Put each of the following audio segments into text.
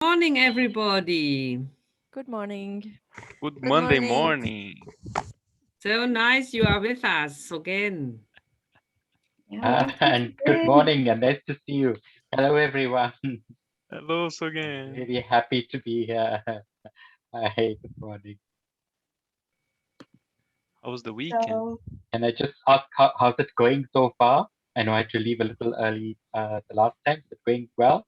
Morning, everybody. Good morning. Good Monday morning. So nice you are with us again. And good morning, and nice to see you. Hello, everyone. Hello again. Really happy to be here. Hi, good morning. How was the weekend? Can I just ask how's it going so far? I know I had to leave a little early the last time. Is it going well?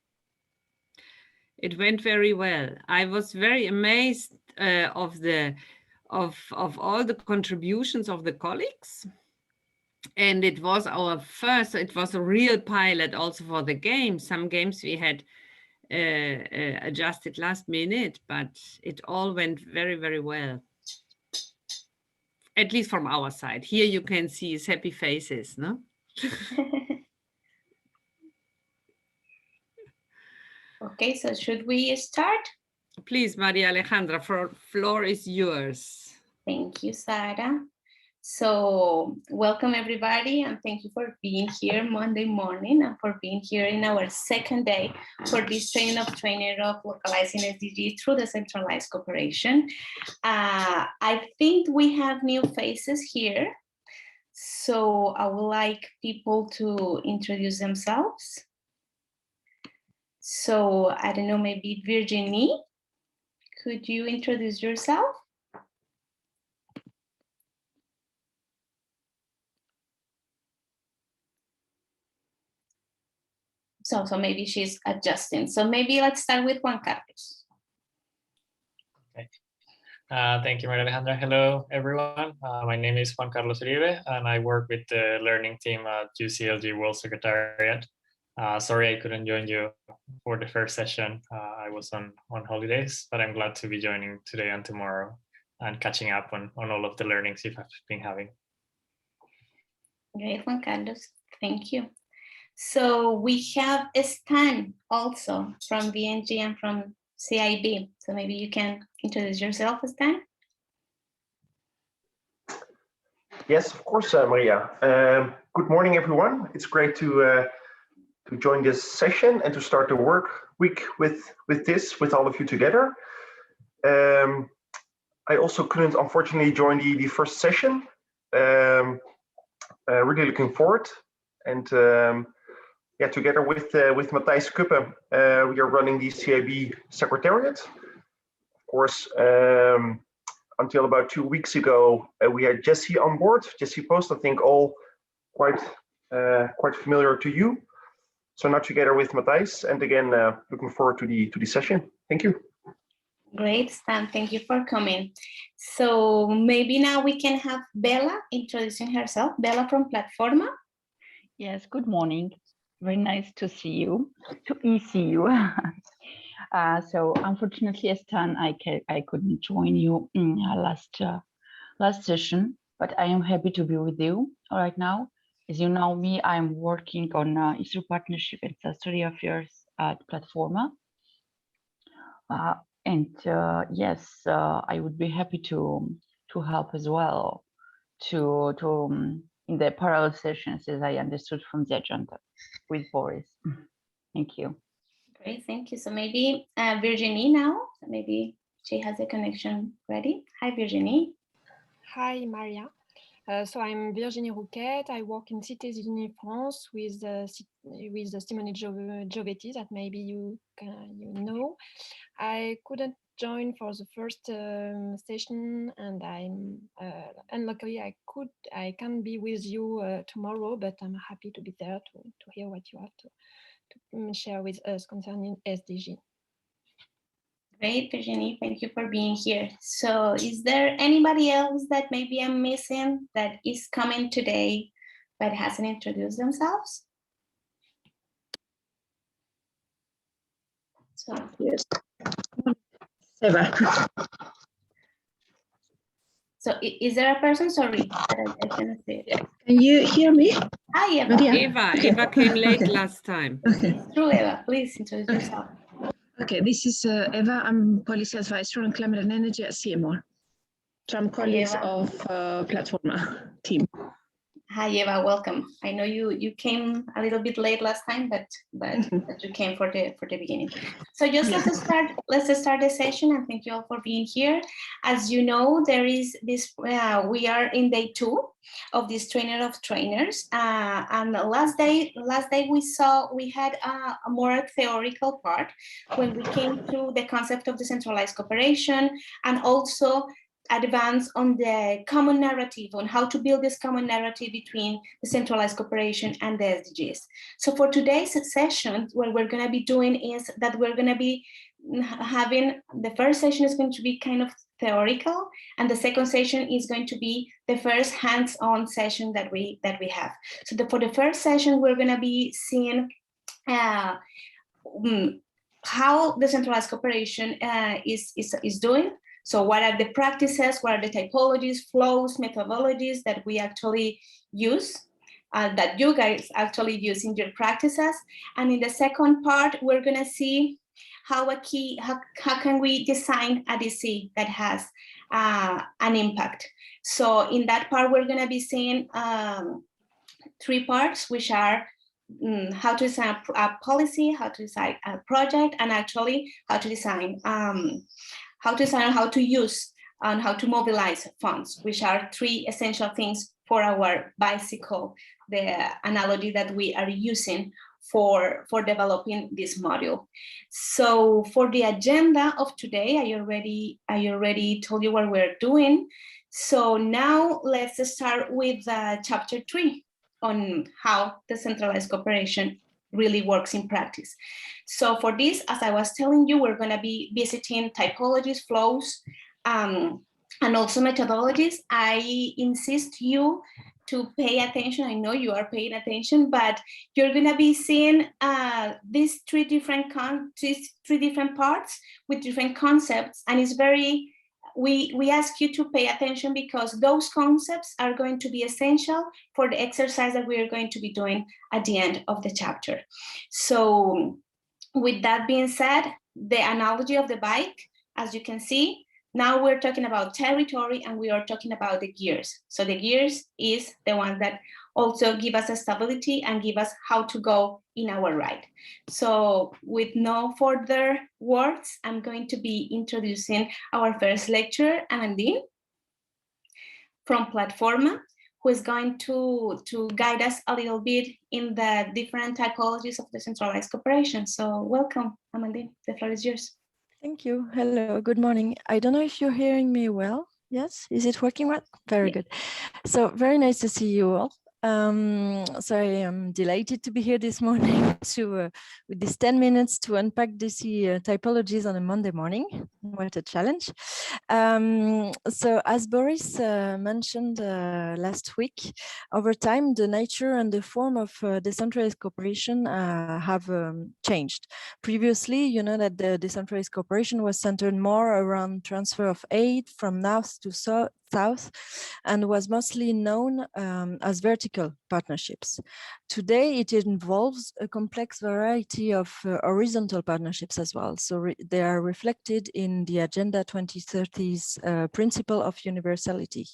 It went very well. I was very amazed of all the contributions of the colleagues. And it was it was a real pilot also for the games. Some games we had adjusted last minute, but it all went very, very well. At least from our side. Here you can see his happy faces, no? Okay, so should we start? Please, Maria Alejandra, floor is yours. Thank you, Sara. So welcome everybody, and thank you for being here Monday morning and for being here in our second day for this training of localizing SDGs through decentralized cooperation. I think we have new faces here. So I would like people to introduce themselves. So I don't know, maybe Virginie, could you introduce yourself? So maybe she's adjusting. So maybe let's start with Juan Carlos. Okay. Thank you, Maria Alejandra. Hello, everyone. My name is Juan Carlos Uribe, and I work with the learning team at UCLG World Secretariat. Sorry I couldn't join you for the first session. I was on holidays, but I'm glad to be joining today and tomorrow and catching up on all of the learnings you've been having. Great, Juan Carlos. Thank you. So we have Stan also from VNG and from CIB. So maybe you can introduce yourself, Stan. Yes, of course, Maria. Good morning, everyone. It's great to join this session and to start the work week with all of you together. I also couldn't, unfortunately, join the first session. Really looking forward, and yeah, together with Matthijs Kuppe, we are running the CIB Secretariat. Of course, until about 2 weeks ago, we had Jesse on board. Jesse Post, I think, all quite familiar to you. So now together with Matthijs, and again, looking forward to the session. Thank you. Great, Stan. Thank you for coming. So maybe now we can have Bella introducing herself. Bella from Platforma. Yes, good morning. Very nice to see you, to see you. So unfortunately, Stan, I couldn't join you in last session, but I am happy to be with you right now. As you know me, I'm working on Eastern Partnership and Statutory Affairs at Platforma. Yes, I would be happy to help as well in the parallel sessions, as I understood from the agenda with Boris. Thank you. Great, thank you. So maybe Virginie now, maybe she has a connection ready. Hi, Virginie. Hi, Maria. So I'm Virginie Rouquette. I work in Cité France with Simone Giovetti that maybe you know. I couldn't join for the first session, and unluckily I can be with you tomorrow, but I'm happy to be there to hear what you have to share with us concerning SDG. Great, Virginie, thank you for being here. So is there anybody else that maybe I'm missing that is coming today but hasn't introduced themselves? So yes. Eva. So is there a person? Sorry, I cannot see it. Can you hear me? Hi, Eva. Eva, okay. Eva came late last time. Okay. It's true, Eva. Please introduce yourself. Okay, this is Eva. I'm policy advisor on climate and energy at CMR. So I'm colleagues of Platforma team. Hi, Eva, welcome. I know you came a little bit late last time, but you came for the beginning. So just let's start the session, and thank you all for being here. As you know, there is this we are in day 2 of this trainer of trainers, and last day we had a more theoretical part when we came to the concept of decentralized cooperation, and also advance on the common narrative, on how to build this common narrative between decentralized cooperation and the SDGs. So for today's session, what we're going to be doing is that we're going to be having, the first session is going to be kind of theoretical, and the second session is going to be the first hands-on session that we have. So for the first session, we're going to be seeing how decentralized cooperation is doing. So what are the practices, what are the typologies, flows, methodologies that we actually use, that you guys actually use in your practices. And in the second part, we're gonna see how can we design a DC that has an impact. So in that part, we're gonna be seeing 3 parts, which are how to design a policy, how to design a project, and actually how to design how to use and how to mobilize funds, which are 3 essential things for our bicycle, the analogy that we are using for developing this module. So for the agenda of today, I already told you what we're doing. So now let's start with chapter 3 on how decentralized cooperation really works in practice. So for this, as I was telling you, we're going to be visiting typologies, flows, and also methodologies. I insist you to pay attention. I know you are paying attention, but you're going to be seeing these 3 different parts with different concepts, and it's very, we ask you to pay attention because those concepts are going to be essential for the exercise that we are going to be doing at the end of the chapter. So with that being said, the analogy of the bike, as you can see, now we're talking about territory and we are talking about the gears. So the gears is the one that also give us a stability and give us how to go in our ride. So with no further words, I'm going to be introducing our first lecturer, Amandine, from Platforma, who is going to guide us a little bit in the different typologies of decentralized cooperation. So welcome, Amandine, the floor is yours. Thank you. Hello, good morning. I don't know if you're hearing me well. Yes, is it working well? Very good. So very nice to see you all. So I am delighted to be here this morning with these 10 minutes to unpack DC typologies on a Monday morning. What a challenge. So as Boris mentioned last week, over time, the nature and the form of decentralized cooperation have changed. Previously, you know that the decentralized cooperation was centered more around transfer of aid from north to south and was mostly known as vertical partnerships. Today, it involves a complex variety of horizontal partnerships as well. So they are reflected in the Agenda 2030's principle of universality.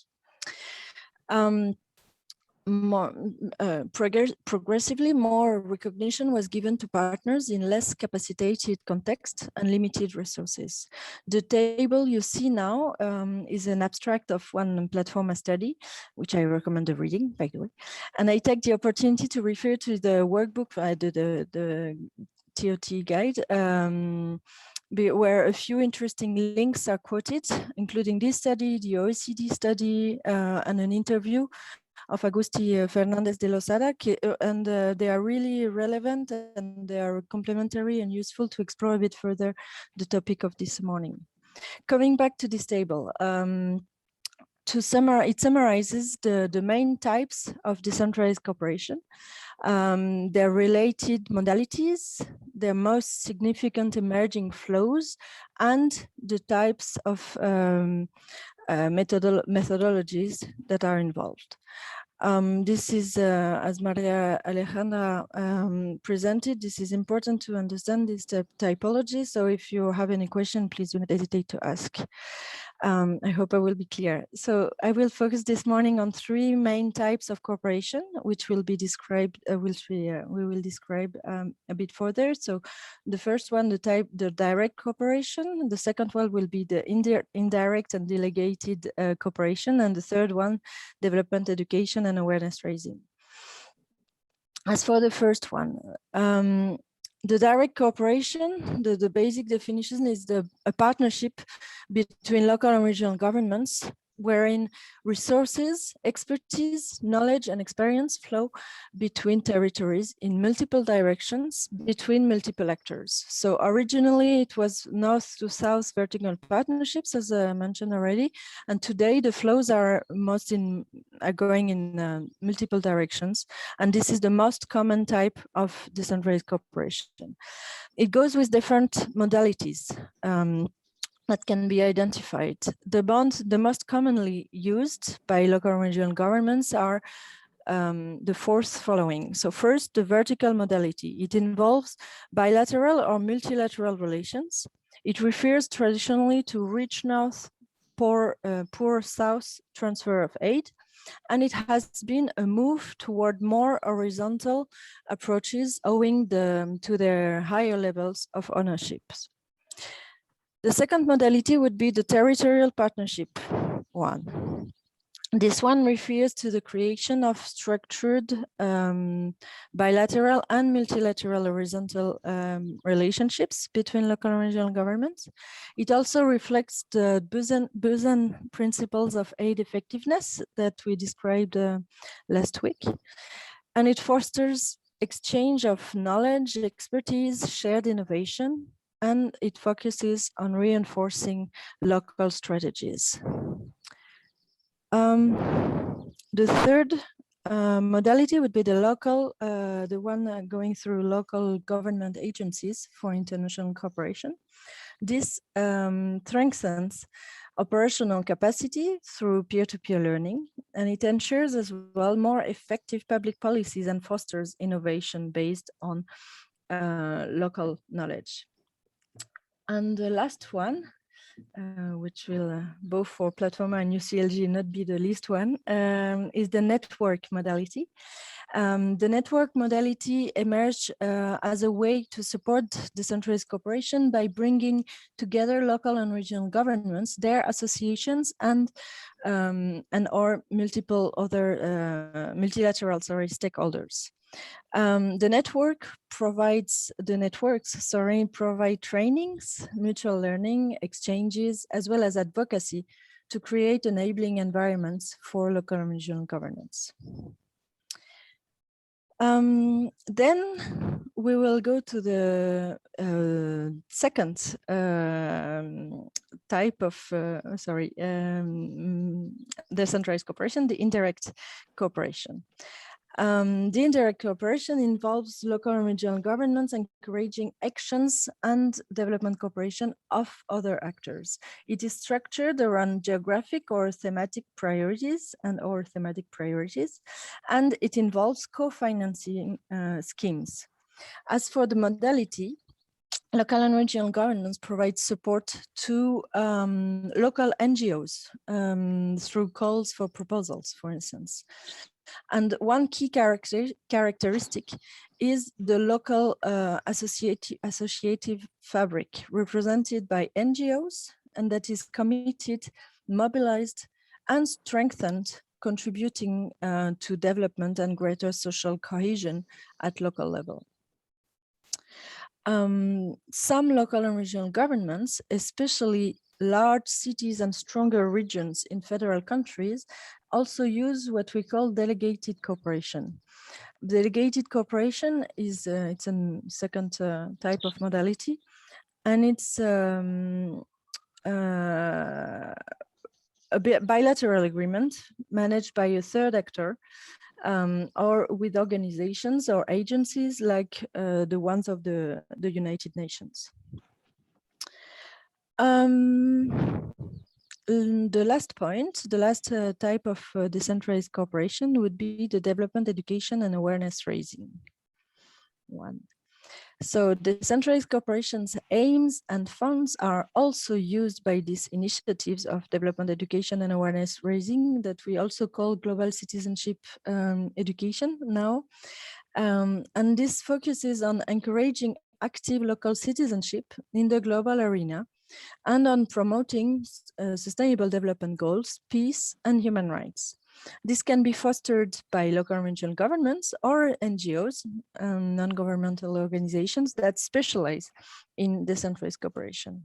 Progressively, more recognition was given to partners in less capacitated context and limited resources. The table you see now is an abstract of one Platforma study, which I recommend the reading, by the way. And I take the opportunity to refer to the workbook, the ToT guide, where a few interesting links are quoted, including this study, the OECD study, and an interview of Agustí Fernández de Losada, and they are really relevant and they are complementary and useful to explore a bit further the topic of this morning. Coming back to this table, it summarizes the main types of decentralized cooperation, their related modalities, their most significant emerging flows, and the types of methodologies that are involved. This is, as Maria Alejandra presented, this is important to understand this typology. So if you have any question, please don't hesitate to ask. I hope I will be clear. So I will focus this morning on three main types of cooperation, which will be described, we will describe a bit further. So the first one, the direct cooperation. The second one will be the indirect and delegated cooperation. And the third one, development, education, and awareness raising. As for the first one, the direct cooperation, the basic definition is a partnership between local and regional governments, wherein resources, expertise, knowledge, and experience flow between territories in multiple directions between multiple actors. So originally it was north to south vertical partnerships, as I mentioned already, and today the flows are going in multiple directions, and this is the most common type of decentralized cooperation. It goes with different modalities that can be identified. The most commonly used by local and regional governments are the fourth following. So first, the vertical modality. It involves bilateral or multilateral relations. It refers traditionally to rich north, poor south transfer of aid. And it has been a move toward more horizontal approaches owing to their higher levels of ownerships. The second modality would be the territorial partnership one. This one refers to the creation of structured bilateral and multilateral horizontal relationships between local and regional governments. It also reflects the Busan principles of aid effectiveness that we described last week. And it fosters exchange of knowledge, expertise, shared innovation, and it focuses on reinforcing local strategies. The third modality would be the one going through local government agencies for international cooperation. This strengthens operational capacity through peer-to-peer learning, and it ensures as well more effective public policies and fosters innovation based on local knowledge. And the last one, which will both for Platforma and UCLG not be the least one, is the network modality. The network modality emerged as a way to support decentralized cooperation by bringing together local and regional governments, their associations, and or multiple other multilateral stakeholders. The networks provide trainings, mutual learning, exchanges, as well as advocacy to create enabling environments for local and regional governance. Then we will go to the second type of, decentralized cooperation, the indirect cooperation. The indirect cooperation involves local and regional governments encouraging actions and development cooperation of other actors. It is structured around geographic or thematic priorities and it involves co-financing schemes. As for the modality, local and regional governments provide support to local NGOs through calls for proposals, for instance. And one key characteristic is the local associative fabric represented by NGOs, and that is committed, mobilized, and strengthened, contributing to development and greater social cohesion at local level. Some local and regional governments, especially large cities and stronger regions in federal countries, also use what we call delegated cooperation. Delegated cooperation is it's a second type of modality, and it's a bilateral agreement managed by a third actor or with organizations or agencies like the ones of the United Nations. The last point, the last type of decentralized cooperation would be the development, education, and awareness raising one. So decentralized cooperation's aims and funds are also used by these initiatives of development education and awareness raising that we also call global citizenship education now. And this focuses on encouraging active local citizenship in the global arena and on promoting sustainable development goals, peace, and human rights. This can be fostered by local and regional governments or NGOs, non-governmental organizations that specialize in decentralized cooperation.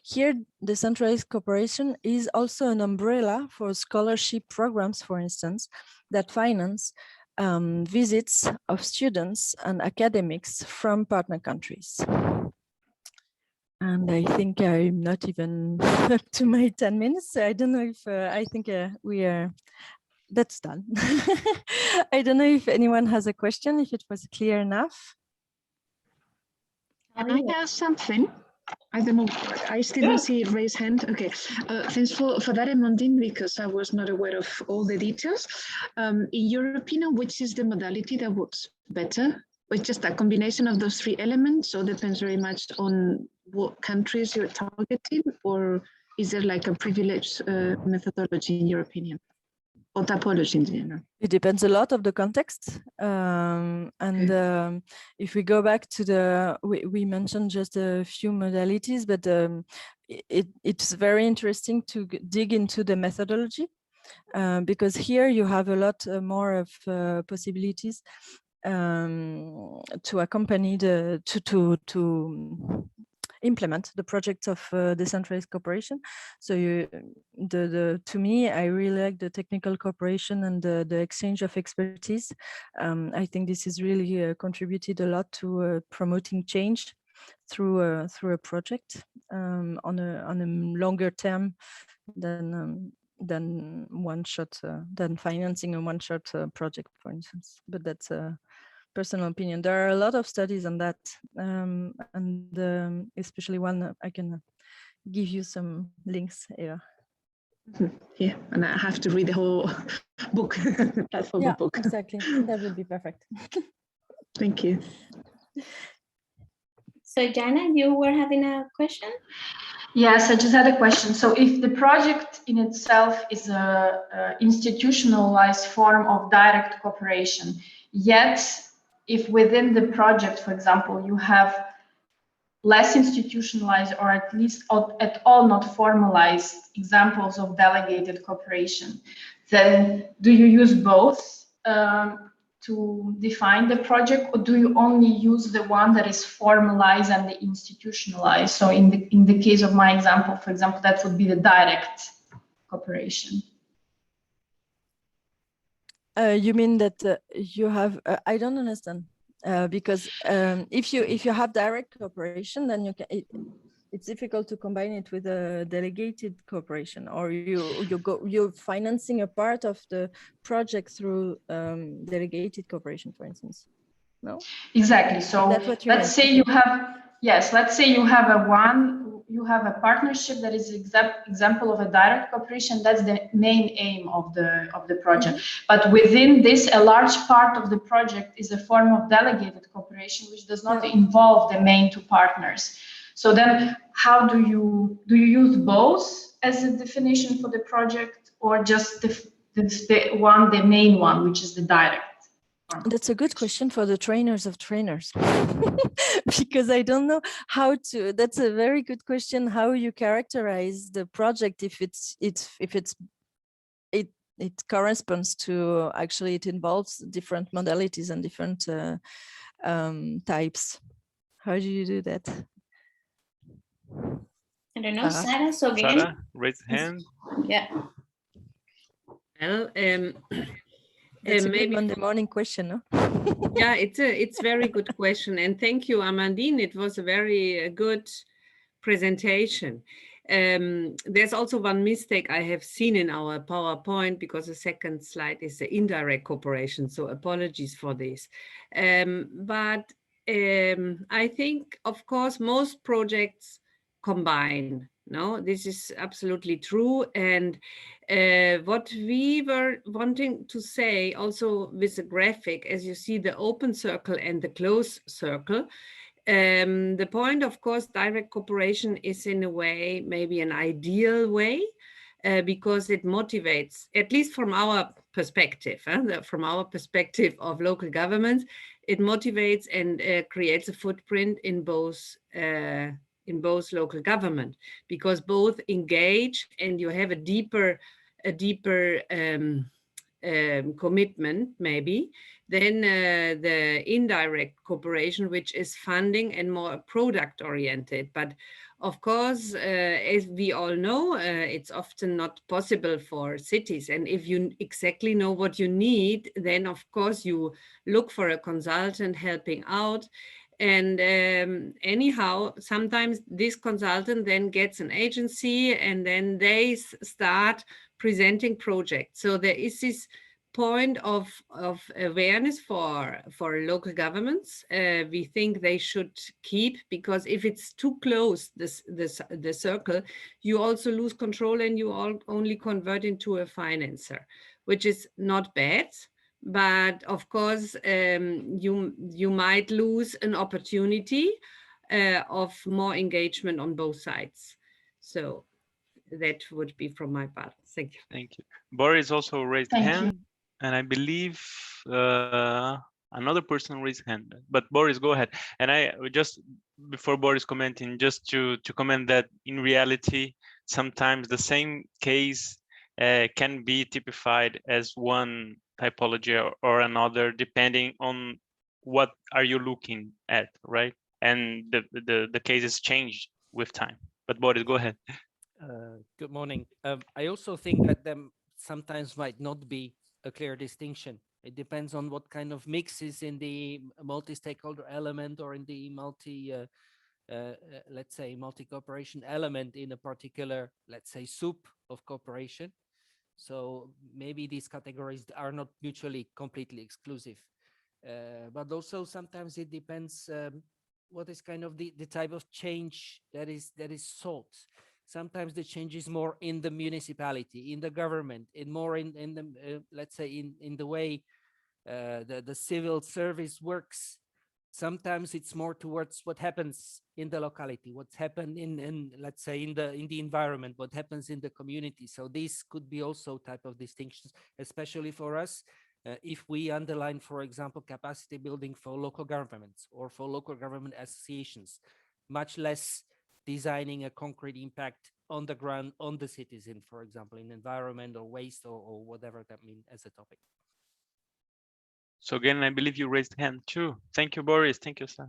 Here, decentralized cooperation is also an umbrella for scholarship programs, for instance, that finance visits of students and academics from partner countries. And I think I'm not even up to my 10 minutes. So I don't know if I think we are, that's done. I don't know if anyone has a question, if it was clear enough. Can I ask something? I don't know, I still don't see it raised hand. Okay, thanks for that, Amandine, because I was not aware of all the details. In your opinion, which is the modality that works better? It's just a combination of those three elements, so it depends very much on what countries you're targeting, or is there like a privileged methodology in your opinion? Or typology in general? It depends a lot of the context. If we go back to the, we mentioned just a few modalities, but it's very interesting to dig into the methodology because here you have a lot more of possibilities to accompany to implement the projects of decentralized cooperation. So to me, I really like the technical cooperation and the exchange of expertise. I think this has really contributed a lot to promoting change through a project on a longer term than one shot than financing a one shot project, for instance. But that's a personal opinion. There are a lot of studies on that, and especially one I can give you some links here. Yeah, and I have to read the whole book, Platforma book. Exactly, that would be perfect. Thank you. So Jana, you were having a question? Yes, I just had a question. So if the project in itself is a institutionalized form of direct cooperation, yet if within the project, for example, you have less institutionalized or at least at all not formalized examples of delegated cooperation, then do you use both to define the project, or do you only use the one that is formalized and the institutionalized? So in the case of my example, for example, that would be the direct cooperation. You mean that you have? I don't understand because if you have direct cooperation, then you can. It's difficult to combine it with a delegated cooperation, or you're financing a part of the project through delegated cooperation, for instance. No. Exactly. So let's say you have let's say you have a partnership that is example of a direct cooperation. That's the main aim of the project. But within this, a large part of the project is a form of delegated cooperation, which does not involve the main two partners. So then, how do you use both as a definition for the project, or just the main one, which is the direct? That's a good question for the trainers of trainers, because I don't know how to. That's a very good question. How you characterize the project if it corresponds to actually it involves different modalities and different types. How do you do that? I don't know, Sarah. So again, Sarah, raise hand. Yeah. Well, That's a maybe good Monday morning question, no? Yeah, it's very good question, and thank you, Amandine. It was a very good presentation. There's also one mistake I have seen in our PowerPoint, because the second slide is the indirect cooperation, so apologies for this. But I think, of course, most projects combine. No, this is absolutely true. And what we were wanting to say also with the graphic, as you see the open circle and the closed circle, The point, of course, direct cooperation is in a way, maybe an ideal way, because it motivates, at least from our perspective, from our perspective of local governments, it motivates and creates a footprint in both local government, because both engage and you have a deeper commitment maybe than the indirect cooperation, which is funding and more product oriented. But of course, as we all know, it's often not possible for cities. And if you exactly know what you need, then of course you look for a consultant helping out. And anyhow, sometimes this consultant then gets an agency and then they start presenting projects. So there is this point of awareness for local governments. We think they should keep, because if it's too close, the circle, you also lose control and you only convert into a financer, which is not bad. But of course, you might lose an opportunity of more engagement on both sides. So that would be from my part. Thank you. Thank you. Boris also raised Thank hand, you. and I believe another person raised hand. But Boris, go ahead. And I just, before Boris commenting, just to comment that in reality, sometimes the same case can be typified as one typology or another, depending on what are you looking at, right? And the cases change with time. But Boris, go ahead. Good morning. I also think that there sometimes might not be a clear distinction. It depends on what kind of mix is in the multi-stakeholder element or in the let's say, multi-cooperation element in a particular, let's say, soup of cooperation. So maybe these categories are not mutually completely exclusive. But also sometimes it depends what is kind of the type of change that is sought. Sometimes the change is more in the municipality, in the government, in more in the let's say in the way the civil service works. Sometimes it's more towards what happens in the locality, what's happened in let's say in the environment, what happens in the community. So these could be also type of distinctions, especially for us, if we underline, for example, capacity building for local governments or for local government associations, much less designing a concrete impact on the ground, on the citizen, for example, in environment or waste or whatever that means as a topic. So again, I believe you raised hand too. Thank you, Boris. Thank you, sir.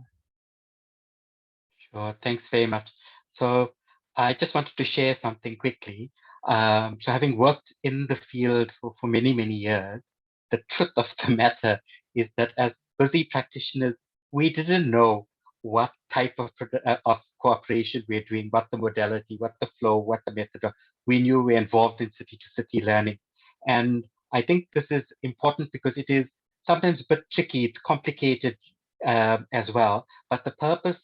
Sure, thanks very much. So I just wanted to share something quickly. So having worked in the field for many, many years, the truth of the matter is that as busy practitioners, we didn't know what type of cooperation we're doing, what the modality, what the flow, what the method. We knew we're involved in city-to-city learning. And I think this is important because it is sometimes a bit tricky, it's complicated as well. But the purpose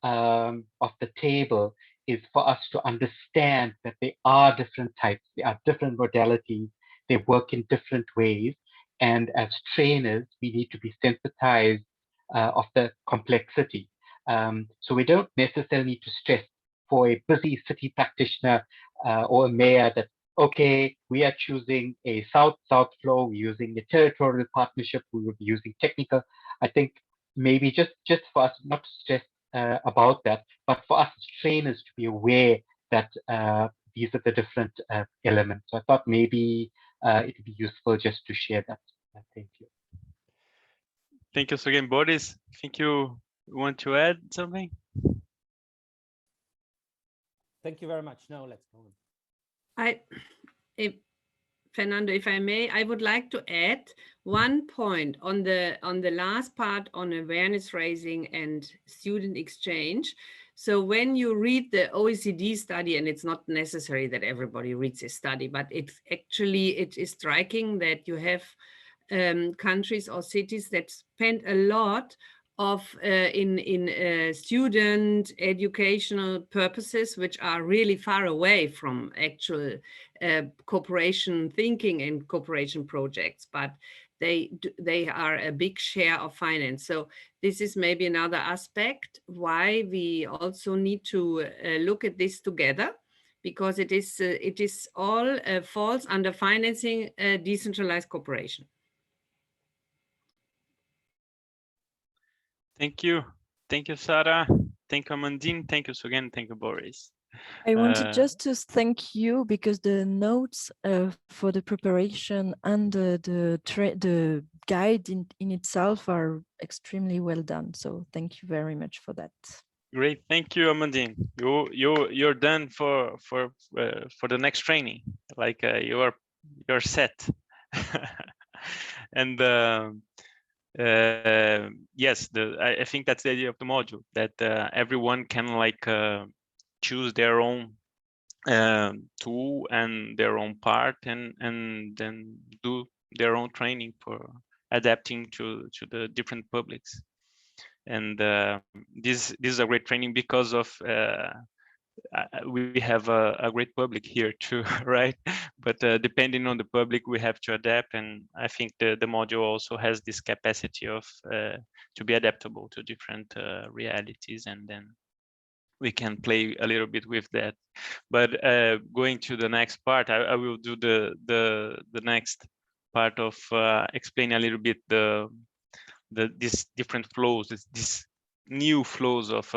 of the table is for us to understand that there are different types, there are different modalities, they work in different ways. And as trainers, we need to be sensitized of the complexity. So we don't necessarily need to stress for a busy city practitioner or a mayor that, okay, we are choosing a south-south flow, we're using the territorial partnership, we will be using technical. I think maybe just for us not to stress about that, but for us as trainers to be aware that these are the different elements. So I thought maybe it would be useful just to share that. Thank you. Thank you so again, Boris. I think you want to add something? Thank you very much. No, let's go on. Fernando, if I may, I would like to add one point on the last part on awareness raising and student exchange. So when you read the OECD study, and it's not necessary that everybody reads this study, but it is striking that you have countries or cities that spend a lot of in student educational purposes, which are really far away from actual cooperation thinking and cooperation projects. But they are a big share of finance. So this is maybe another aspect why we also need to look at this together, because it is all falls under financing decentralized cooperation. Thank you, Sarah. Thank you, Amandine. Thank you, Sugen. Thank you, Boris. I wanted just to thank you because the notes for the preparation and the guide in itself are extremely well done. So thank you very much for that. Great, thank you, Amandine. You're done for the next training. Like you're set. And yes, I think that's the idea of the module, that everyone can like choose their own tool and their own part, and then do their own training for adapting to the different publics. And this is a great training because of we have a great public here too, right? But depending on the public, we have to adapt, and I think the module also has this capacity of to be adaptable to different realities, and then we can play a little bit with that. But going to the next part, I will do the next part of explain a little bit these different flows, this new flows of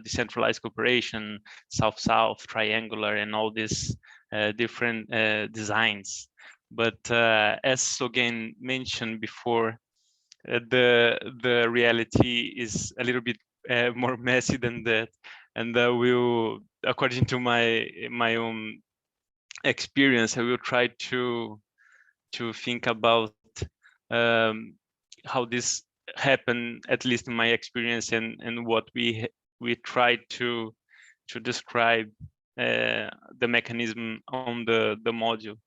decentralized cooperation, South-South, triangular, and all these different designs. But as again mentioned before, the reality is a little bit more messy than that, and will, according to my own experience, I will try to think about how this happened, at least in my experience, and what we tried to describe the mechanism on the module.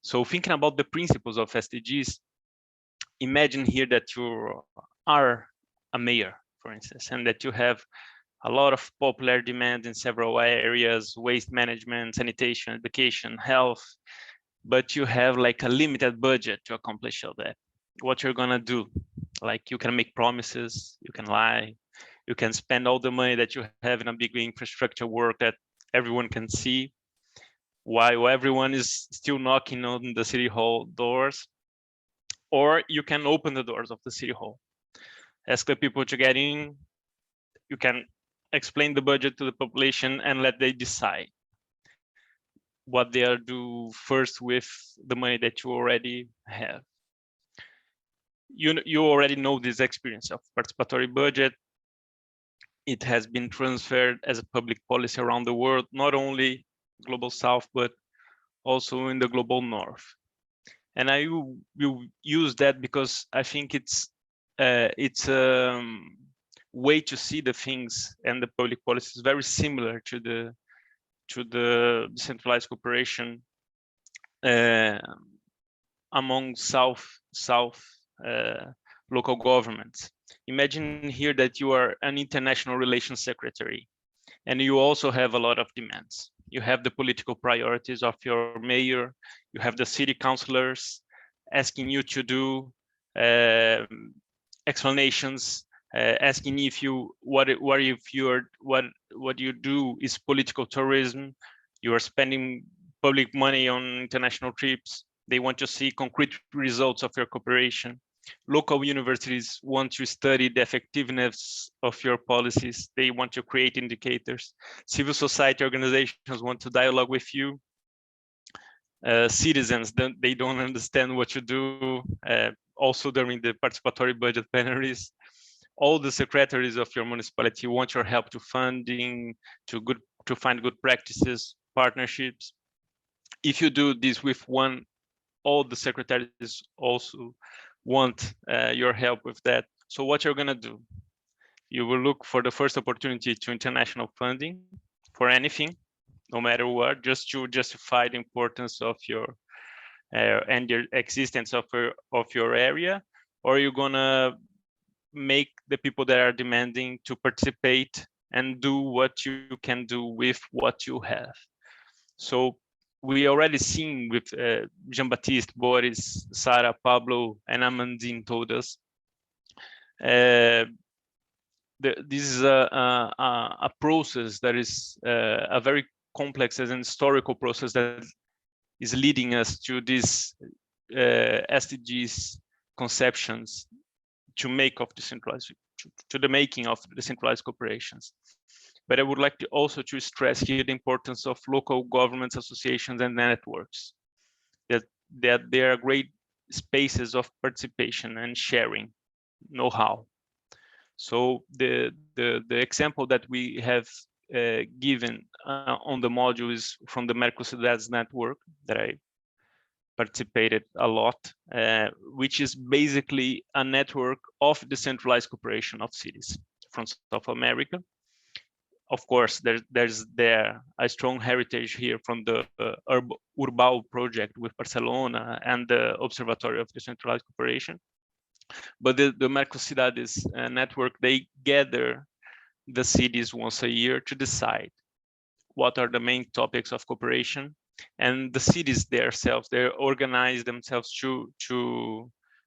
So thinking about the principles of SDGs, imagine here that you are a mayor, for instance, and that you have a lot of popular demands in several areas: waste management, sanitation, education, health, but you have like a limited budget to accomplish all that. What you're gonna do? Like, you can make promises, you can lie, you can spend all the money that you have in a big infrastructure work that everyone can see, while everyone is still knocking on the city hall doors. Or you can open the doors of the city hall, ask the people to get in, you can explain the budget to the population and let they decide what they are do first with the money that you already have. You already know this experience of participatory budget. It has been transferred as a public policy around the world, not only global South, but also in the global North. And I will use that because I think it's a way to see the things, and the public policy is very similar to the decentralized cooperation among South local governments. Imagine here that you are an international relations secretary, and you also have a lot of demands. You have the political priorities of your mayor, you have the city councilors asking you to do explanations, asking if you what you do is political tourism. You are spending public money on international trips. They want to see concrete results of your cooperation. Local universities want to study the effectiveness of your policies. They want to create indicators. Civil society organizations want to dialogue with you. Citizens, they don't understand what you do. Also during the participatory budget plenaries, all the secretaries of your municipality want your help to funding, to find good practices, partnerships. If you do this with one, all the secretaries also want your help with that. So what you're gonna do? You will look for the first opportunity to international funding for anything, no matter what, just to justify the importance of your and the existence of your area. Or you're gonna make the people that are demanding to participate and do what you can do with what you have. So we already seen with Jean-Baptiste, Boris, Sarah, Pablo, and Amandine told us. This is a process that is a very complex and historical process that is leading us to these SDGs conceptions to make of decentralized, to the making of decentralized cooperations. But I would like to also to stress here the importance of local governments, associations, and networks. That they are great spaces of participation and sharing know-how. So the example that we have given on the module is from the Mercocidades network that I participated a lot, which is basically a network of decentralized cooperation of cities from South America. Of course, there's a strong heritage here from the Urbao project with Barcelona and the Observatory of Decentralized Cooperation. But the Mercocidades network, they gather the cities once a year to decide what are the main topics of cooperation, and the cities themselves, they organize themselves to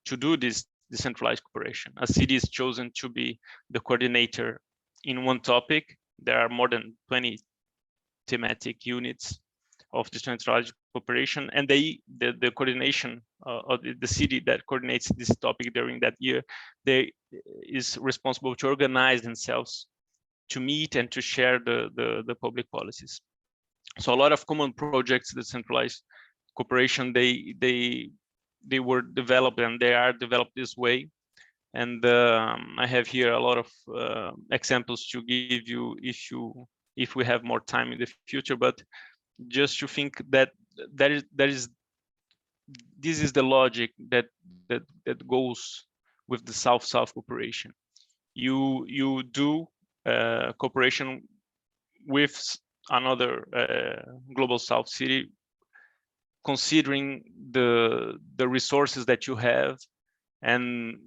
do this decentralized cooperation. A city is chosen to be the coordinator in one topic. There are more than 20 thematic units of decentralized cooperation, and the coordination of the city that coordinates this topic during that year, they is responsible to organize themselves to meet and to share the public policies. So a lot of common projects, decentralized cooperation, they were developed and they are developed this way. And I have here a lot of examples to give you if we have more time in the future. But just to think that this is the logic that goes with the South-South cooperation. You do cooperation with another global South city, considering the resources that you have and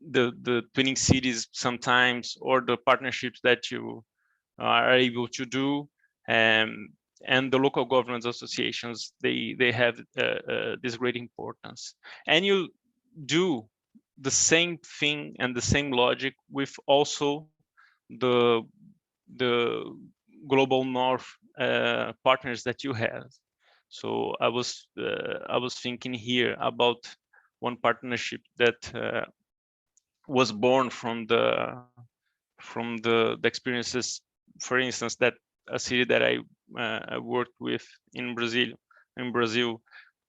the twinning cities sometimes, or the partnerships that you are able to do, and the local governance associations, they have this great importance. And you do the same thing and the same logic with also the global North partners that you have. So I was thinking here about one partnership that was born from the experiences, for instance, that a city that I worked with in Brazil,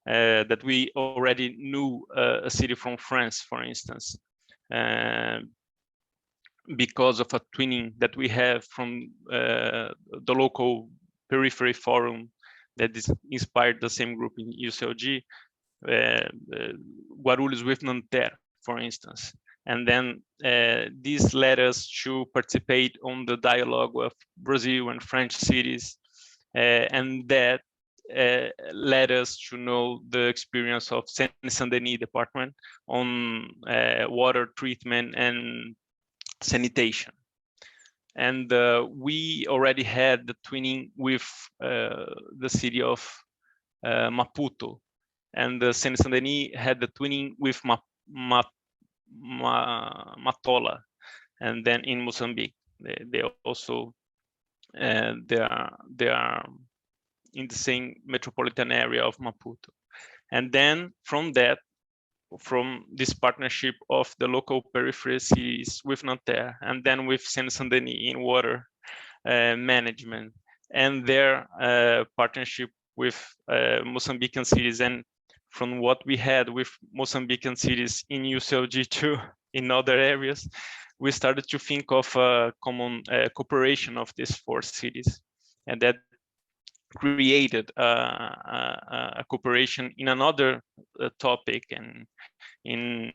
that we already knew a city from France, for instance, because of a twinning that we have from the local periphery forum that is inspired the same group in UCLG, Guarulhos with Nanterre, for instance. And then this led us to participate on the dialogue with Brazil and French cities, and that led us to know the experience of Seine-Saint-Denis department on water treatment and sanitation. And we already had the twinning with the city of Maputo, and the Seine-Saint-Denis had the twinning with Matola, and then in Mozambique they also they are in the same metropolitan area of Maputo. And then from this partnership of the local periphery cities with Nanterre, and then with Seine-Saint-Denis in water management, and their partnership with Mozambican cities, and from what we had with Mozambican cities in UCLG too, in other areas, we started to think of a common cooperation of these 4 cities, and that created a cooperation in another topic, and in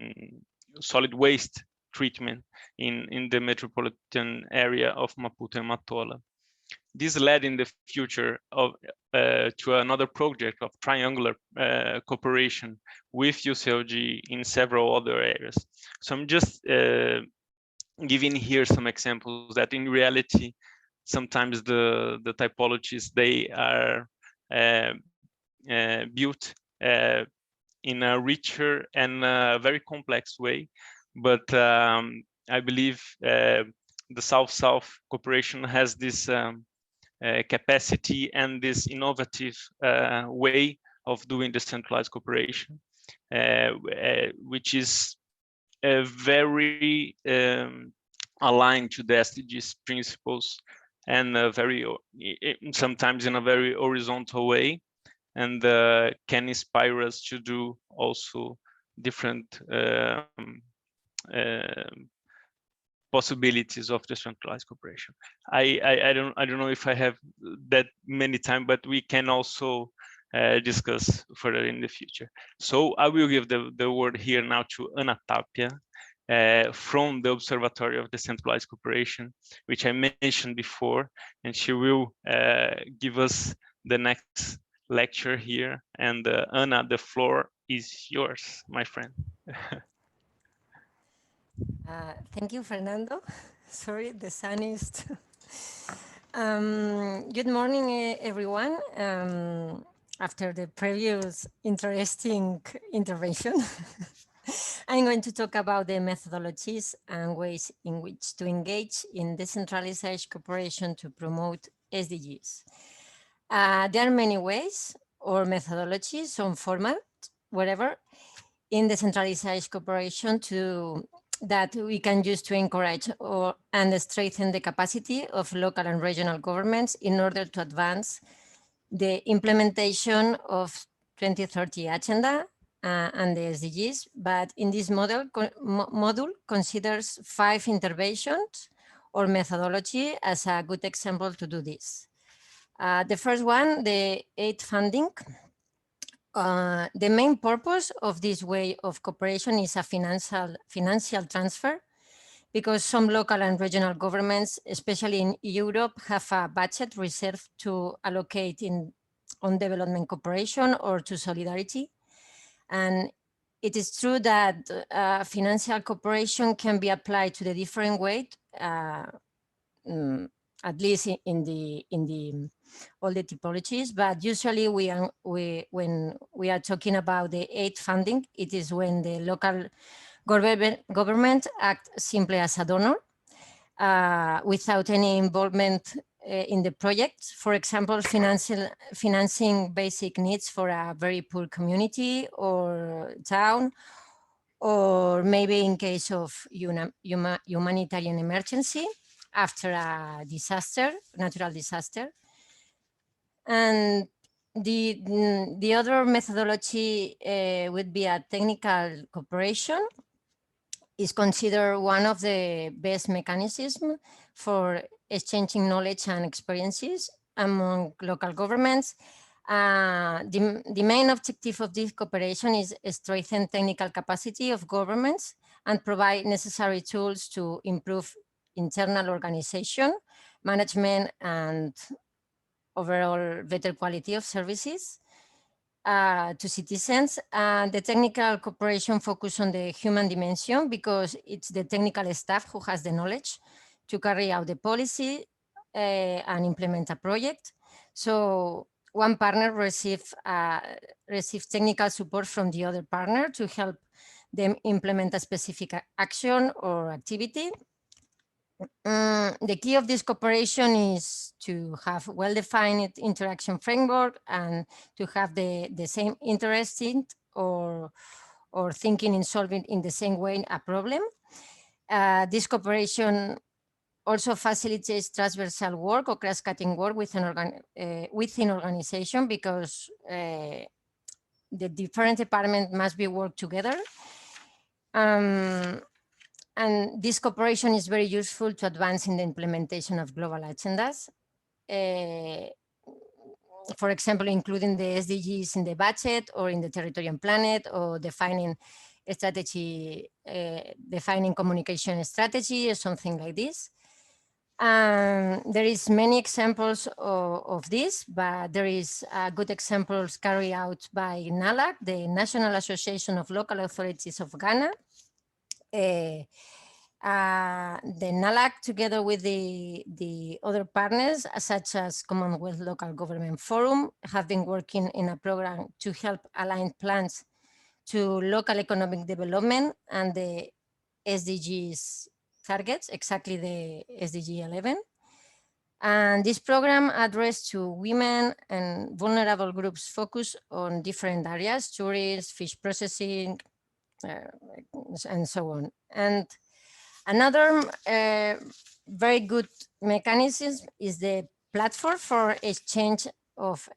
solid waste treatment in the metropolitan area of Maputo and Matola. This led in the future to another project of triangular cooperation with UCLG in several other areas. So I'm just giving here some examples that in reality sometimes the typologies, they are built in a richer and very complex way. But I believe the South-South cooperation has this capacity and this innovative way of doing decentralized cooperation, which is very aligned to the SDGs principles, and very sometimes in a very horizontal way, and can inspire us to do also different possibilities of decentralized cooperation. I don't know if I have that many time, but we can also discuss further in the future. So I will give the word here now to Ana Tapia from the Observatory of Decentralized Cooperation, which I mentioned before, and she will give us the next lecture here. And Ana, the floor is yours, my friend. Thank you, Fernando. Sorry, the sun is. Good morning, everyone. After the previous interesting intervention, I'm going to talk about the methodologies and ways in which to engage in decentralized cooperation to promote SDGs. There are many ways or methodologies, some format, whatever, in decentralized cooperation that we can use to encourage and strengthen the capacity of local and regional governments in order to advance the implementation of 2030 Agenda and the SDGs. But in this module considers 5 interventions or methodology as a good example to do this. The first one, the aid funding. The main purpose of this way of cooperation is a financial transfer, because some local and regional governments, especially in Europe, have a budget reserved to allocate on development cooperation or to solidarity. And it is true that financial cooperation can be applied to the different way, at least in all the typologies, but usually when we are talking about the aid funding, it is when the local government act simply as a donor without any involvement in the project. For example, financing basic needs for a very poor community or town, or maybe in case of humanitarian emergency after a disaster, natural disaster. And the other methodology would be a technical cooperation. Is considered one of the best mechanisms for exchanging knowledge and experiences among local governments. The main objective of this cooperation is strengthen technical capacity of governments and provide necessary tools to improve internal organization, management, and overall better quality of services to citizens. The technical cooperation focus on the human dimension, because it's the technical staff who has the knowledge to carry out the policy and implement a project. So one partner receives technical support from the other partner to help them implement a specific action or activity. The key of this cooperation is to have well-defined interaction framework and to have the same interest in or thinking in solving in the same way a problem. This cooperation also facilitates transversal work or cross-cutting work within organization, because the different departments must be work together. And this cooperation is very useful to advance in the implementation of global agendas. For example, including the SDGs in the budget or in the territorial plan, or defining strategy, defining communication strategy or something like this. There is many examples of this, but there is good examples carried out by NALAC, the National Association of Local Authorities of Ghana, The NALAC, together with the other partners, such as Commonwealth Local Government Forum, have been working in a program to help align plans to local economic development and the SDGs targets, exactly the SDG 11. And this program addressed to women and vulnerable groups focus on different areas, tourists, fish processing, and so on. And another very good mechanism is the platform for exchange of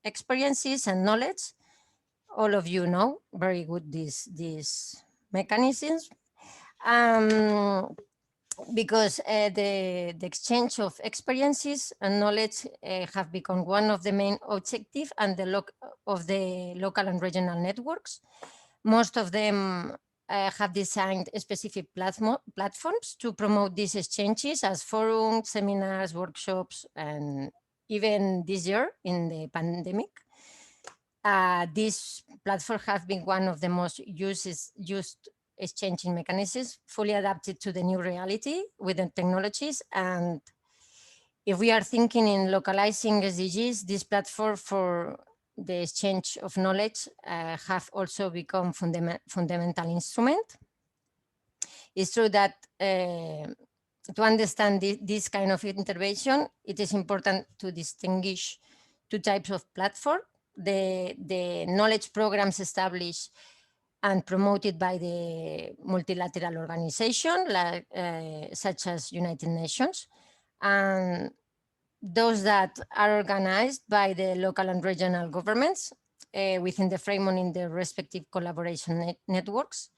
experiences and knowledge. All of you know very good these mechanisms. Because the exchange of experiences and knowledge have become one of the main objectives and of the local and regional networks. Most of them have designed specific platforms to promote these exchanges as forums, seminars, workshops, and even this year in the pandemic. This platform has been one of the most used exchanging mechanisms, fully adapted to the new reality with the technologies. And if we are thinking in localizing SDGs, this platform for the exchange of knowledge have also become fundamental instrument. It's true that to understand this kind of intervention, it is important to distinguish two types of platform. The knowledge programs established and promoted by the multilateral organization, like, such as United Nations, and those that are organized by the local and regional governments within the framework in their respective collaboration networks.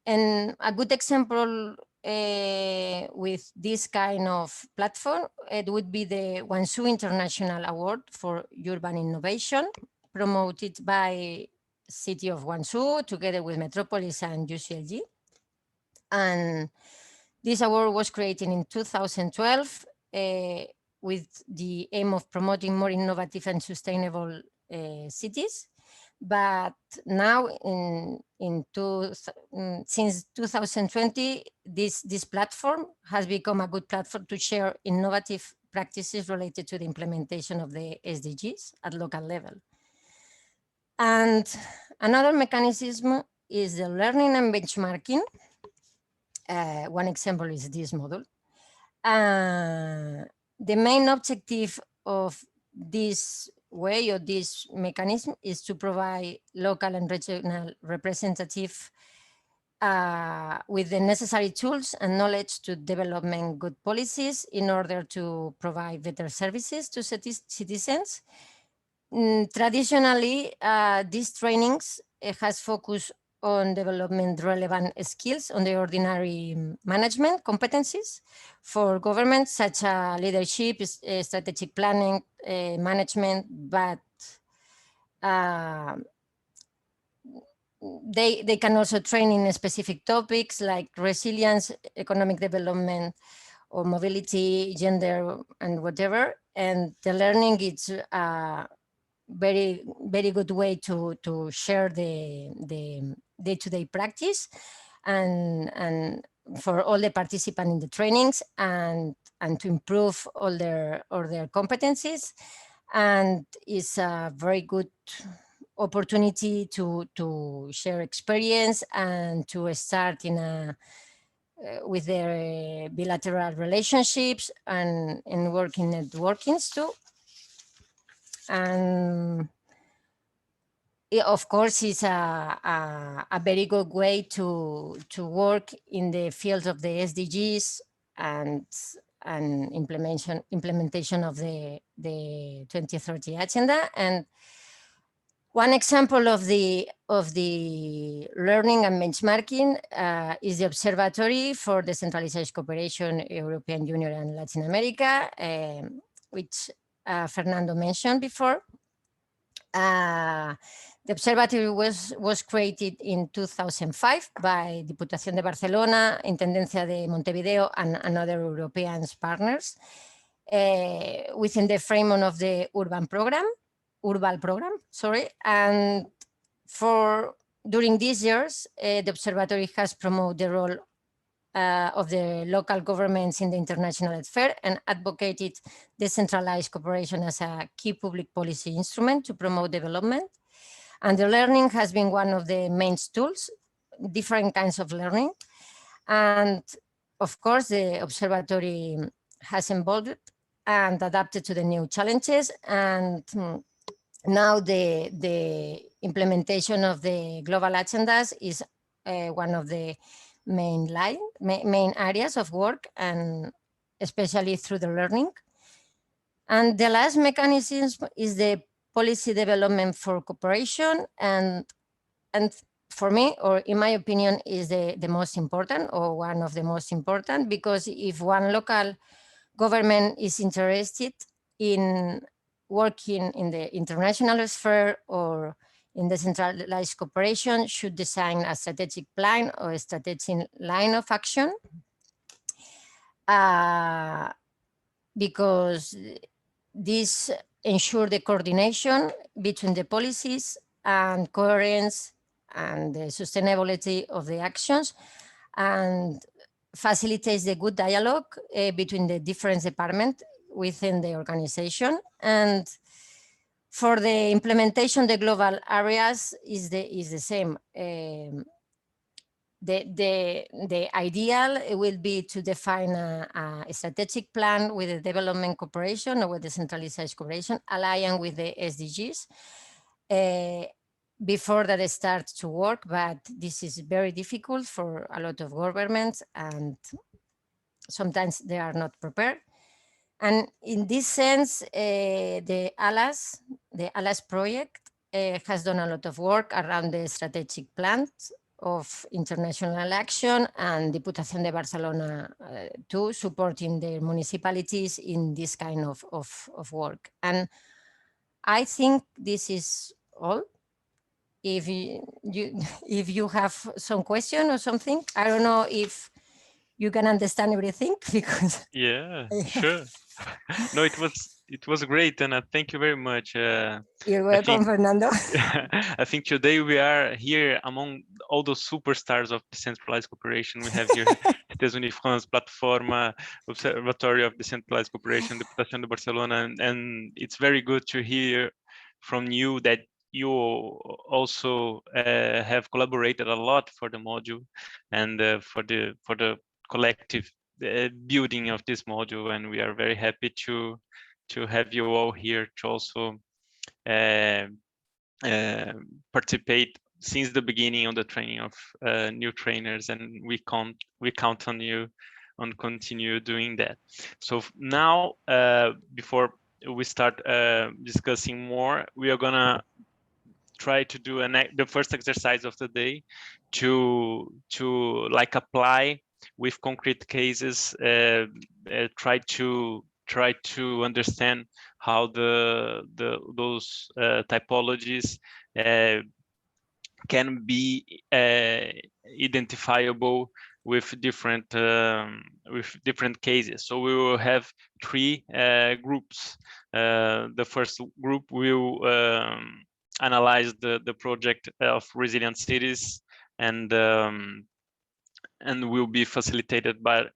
And a good example with this kind of platform, it would be the Guangzhou International Award for Urban Innovation, promoted by City of Guangzhou together with Metropolis and UCLG. And this award was created in 2012 with the aim of promoting more innovative and sustainable cities. But now, since 2020, this platform has become a good platform to share innovative practices related to the implementation of the SDGs at local level. And another mechanism is the learning and benchmarking. One example is this model. The main objective of this way or this mechanism is to provide local and regional representative with the necessary tools and knowledge to development good policies in order to provide better services to citizens. Traditionally, these trainings has focused on development relevant skills on the ordinary management competencies for governments, such as leadership, strategic planning, management, but they can also train in specific topics like resilience, economic development, or mobility, gender, and whatever. And the learning is very good way to share the day-to-day practice and for all the participants in the trainings and to improve all their competencies. And it's a very good opportunity to share experience and to start in with their bilateral relationships and working networkings too. And of course, it's a very good way to work in the field of the SDGs and implementation of the 2030 agenda. And one example of the learning and benchmarking is the Observatory for Decentralized Cooperation, European Union and Latin America, which Fernando mentioned before. The observatory was created in 2005 by Diputación de Barcelona, Intendencia de Montevideo, and other European partners within the framework of the Urbal program. And during these years, the observatory has promoted the role of the local governments in the international sphere and advocated decentralized cooperation as a key public policy instrument to promote development. And the learning has been one of the main tools, different kinds of learning. And of course, the observatory has evolved and adapted to the new challenges. And now the implementation of the global agendas is one of the main areas of work, and especially through the learning. And the last mechanism is the policy development for cooperation, and for me, or in my opinion, is the most important, or one of the most important, because if one local government is interested in working in the international sphere or in decentralized cooperation, should design a strategic plan or a strategic line of action, because this ensure the coordination between the policies and coherence and the sustainability of the actions, and facilitates the good dialogue between the different departments within the organization. And for the implementation, the global areas is the same. The ideal will be to define a strategic plan with the development cooperation or with the centralized cooperation, aligning with the SDGs before that they start to work, but this is very difficult for a lot of governments, and sometimes they are not prepared. And in this sense, the ALAS project has done a lot of work around the strategic plans of international action, and Diputación de Barcelona too, supporting the municipalities in this kind of work. And I think this is all. If you have some question or something, I don't know if you can understand everything, because yeah, sure. No, it was great, and thank you very much. You're welcome, Fernando. I think today we are here among all those superstars of decentralized cooperation. We have here Cités Unifrance, Platforma, Observatory of Decentralized Cooperation, Diputación de Barcelona, and it's very good to hear from you that you also have collaborated a lot for the module and for the collective building of this module, and we are very happy to have you all here to also participate since the beginning on the training of new trainers, and we count on you on continue doing that. So now, before we start discussing more, we are gonna try to do the first exercise of the day to like apply with concrete cases, try to understand how those typologies can be identifiable with different cases. So we will have three groups. The first group will analyze the project of resilient cities, and will be facilitated by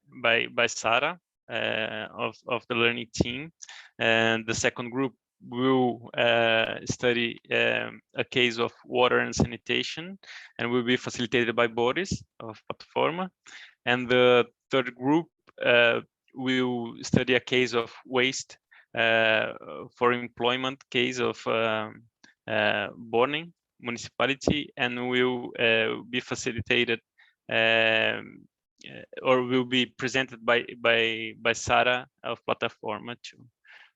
Sarah of the learning team. And the second group will study a case of water and sanitation, and will be facilitated by Boris of Platforma. And the third group will study a case of waste for employment case of Borning municipality, and will be facilitated or will be presented by Sarah of Platforma too.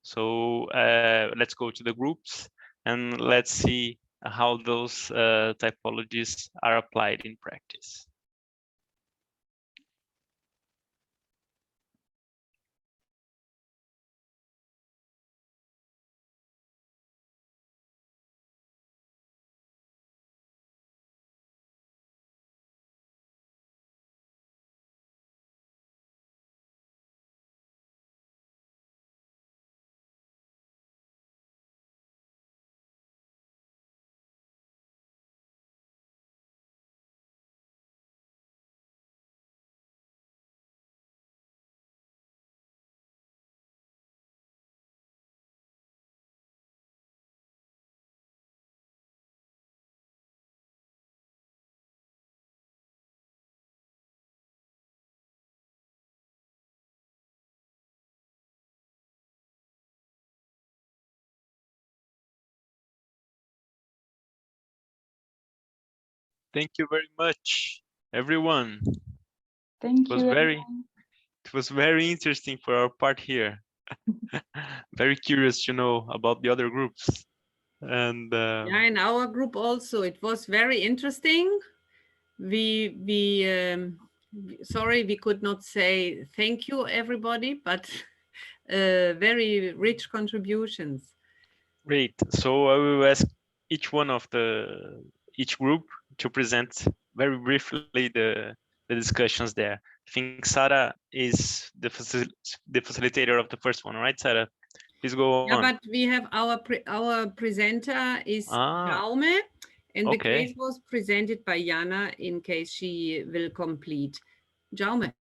So let's go to the groups and let's see how those typologies are applied in practice. Thank you very much, everyone. Thank It was you. very interesting for our part here. Very curious to know about the other groups. And yeah, in our group also, it was very interesting. Sorry, we could not say thank you, everybody, but very rich contributions. great. So I will ask each one of each group to present very briefly the discussions there. I think Sarah is the facilitator of the first one, right, Sarah? Please go on. Yeah, but we have our presenter is Jaume, and the case was presented by Jana in case she will complete. Jaume.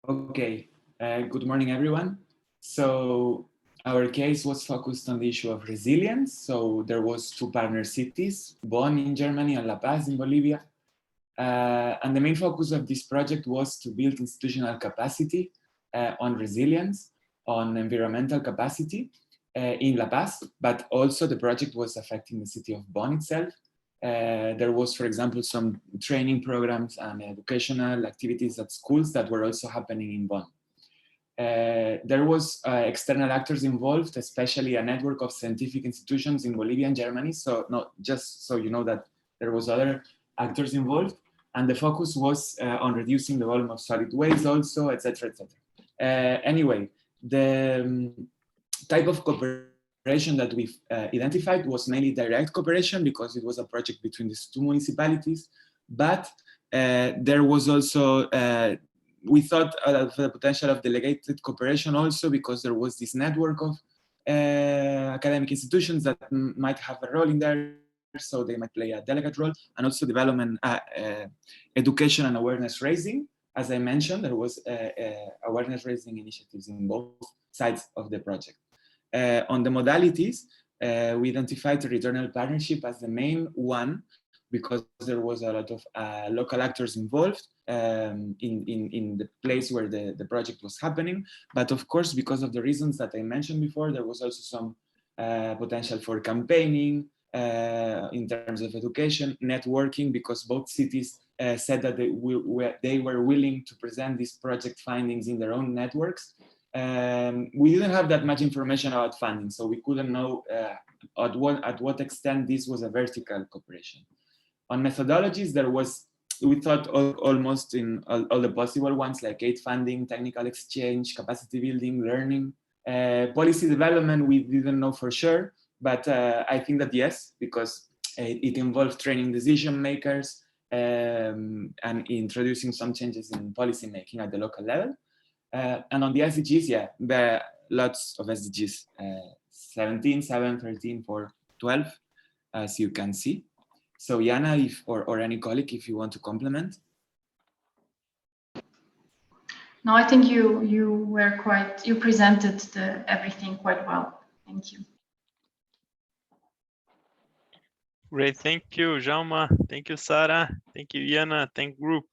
Okay, good morning, everyone. So our case was focused on the issue of resilience. So there was 2 partner cities, Bonn in Germany and La Paz in Bolivia. And the main focus of this project was to build institutional capacity on resilience, on environmental capacity in La Paz, but also the project was affecting the city of Bonn itself. There was, for example, some training programs and educational activities at schools that were also happening in Bonn. There was external actors involved, especially a network of scientific institutions in Bolivia and Germany. So not just so you know that there was other actors involved. And the focus was on reducing the volume of solid waste also, etc., etc. Anyway, the type of cooperation that we've identified was mainly direct cooperation because it was a project between these 2 municipalities. But there was also, we thought of the potential of delegated cooperation also because there was this network of academic institutions that might have a role in there. So they might play a delegate role, and also development, education and awareness raising. As I mentioned, there was awareness raising initiatives in both sides of the project. On the modalities, we identified Territorial Partnership as the main one because there was a lot of local actors involved in the place where the project was happening. But of course, because of the reasons that I mentioned before, there was also some potential for campaigning, in terms of education, networking, because both cities said that they were willing to present these project findings in their own networks. We didn't have that much information about funding, so we couldn't know at what extent this was a vertical cooperation. On methodologies, we thought almost in all the possible ones, like aid funding, technical exchange, capacity building, learning. Policy development, we didn't know for sure, but I think that yes, because it involved training decision makers and introducing some changes in policy making at the local level. And on the SDGs, yeah, there are lots of SDGs, 17, 7, 13, 4, 12, as you can see. So Jana, or any colleague, if you want to complement. No, I think you presented everything quite well. Thank you. Great, thank you, Jaume. Thank you, Sarah. Thank you, Jana. Thank group.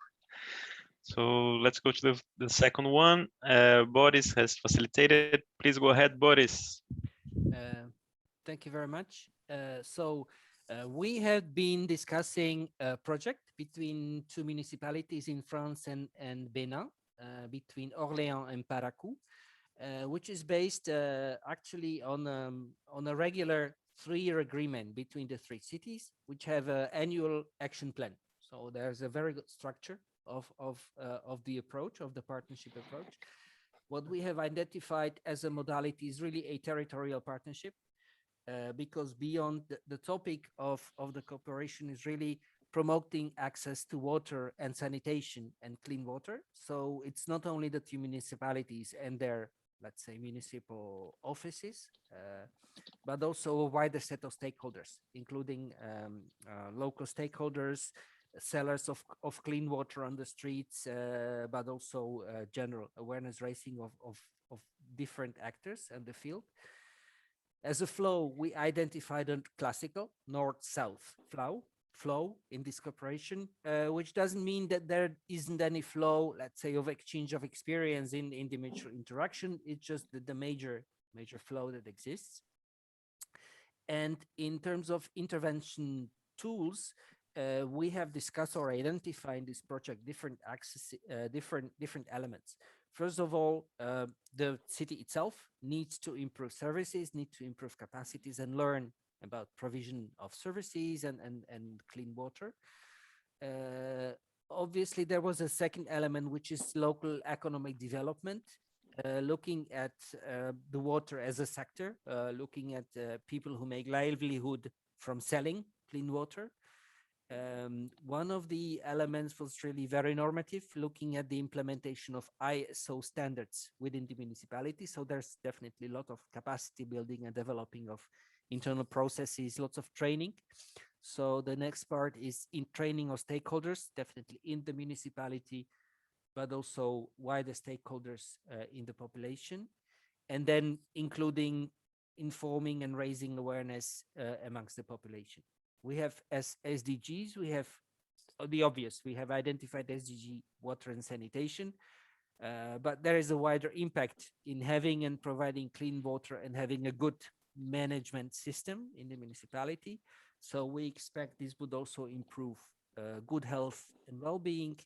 So let's go to the second one. Boris has facilitated. Please go ahead, Boris. Thank you very much. We have been discussing a project between 2 municipalities in France and Benin, between Orléans and Paracou, which is based actually on a regular 3-year agreement between the 3 cities, which have an annual action plan. So there's a very good structure of the approach, of the partnership approach. What we have identified as a modality is really a territorial partnership, because beyond the topic of the cooperation is really promoting access to water and sanitation and clean water. So it's not only the 2 municipalities and their, let's say, municipal offices, but also a wider set of stakeholders, including local stakeholders, sellers of clean water on the streets, but also general awareness raising of different actors in the field. As a flow, we identified a classical north-south flow in this cooperation, which doesn't mean that there isn't any flow, let's say, of exchange of experience in the mutual interaction. It's just the major flow that exists. And in terms of intervention tools, we have discussed or identified in this project different access, different elements. First of all, the city itself needs to improve services, needs to improve capacities, and learn about provision of services and clean water. Obviously, there was a second element, which is local economic development, looking at the water as a sector, looking at people who make livelihood from selling clean water. One of the elements was really very normative, looking at the implementation of ISO standards within the municipality. So there's definitely a lot of capacity building and developing of internal processes, lots of training. So the next part is in training of stakeholders, definitely in the municipality, but also wider stakeholders in the population. And then including informing and raising awareness amongst the population. We have as SDGs, we have the obvious, we have identified SDG water and sanitation, but there is a wider impact in having and providing clean water and having a good management system in the municipality. So we expect this would also improve good health and well-being,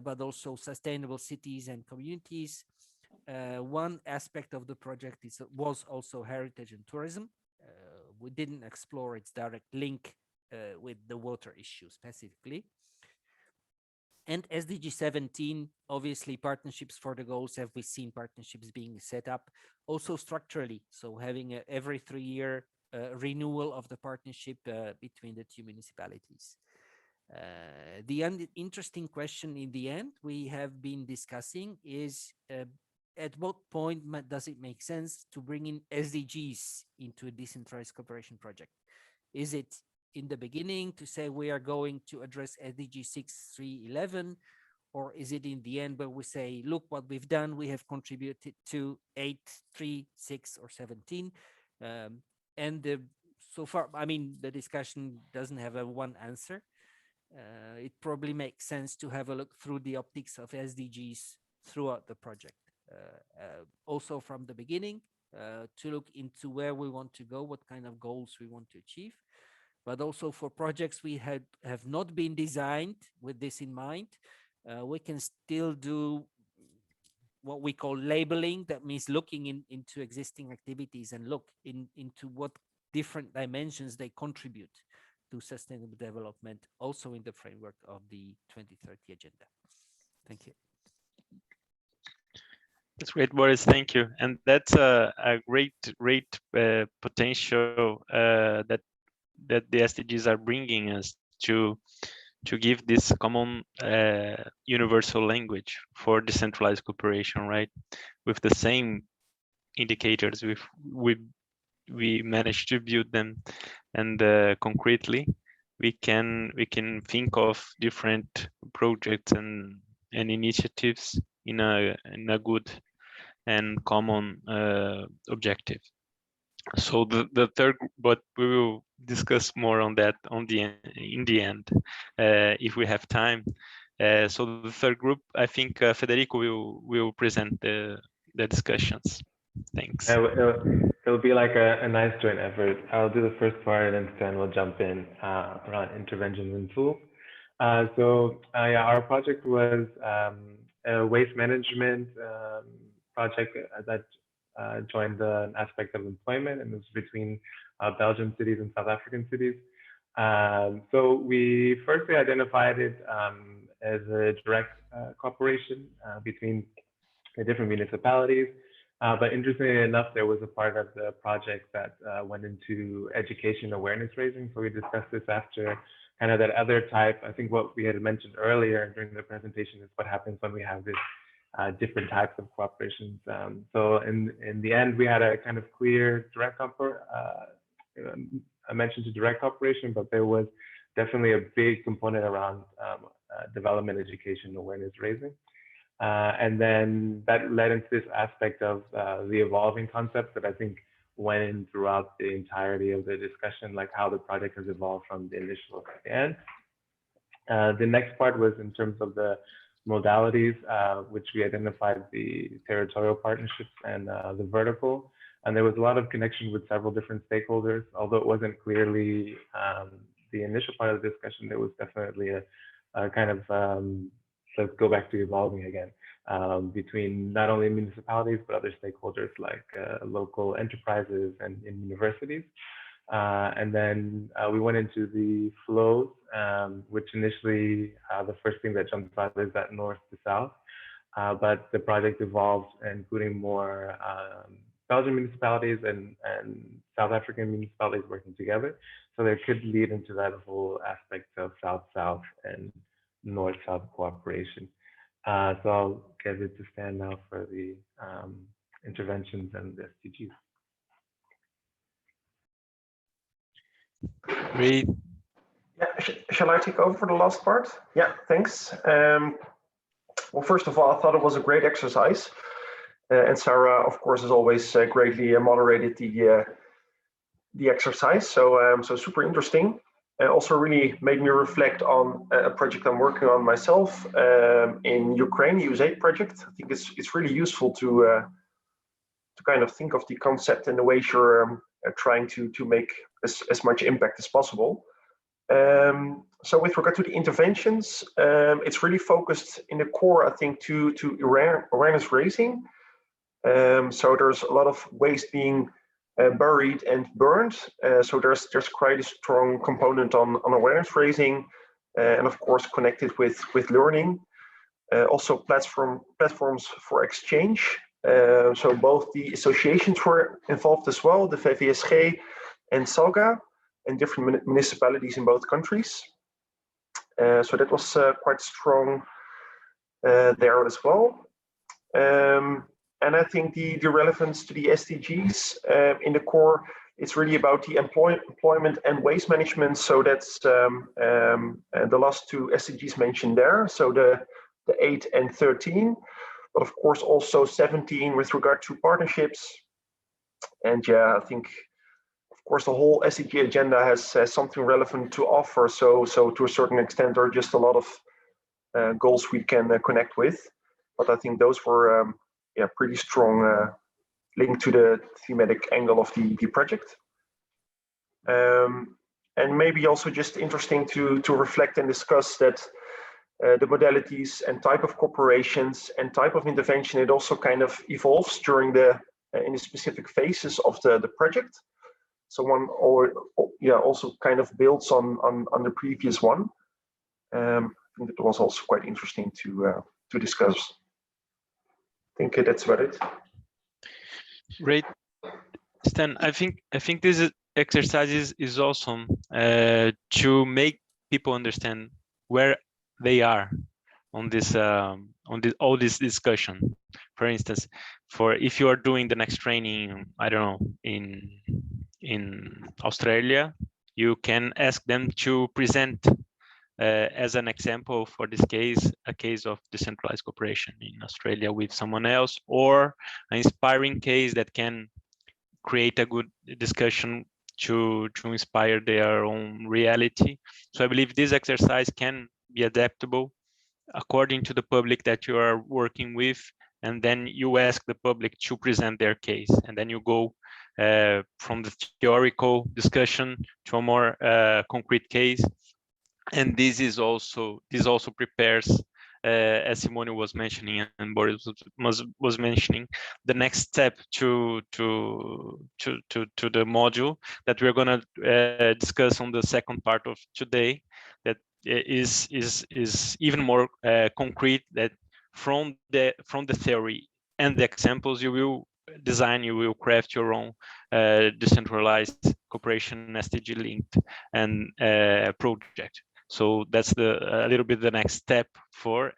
but also sustainable cities and communities. One aspect of the project was also heritage and tourism. We didn't explore its direct link with the water issue specifically. And SDG 17, obviously partnerships for the goals, have we seen partnerships being set up also structurally. So having every 3-year renewal of the partnership between the two municipalities. The interesting question in the end we have been discussing is at what point does it make sense to bring in SDGs into a decentralized cooperation project? Is it in the beginning to say we are going to address SDG 6, 3, 11, or is it in the end where we say, look what we've done, we have contributed to 8, 3, 6, or 17, so far, I mean, the discussion doesn't have a one answer. It probably makes sense to have a look through the optics of SDGs throughout the project. Also from the beginning, to look into where we want to go, what kind of goals we want to achieve, but also for projects we have not been designed with this in mind, we can still do what we call labeling. That means looking into existing activities and look into what different dimensions they contribute to sustainable development, also in the framework of the 2030 agenda. Thank you. That's great, Boris. Thank you. And that's a great potential that the SDGs are bringing us to give this common universal language for decentralized cooperation, right? With the same indicators, we managed to build them, and concretely, we can think of different projects and initiatives in a good and common objective. So the third, but we will discuss more on that in the end if we have time. So the third group, I think Federico will present the discussions. Thanks. It'll be like a nice joint effort. I'll do the first part, and then Stan will jump in around interventions and tools. Yeah, our project was a waste management project that joined an aspect of employment, and it was between Belgian cities and South African cities. So we firstly identified it as a direct cooperation between the different municipalities. But interestingly enough, there was a part of the project that went into education awareness raising. So we discussed this after kind of that other type. I think what we had mentioned earlier during the presentation is what happens when we have this different types of cooperations. So in the end, we had a kind of clear direct I mentioned to direct cooperation, but there was definitely a big component around development, education, awareness raising. And then that led into this aspect of the evolving concepts that I think went in throughout the entirety of the discussion, like how the project has evolved from the initial to the end. The next part was in terms of the modalities, which we identified the territorial partnerships and the vertical. And there was a lot of connection with several different stakeholders, although it wasn't clearly the initial part of the discussion, there was definitely a kind of let's go back to evolving again between not only municipalities but other stakeholders like local enterprises and in universities. And then we went into the flows, which initially the first thing that jumped out is that north to south, but the project evolved, including more Belgian municipalities and South African municipalities working together. So there could lead into that whole aspect of south-south and north-south cooperation. So I'll get it to Stan now for the interventions and the SDGs. Great. Yeah, shall I take over for the last part? Yeah, thanks. Well, first of all, I thought it was a great exercise. And Sarah, of course, as always, greatly moderated the exercise. So, so super interesting. Also really made me reflect on a project I'm working on myself in Ukraine, USAID project. I think it's really useful to kind of think of the concept and the ways you're trying to make as much impact as possible. So with regard to the interventions, it's really focused in the core, I think, to awareness raising. So there's a lot of waste being buried and burned. So there's quite a strong component on awareness raising, and of course connected with learning. Also platforms for exchange. So both the associations were involved as well, the VVSG and SALGA, and different municipalities in both countries. So that was quite strong there as well. And I think the relevance to the SDGs in the core, it's really about the employment and waste management. So that's the last two SDGs mentioned there. So the 8 and 13, but of course also 17 with regard to partnerships. And yeah, I think, of course, the whole SDG agenda has something relevant to offer. So to a certain extent, there are just a lot of goals we can connect with. But I think those were yeah, pretty strong link to the thematic angle of the project. And maybe also just interesting to reflect and discuss that the modalities and type of corporations and type of intervention, it also kind of evolves during in the specific phases of the project. So one also kind of builds on the previous one. I think it was also quite interesting to discuss. I think that's about it. Great, Stan. I think this exercise is awesome to make people understand where they are on this all this discussion. For instance, if you are doing the next training, I don't know, in Australia, you can ask them to present as an example, for this case, a case of decentralized cooperation in Australia with someone else, or an inspiring case that can create a good discussion to inspire their own reality. So I believe this exercise can be adaptable according to the public that you are working with, and then you ask the public to present their case, and then you go from the theoretical discussion to a more concrete case. And this also prepares, as Simone was mentioning and Boris was mentioning, the next step to the module that we're going to discuss on the second part of today, that is even more concrete, that from the theory and the examples you will craft your own decentralized cooperation SDG linked and project. So that's a little bit the next step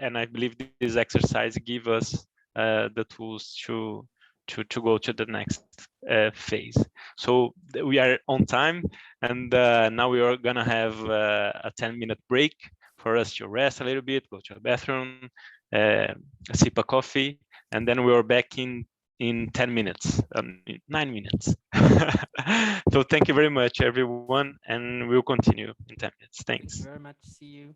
and I believe this exercise give us the tools to go to the next phase. So we are on time, and now we are gonna have a 10-minute break for us to rest a little bit, go to the bathroom, sip a coffee, and then we are back in 10 minutes, 9 minutes. So thank you very much, everyone, and we'll continue in 10 minutes. Thanks. Thank you very much. See you.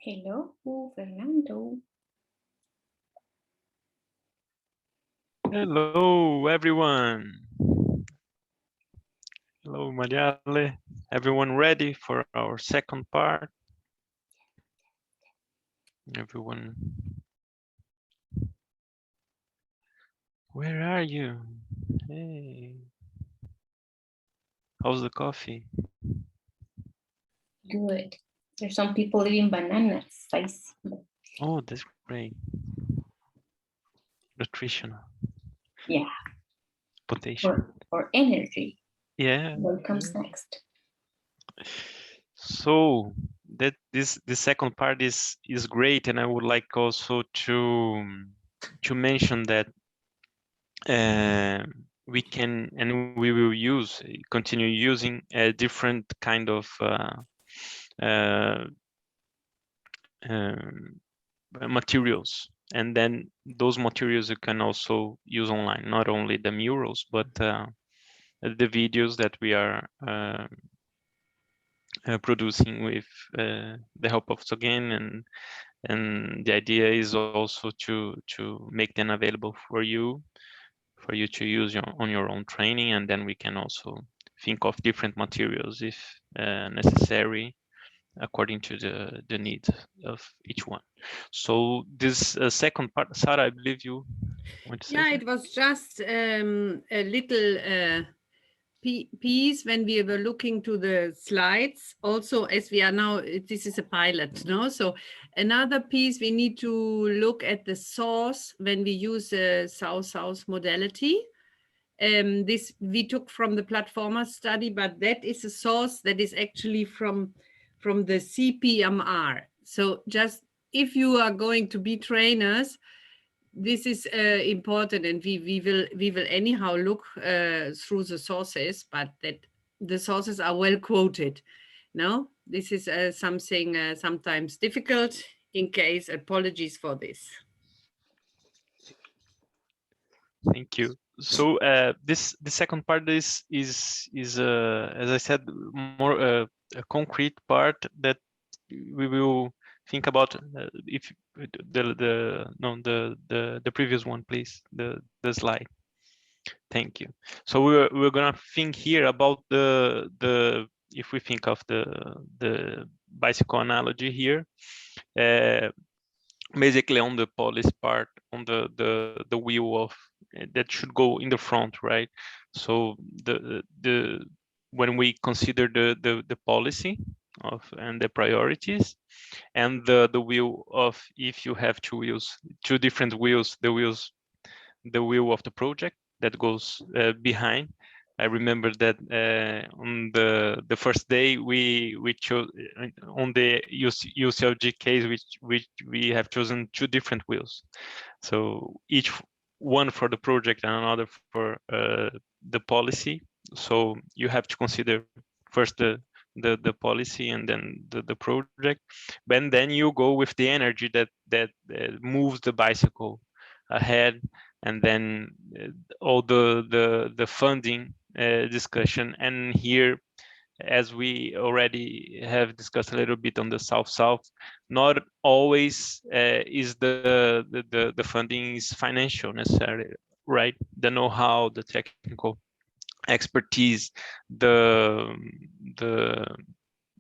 Hello, Fernando. Hello, everyone. Hello, Mariale. Everyone ready for our second part? Everyone. Where are you? Hey. How's the coffee? Good. There's some people eating bananas. I see. Oh, that's great. Nutritional. Yeah. Potassium. For energy. Yeah. What comes next? So that this second part is great, and I would like also to mention that we can and we will continue using a different kind of materials, and then those materials you can also use online, not only the murals but the videos that we are producing with the help of SDGs, and the idea is also to make them available for you to use on your own training, and then we can also think of different materials if necessary according to the needs of each one. So this second part, Sarah, I believe you want to say something? It was just a little piece when we were looking to the slides. Also, as we are now, this is a pilot, no? So another piece, we need to look at the source when we use a South-South modality. This we took from the Platforma study, but that is a source that is actually from the CPMR. So just if you are going to be trainers, this is important, and we will anyhow look through the sources, but that the sources are well quoted. No, this is something sometimes difficult. In case, apologies for this. Thank you. So the second part is as I said, more a concrete part that we will think about. If the previous one, please, the slide. Thank you. So we're gonna think here about the if we think of the bicycle analogy here, basically on the policy part, on the wheel of that should go in the front, right? So when we consider the policy of and the priorities, and the wheel of, if you have two different wheels, the wheel of the project that goes behind. I remember that on the first day we chose on the UCLG case, which we have chosen two different wheels. So each one for the project and another for the policy. So you have to consider first the policy and then the project, but then you go with the energy that moves the bicycle ahead, and then all the funding discussion. And here, as we already have discussed a little bit on the South-South, not always is the funding is financial necessarily, right? The know-how, the technical expertise, the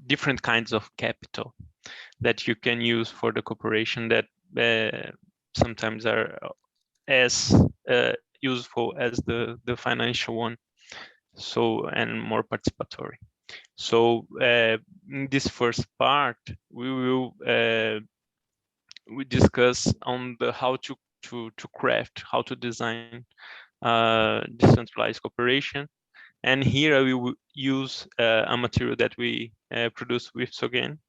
different kinds of capital that you can use for the cooperation that sometimes are as useful as the financial one, so, and more participatory. So in this first part, we will we discuss on the how to craft, how to design decentralized cooperation. And here I will use a material that we produce with SDGs.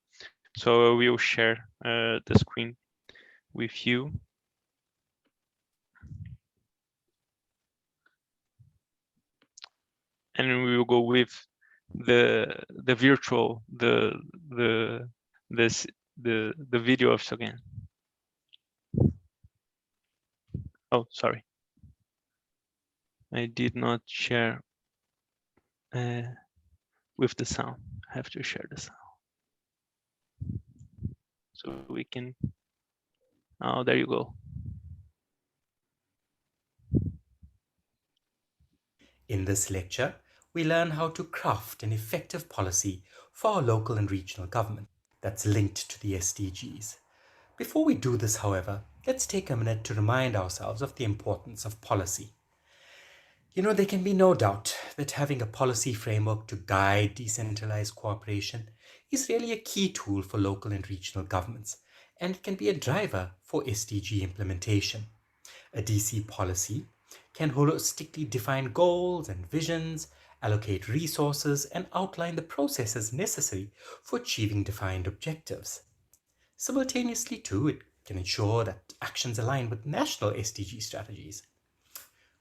So we will share the screen with you. And we will go with the virtual the video of SDGs. Oh, sorry, I did not share with the sound. I have to share the sound. so we can, oh, there you go. In this lecture, we learn how to craft an effective policy for our local and regional government that's linked to the SDGs. Before we do this, however, let's take a minute to remind ourselves of the importance of policy. You know, there can be no doubt that having a policy framework to guide decentralized cooperation is really a key tool for local and regional governments, and it can be a driver for SDG implementation. A DC policy can holistically define goals and visions, allocate resources, and outline the processes necessary for achieving defined objectives. Simultaneously, too, it can ensure that actions align with national SDG strategies.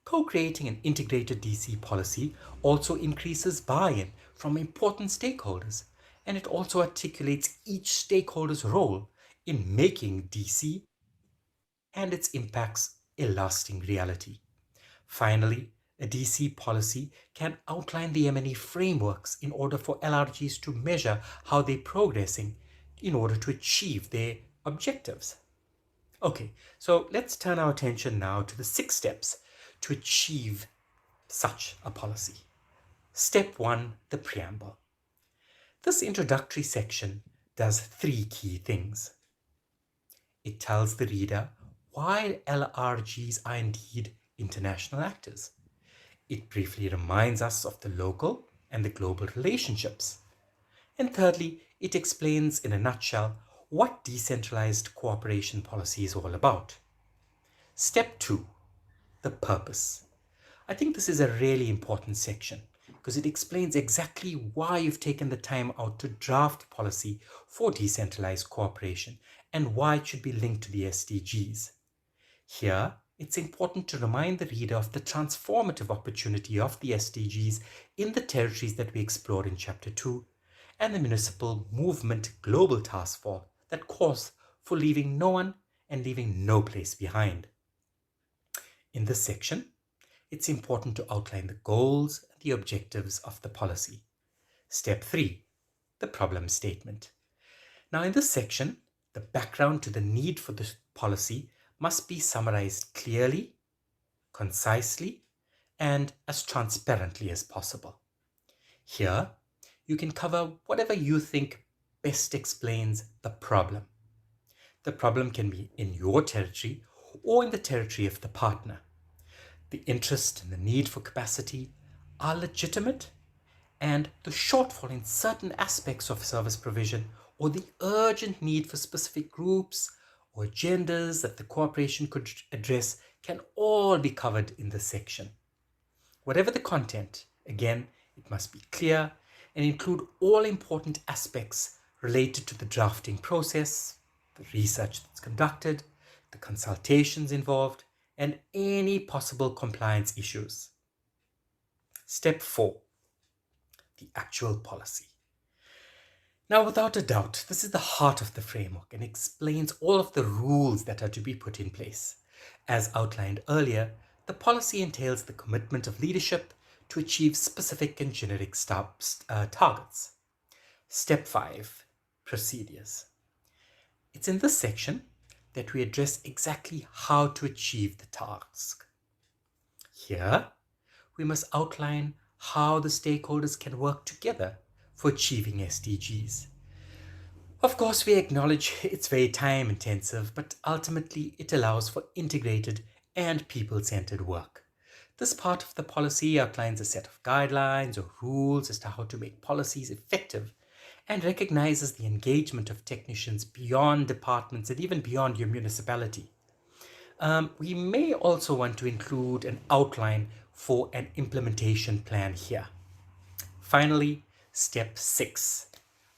Co-creating an integrated DC policy also increases buy-in from important stakeholders, and it also articulates each stakeholder's role in making DC and its impacts a lasting reality. Finally, a DC policy can outline the M&E frameworks in order for LRGs to measure how they're progressing in order to achieve their objectives. Okay, so let's turn our attention now to the 6 steps to achieve such a policy. Step 1, the preamble. This introductory section does 3 key things. It tells the reader why LRGs are indeed international actors. It briefly reminds us of the local and the global relationships. And thirdly, it explains in a nutshell what decentralized cooperation policy is all about. Step 2, the purpose. I think this is a really important section because it explains exactly why you've taken the time out to draft policy for decentralized cooperation and why it should be linked to the SDGs. Here, it's important to remind the reader of the transformative opportunity of the SDGs in the territories that we explored in Chapter 2 and the Municipal Movement Global Task Force that calls for leaving no one and leaving no place behind. In this section, it's important to outline the goals and the objectives of the policy. Step 3, the problem statement. Now in this section, the background to the need for this policy must be summarized clearly, concisely, and as transparently as possible. Here, you can cover whatever you think best explains the problem. The problem can be in your territory or in the territory of the partner. The interest and the need for capacity are legitimate, and the shortfall in certain aspects of service provision or the urgent need for specific groups or agendas that the cooperation could address can all be covered in this section. Whatever the content, again, it must be clear and include all important aspects related to the drafting process, the research that's conducted, the consultations involved, and any possible compliance issues. Step 4, the actual policy. Now, without a doubt, this is the heart of the framework and explains all of the rules that are to be put in place. As outlined earlier, the policy entails the commitment of leadership to achieve specific and generic targets. Step 5, procedures. It's in this section that we address exactly how to achieve the task. Here, we must outline how the stakeholders can work together for achieving SDGs. Of course, we acknowledge it's very time intensive, but ultimately it allows for integrated and people-centered work. This part of the policy outlines a set of guidelines or rules as to how to make policies effective and recognizes the engagement of technicians beyond departments and even beyond your municipality. We may also want to include an outline for an implementation plan here. Finally, step 6,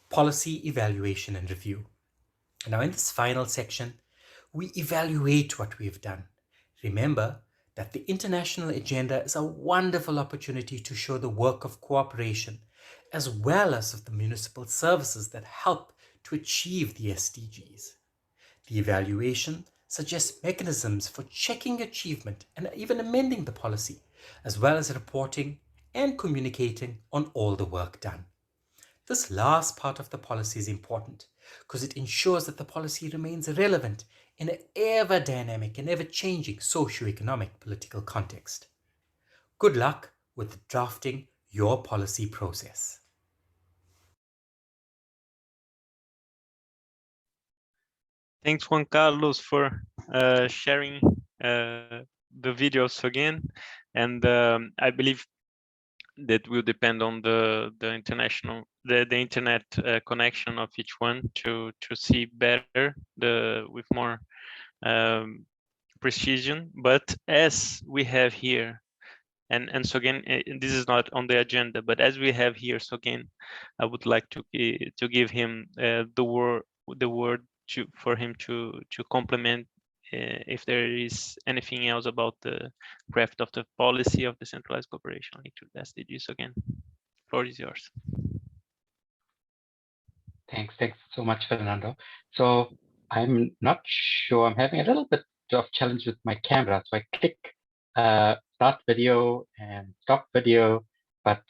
policy evaluation and review. Now in this final section, we evaluate what we've done. Remember that the international agenda is a wonderful opportunity to show the work of cooperation as well as of the municipal services that help to achieve the SDGs. The evaluation suggests mechanisms for checking achievement and even amending the policy, as well as reporting and communicating on all the work done. This last part of the policy is important because it ensures that the policy remains relevant in an ever dynamic and ever changing socio-economic political context. Good luck with drafting your policy process. Thanks, Juan Carlos, for sharing the videos again. And I believe that will depend on the internet connection of each one to see better with more precision. But as we have here, and so again, this is not on the agenda, but as we have here, so again, I would like to give him the word for him to complement if there is anything else about the craft of the policy of decentralized cooperation linked to the SDGs. Again, floor is yours. Thanks so much, Fernando. So I'm not sure, I'm having a little bit of challenge with my camera. So I click start video and stop video, but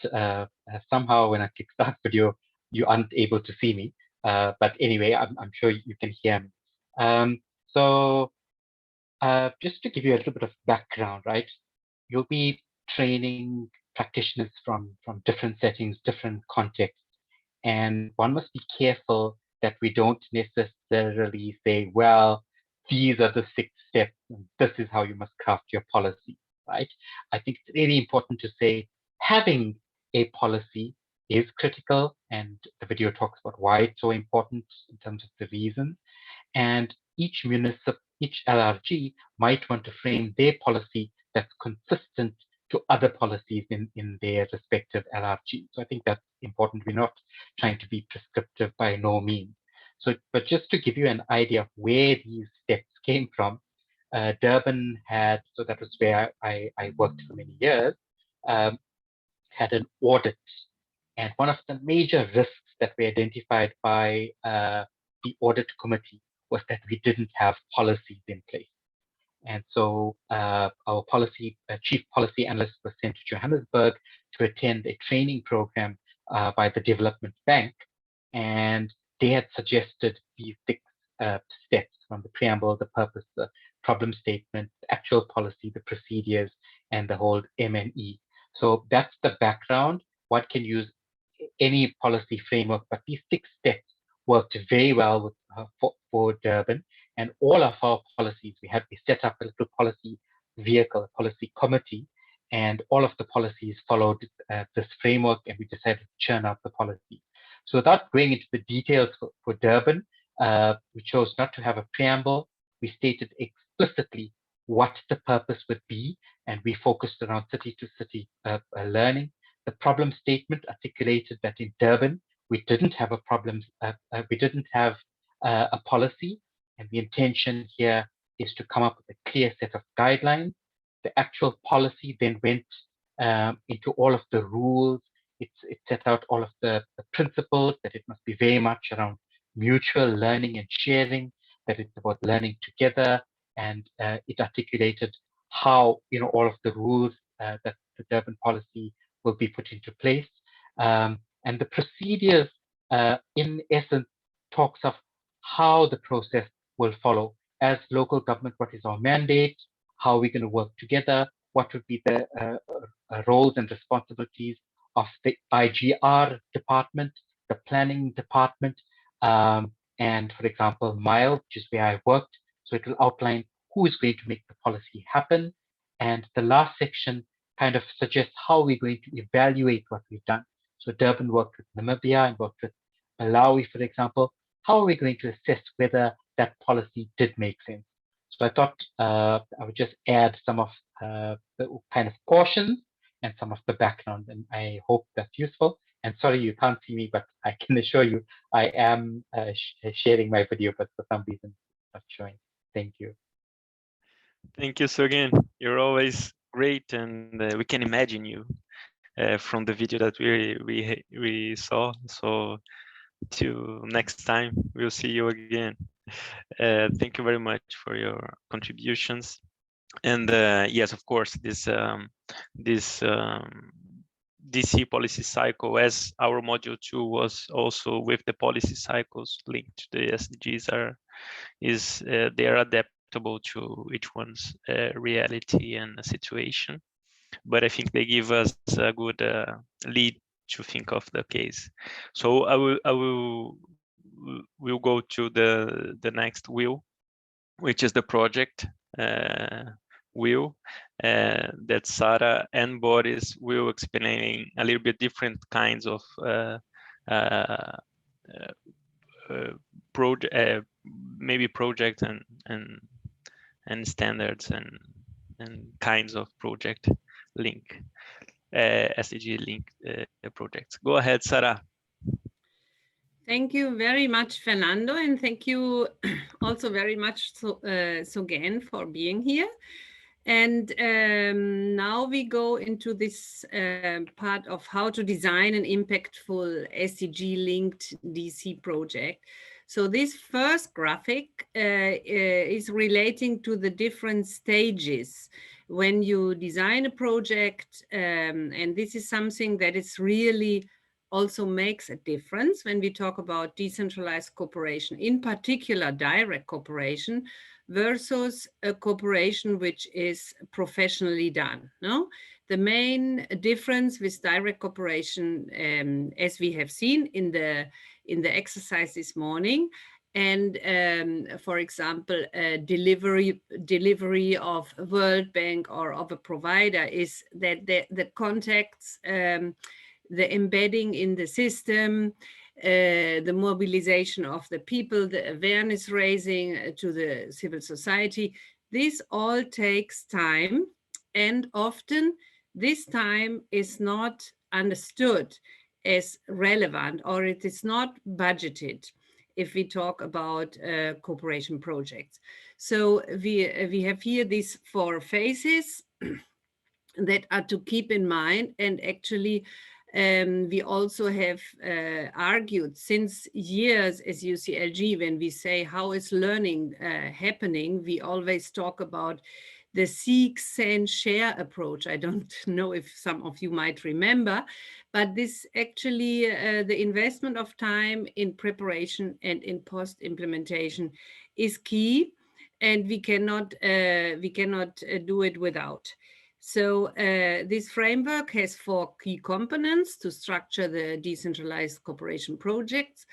somehow when I click start video, you aren't able to see me. But anyway, I'm sure you can hear me. So just to give you a little bit of background, right? You'll be training practitioners from different settings, different contexts. And one must be careful that we don't necessarily say, well, these are the 6 steps, and this is how you must craft your policy, right? I think it's really important to say having a policy is critical, and the video talks about why it's so important in terms of the reasons. And each LRG might want to frame their policy that's consistent to other policies in their respective LRG. So I think that's important. We're not trying to be prescriptive by no means. So, but just to give you an idea of where these steps came from, Durban had, so that was where I worked for many years, had an audit. And one of the major risks that we identified by the audit committee was that we didn't have policies in place. And so our chief policy analyst was sent to Johannesburg to attend a training program by the Development Bank. And they had suggested these 6 steps from the preamble, the purpose, the problem statement, the actual policy, the procedures, and the whole M&E. So that's the background. One can use any policy framework, but these 6 steps worked very well with, for Durban. And all of our policies, we set up a little policy vehicle, a policy committee, and all of the policies followed this framework, and we decided to churn out the policy. So without going into the details for Durban, we chose not to have a preamble. We stated explicitly what the purpose would be, and we focused around city-to-city learning. The problem statement articulated that in Durban, we didn't have a policy, and the intention here is to come up with a clear set of guidelines. The actual policy then went into all of the rules. It set out all of the principles, that it must be very much around mutual learning and sharing, that it's about learning together, and it articulated how all of the rules that the Durban policy will be put into place. And the procedures, in essence, talks of how the process will follow. As local government, what is our mandate? How are we going to work together? What would be the roles and responsibilities of the IGR department, the planning department, and for example, MILE, which is where I worked. So it will outline who is going to make the policy happen. And the last section kind of suggests how we're going to evaluate what we've done. So Durban worked with Namibia and worked with Malawi, for example. How are we going to assess whether that policy did make sense? So I thought I would just add some of the kind of cautions and some of the background, and I hope that's useful. And sorry, you can't see me, but I can assure you I am sharing my video, but for some reason it's not showing. Thank you. Thank you, Sogen. You're always great, and we can imagine you from the video that we saw. So till next time, we'll see you again. Thank you very much for your contributions. And yes, of course, DC policy cycle, as our module 2 was also with the policy cycles linked to the SDGs, they are adaptable to each one's reality and situation. But I think they give us a good lead to think of the case. So we'll go to the next wheel, which is the project wheel, that Sarah and Boris will explain a little bit different kinds of maybe projects and standards and kinds of project link, SDG link projects. Go ahead, Sarah. Thank you very much, Fernando, and thank you also very much, Sogen, for being here. And now we go into this part of how to design an impactful SDG-linked DC project. So this first graphic is relating to the different stages when you design a project, and this is something that is really also makes a difference when we talk about decentralized cooperation, in particular direct cooperation versus a cooperation which is professionally done. No, the main difference with direct cooperation, as we have seen in the exercise this morning, and for example, delivery of World Bank or of a provider, is that the contacts, the embedding in the system, the mobilization of the people, the awareness raising to the civil society, this all takes time, and often this time is not understood as relevant, or it is not budgeted if we talk about cooperation projects. So we have here these 4 phases that are to keep in mind, and actually we also have argued since years as UCLG, when we say how is learning happening, we always talk about the seek, send, share approach. I don't know if some of you might remember, but this actually, the investment of time in preparation and in post-implementation is key, and we cannot do it without. So this framework has 4 key components to structure the decentralized cooperation projects,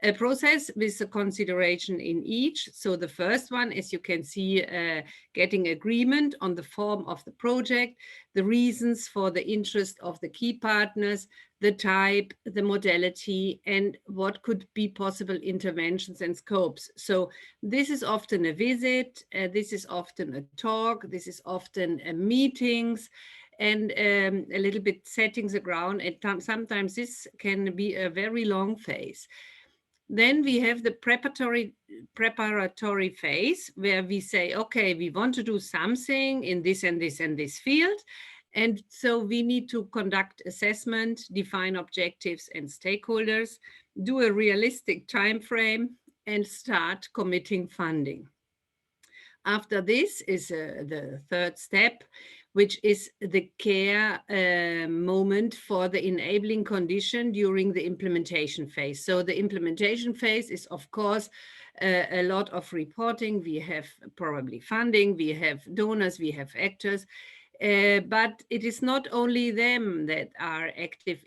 a process with a consideration in each. So the first one, as you can see, getting agreement on the form of the project, the reasons for the interest of the key partners, the type, the modality, and what could be possible interventions and scopes. So this is often a visit, this is often a talk, this is often meetings, and a little bit setting the ground, and sometimes this can be a very long phase. Then we have the preparatory phase, where we say, okay, we want to do something in this and this and this field. And so we need to conduct assessment, define objectives and stakeholders, do a realistic time frame, and start committing funding. After this is the 3rd step, which is the care moment for the enabling condition during the implementation phase. So the implementation phase is, of course, a lot of reporting. We have probably funding, we have donors, we have actors, but it is not only them that are active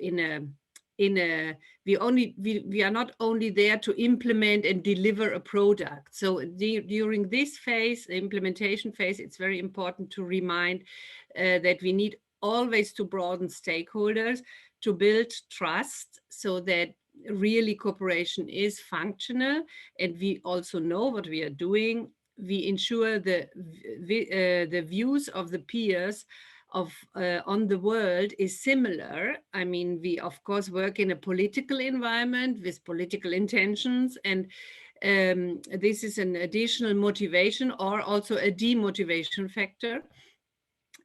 we are not only there to implement and deliver a product. So during this phase, the implementation phase, it's very important to remind that we need always to broaden stakeholders, to build trust, so that really cooperation is functional, and we also know what we are doing. We ensure the views of the peers on the world is similar. I mean, we of course work in a political environment with political intentions, and this is an additional motivation or also a demotivation factor.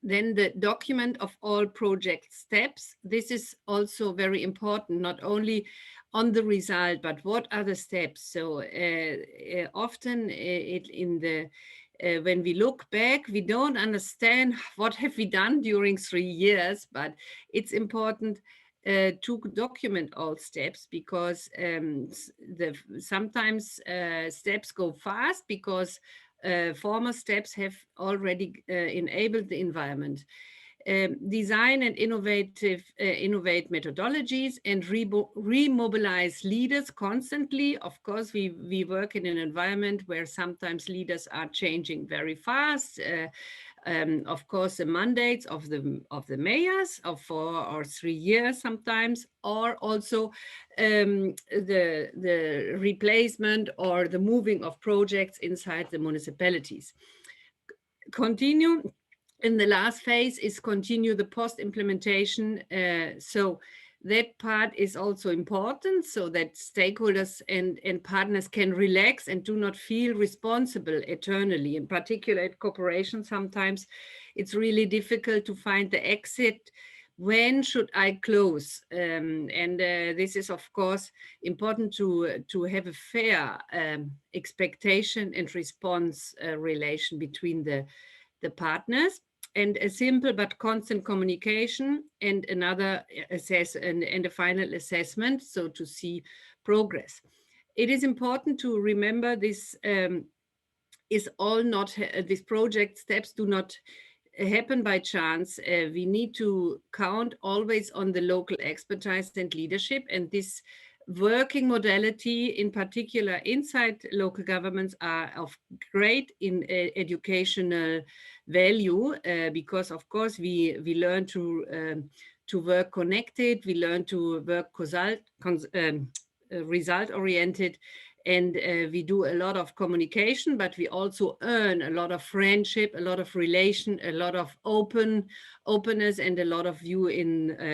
Then the document of all project steps. This is also very important, not only on the result, but what are the steps. So often in the when we look back, we don't understand what have we done during 3 years, but it's important to document all steps, because sometimes steps go fast because former steps have already enabled the environment. Design and innovate methodologies and remobilize leaders constantly. Of course, we work in an environment where sometimes leaders are changing very fast. Of course, the mandates of the mayors of 4 or 3 years sometimes, or also the replacement or the moving of projects inside the municipalities. Continue. In the last phase is continue the post-implementation. So that part is also important, so that stakeholders and partners can relax and do not feel responsible eternally. In particular at cooperation, sometimes it's really difficult to find the exit. When should I close? This is, of course, important to have a fair expectation and response relation between the partners, and a simple but constant communication, and another and a final assessment, so to see progress. It is important to remember this is all not, these project steps do not happen by chance. We need to count always on the local expertise and leadership, and this working modality, in particular inside local governments, are of great in educational value, because of course we learn to work connected, we learn to work result oriented, and we do a lot of communication, but we also earn a lot of friendship, a lot of relation, a lot of openness, and a lot of view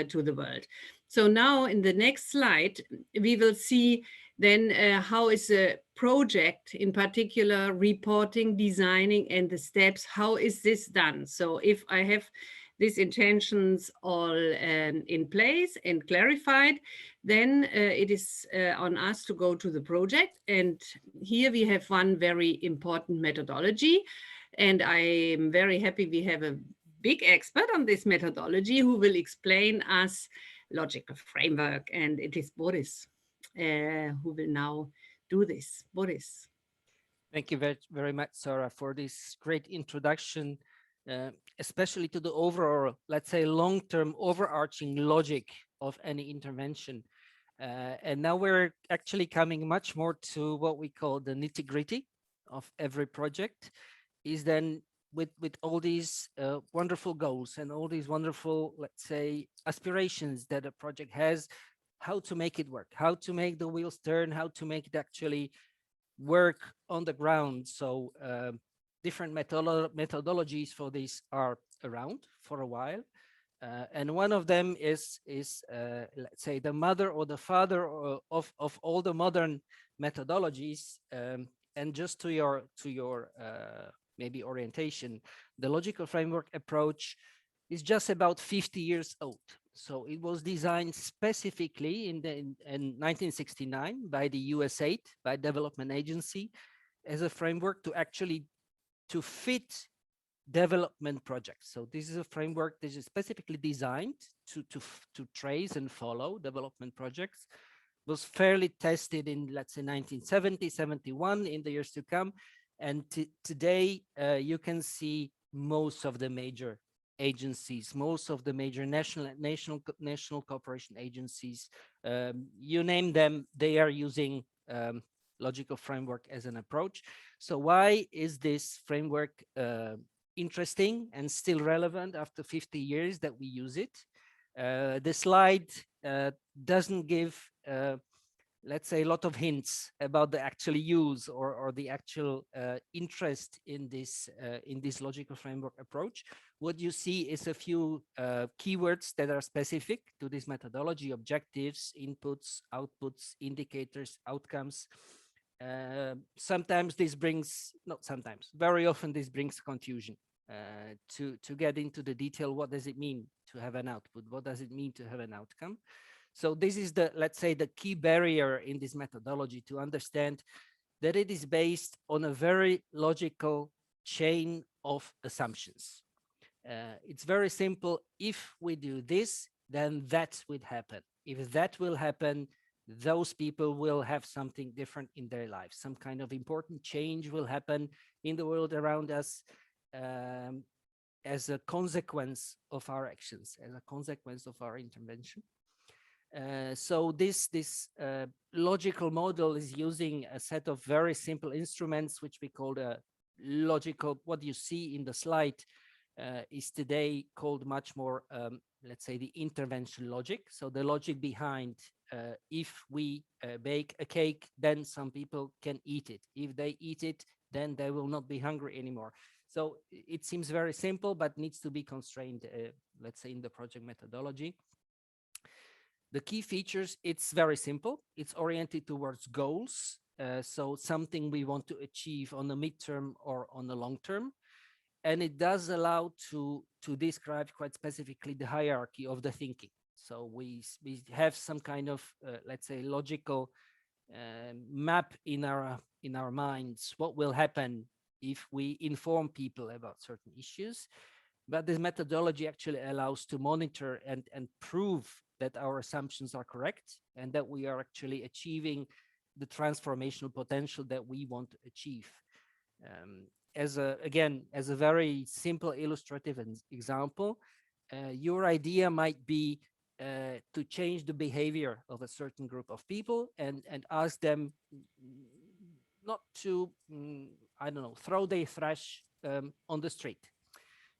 to the world. So now in the next slide, we will see then how is a project, in particular reporting, designing, and the steps, how is this done? So if I have these intentions all in place and clarified, then it is on us to go to the project. And here we have one very important methodology. And I'm very happy we have a big expert on this methodology who will explain us logical framework. And it is Boris who will now do this. Boris. Thank you very, very much, Sarah, for this great introduction, especially to the overall, let's say, long-term overarching logic of any intervention. And now we're actually coming much more to what we call the nitty-gritty of every project, is then with all these wonderful goals and all these wonderful, let's say, aspirations that a project has, how to make it work, how to make the wheels turn, how to make it actually work on the ground. So different methodologies for this are around for a while. And one of them is let's say, the mother or the father of all the modern methodologies. And just to your maybe orientation, the logical framework approach is just about 50 years old. So it was designed specifically in 1969 by the USAID, by Development Agency, as a framework to fit development projects. So this is a framework that is specifically designed to trace and follow development projects. It was fairly tested in, let's say, 1970, 71, in the years to come. And today you can see most of the major agencies, most of the major national cooperation agencies, you name them, they are using logical framework as an approach. So why is this framework interesting and still relevant after 50 years that we use it? The slide doesn't give let's say, a lot of hints about the actual use or the actual interest in this logical framework approach. What you see is a few keywords that are specific to this methodology: objectives, inputs, outputs, indicators, outcomes. Sometimes this brings, not sometimes, very often this brings confusion. To get into the detail, what does it mean to have an output? What does it mean to have an outcome? So this is the, let's say, the key barrier in this methodology, to understand that it is based on a very logical chain of assumptions. It's very simple. If we do this, then that would happen. If that will happen, those people will have something different in their lives. Some kind of important change will happen in the world around us as a consequence of our actions, as a consequence of our intervention. So this logical model is using a set of very simple instruments, which we call the logical. What you see in the slide is today called much more, let's say, the intervention logic. So the logic behind if we bake a cake, then some people can eat it. If they eat it, then they will not be hungry anymore. So it seems very simple, but needs to be constrained, let's say, in the project methodology. The key features, it's very simple. It's oriented towards goals. So something we want to achieve on the midterm or on the long term. And it does allow to describe quite specifically the hierarchy of the thinking. So we have some kind of, let's say, logical map in our minds, what will happen if we inform people about certain issues. But this methodology actually allows to monitor and prove that our assumptions are correct and that we are actually achieving the transformational potential that we want to achieve. As a very simple illustrative example, your idea might be to change the behavior of a certain group of people and ask them not to, I don't know, throw their trash on the street.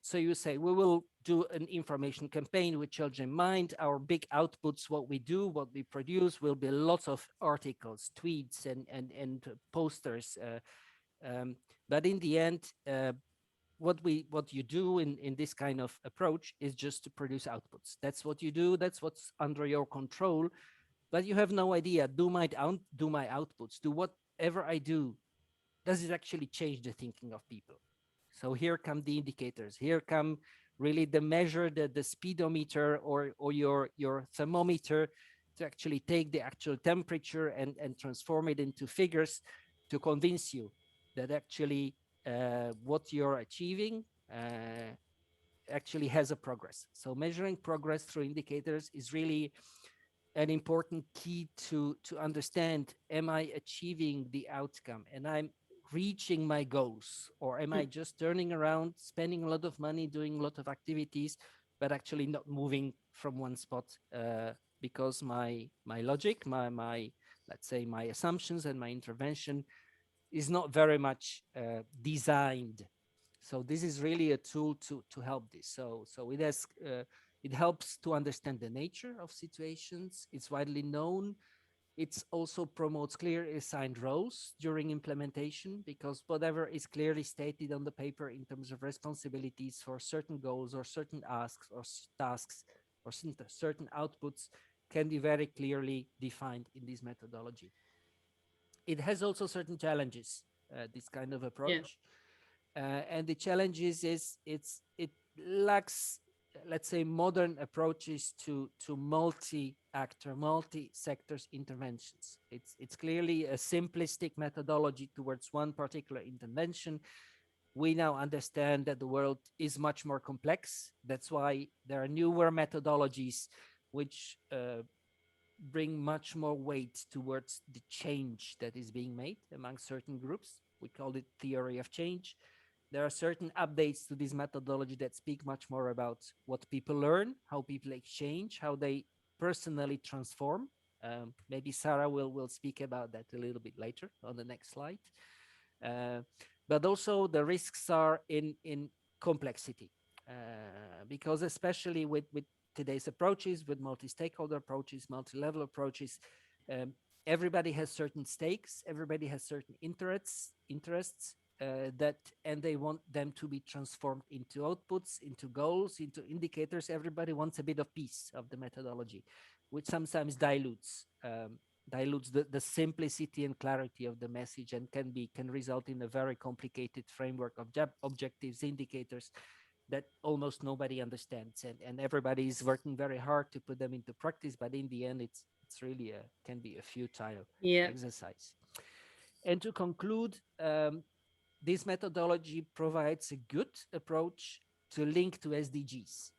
So you say, we will do an information campaign with children in mind. Our big outputs, what we do, what we produce, will be lots of articles, tweets, and posters. But in the end, what you do in this kind of approach is just to produce outputs. That's what you do. That's what's under your control. But you have no idea. Do my outputs, do whatever I do, does it actually change the thinking of people? So here come the indicators. Here come really the measure, the speedometer or your thermometer to actually take the actual temperature and transform it into figures to convince you that actually what you're achieving actually has a progress. So measuring progress through indicators is really an important key to understand, am I achieving the outcome and I'm reaching my goals, or am I just turning around, spending a lot of money, doing a lot of activities, but actually not moving from one spot because my logic, my let's say my assumptions and my intervention is not very much designed. So this is really a tool to help this. So it helps to understand the nature of situations. It's widely known. It also promotes clear assigned roles during implementation, because whatever is clearly stated on the paper in terms of responsibilities for certain goals or certain asks or tasks or certain outputs can be very clearly defined in this methodology. It has also certain challenges, this kind of approach. Yeah. And the challenges is it lacks, let's say, modern approaches to multi-actor, multi-sectors interventions. It's clearly a simplistic methodology towards one particular intervention. We now understand that the world is much more complex. That's why there are newer methodologies which bring much more weight towards the change that is being made among certain groups. We call it theory of change. There are certain updates to this methodology that speak much more about what people learn, how people exchange, how they personally transform. Maybe Sarah will speak about that a little bit later on the next slide. But also the risks are in complexity, because especially with today's approaches, with multi-stakeholder approaches, multi-level approaches, everybody has certain stakes, everybody has certain interests, and they want them to be transformed into outputs, into goals, into indicators. Everybody wants a bit of piece of the methodology, which sometimes dilutes the simplicity and clarity of the message, and can result in a very complicated framework of objectives, indicators that almost nobody understands, and everybody is working very hard to put them into practice, but in the end it's really can be a futile exercise. And to conclude, this methodology provides a good approach to link to SDGs,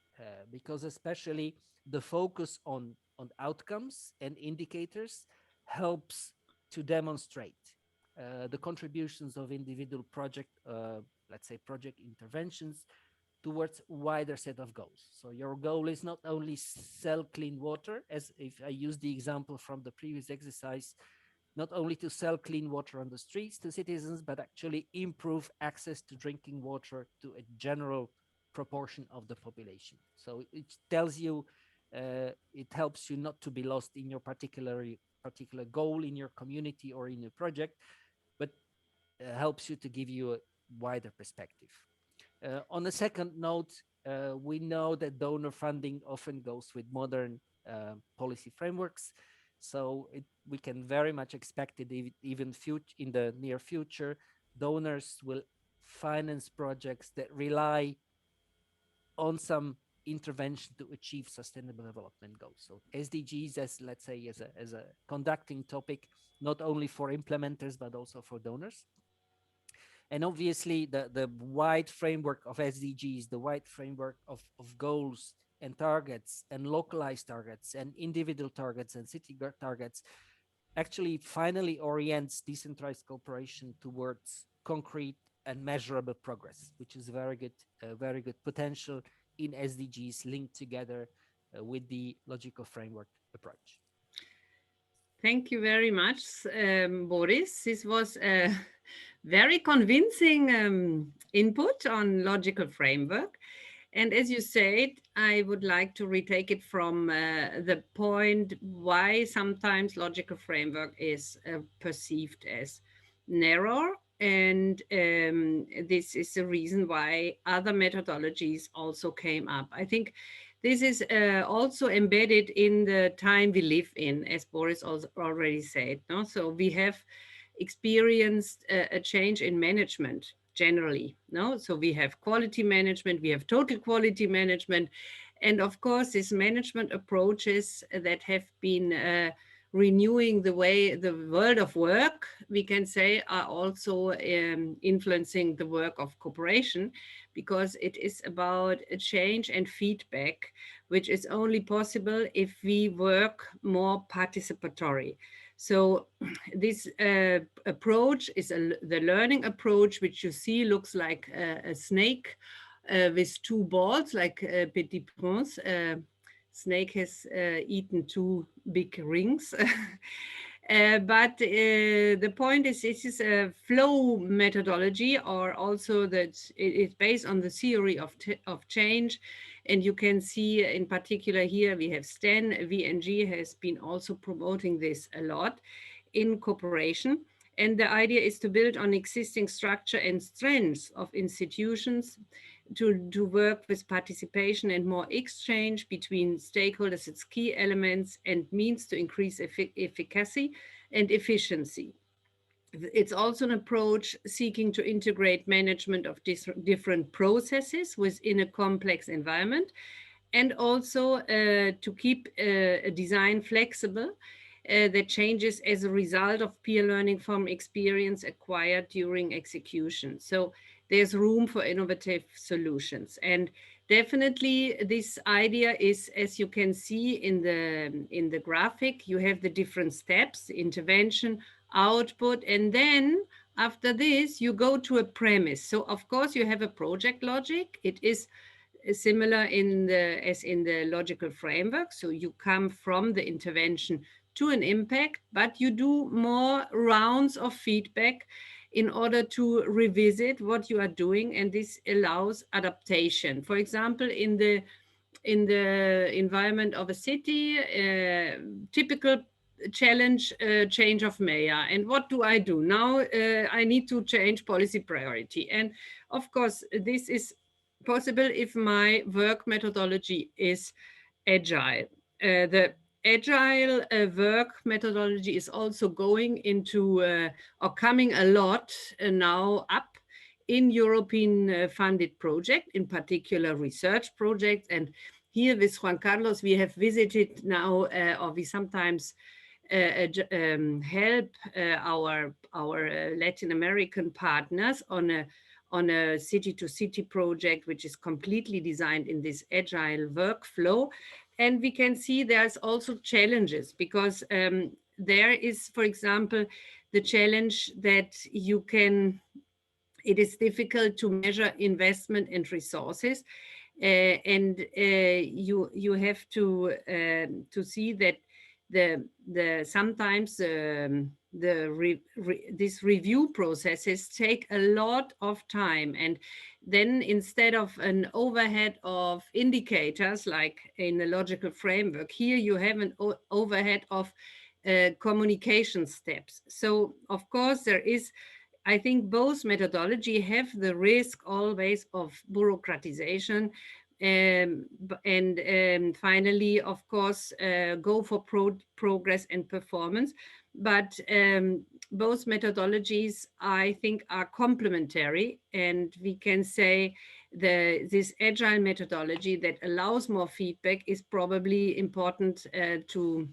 because especially the focus on outcomes and indicators helps to demonstrate the contributions of individual project, let's say project interventions, towards wider set of goals. So your goal is not only sell clean water, as if I use the example from the previous exercise, not only to sell clean water on the streets to citizens, but actually improve access to drinking water to a general proportion of the population. So it tells you, it helps you not to be lost in your particular goal in your community or in your project, but helps you to give you a wider perspective. On a second note, we know that donor funding often goes with modern policy frameworks. So we can very much expect it even in the near future, donors will finance projects that rely on some intervention to achieve sustainable development goals. So SDGs, as let's say, as a conducting topic, not only for implementers, but also for donors. And obviously the wide framework of SDGs, the wide framework of goals and targets and localized targets and individual targets and city targets actually finally orients decentralized cooperation towards concrete and measurable progress, which is very good potential in SDGs linked together with the logical framework approach. Thank you very much, Boris. This was a very convincing input on logical framework. And as you said, I would like to retake it from the point why sometimes logical framework is perceived as narrow. And this is the reason why other methodologies also came up. I think this is also embedded in the time we live in, as Boris also already said. No? So we have experienced a change in management generally. No? So we have quality management, we have total quality management. And of course, these management approaches that have been renewing the way the world of work, we can say, are also influencing the work of cooperation, because it is about a change and feedback, which is only possible if we work more participatory. So this approach is the learning approach, which you see looks like a snake with two balls, like Petit Prince. Snake has eaten two big rings. But the point is, this is a flow methodology, or also that it's based on the theory of change. And you can see in particular here, we have Stan, VNG has been also promoting this a lot in cooperation. And the idea is to build on existing structure and strengths of institutions to work with participation and more exchange between stakeholders. It's key elements and means to increase efficacy and efficiency. It's also an approach seeking to integrate management of different processes within a complex environment, and also to keep a design flexible that changes as a result of peer learning from experience acquired during execution. So there's room for innovative solutions. And definitely this idea is, as you can see in the graphic, you have the different steps: intervention, output, and then after this you go to a premise. So of course you have a project logic. It is similar as in the logical framework. So you come from the intervention to an impact, but you do more rounds of feedback in order to revisit what you are doing, and this allows adaptation. For example, in the environment of a city, typical challenge, change of mayor. And what do I do now? I need to change policy priority. And of course, this is possible if my work methodology is agile. The agile work methodology is also going into or coming a lot now up in European funded projects, in particular research projects. And here with Juan Carlos, we have visited now, or we sometimes help our Latin American partners on a city-to-city project, which is completely designed in this agile workflow. And we can see there's also challenges because there is, for example, the challenge that it is difficult to measure investment and resources. And you have to see that sometimes these review processes take a lot of time, and then instead of an overhead of indicators like in a logical framework, here you have an overhead of communication steps. So of course there is, I think both methodology have the risk always of bureaucratization, and finally, of course, go for progress and performance. But both methodologies, I think, are complementary, and we can say this agile methodology that allows more feedback is probably important to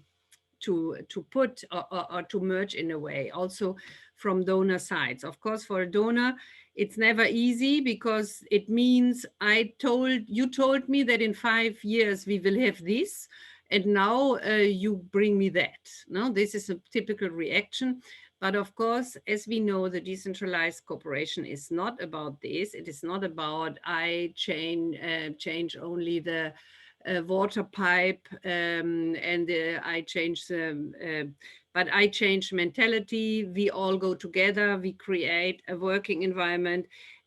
put or to merge in a way, also from donor sides. Of course, for a donor, it's never easy because it means you told me that in 5 years we will have this, and now you bring me that. No, this is a typical reaction. But of course, as we know, the decentralized cooperation is not about this. It is not about I change only the water pipe and I change but I change mentality. We all go together. We create a working environment.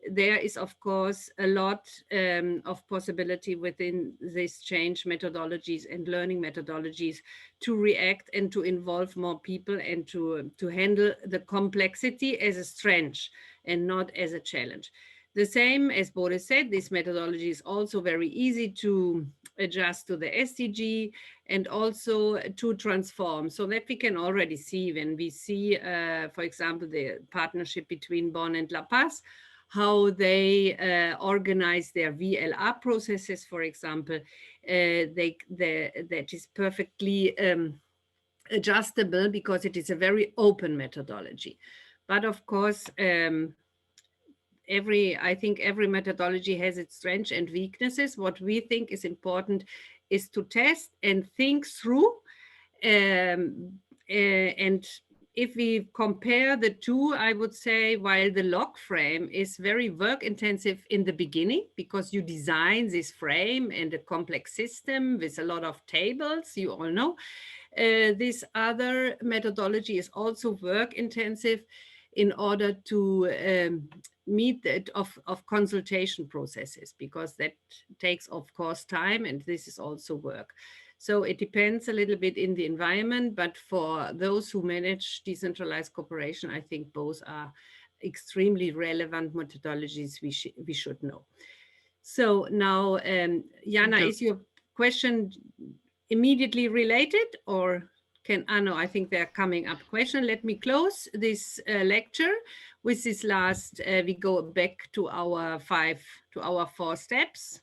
There is, of course, a lot of possibility within these change methodologies and learning methodologies to react and to involve more people and to handle the complexity as a strength and not as a challenge. The same as Boris said, this methodology is also very easy to adjust to the SDG and also to transform, so that we can already see when we see, for example, the partnership between Bonn and La Paz, how they organize their VLR processes, for example, that is perfectly adjustable because it is a very open methodology. But of course, I think every methodology has its strengths and weaknesses. What we think is important is to test and think through. And if we compare the two, I would say, while the log frame is very work intensive in the beginning because you design this frame and a complex system with a lot of tables, you all know, this other methodology is also work intensive in order to meet that of consultation processes, because that takes, of course, time, and this is also work. So it depends a little bit in the environment, but for those who manage decentralized cooperation, I think both are extremely relevant methodologies we should know. So now, Jana, is your question immediately related, or no, I think they're coming up question. Let me close this lecture with this last, we go back to our 4 steps.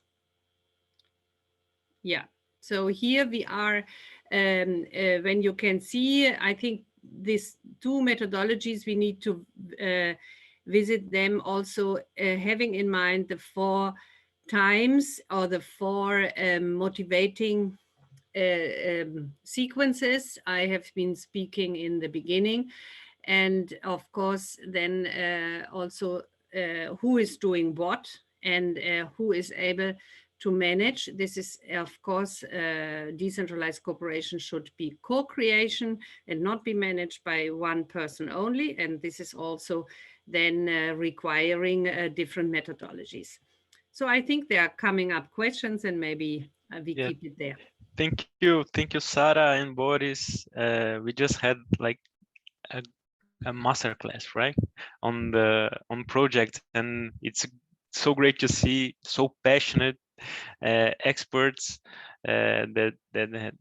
Yeah, so here we are, when you can see, I think these 2 methodologies, we need to visit them also having in mind the 4 times or the 4 motivating sequences I have been speaking in the beginning. And of course, then also who is doing what and who is able to manage. This is, of course, decentralized cooperation should be co-creation and not be managed by one person only. And this is also then requiring different methodologies. So I think there are coming up questions, and maybe we keep it there. Thank you, Sara and Boris. We just had like a masterclass, right, on projects, and it's so great to see so passionate experts that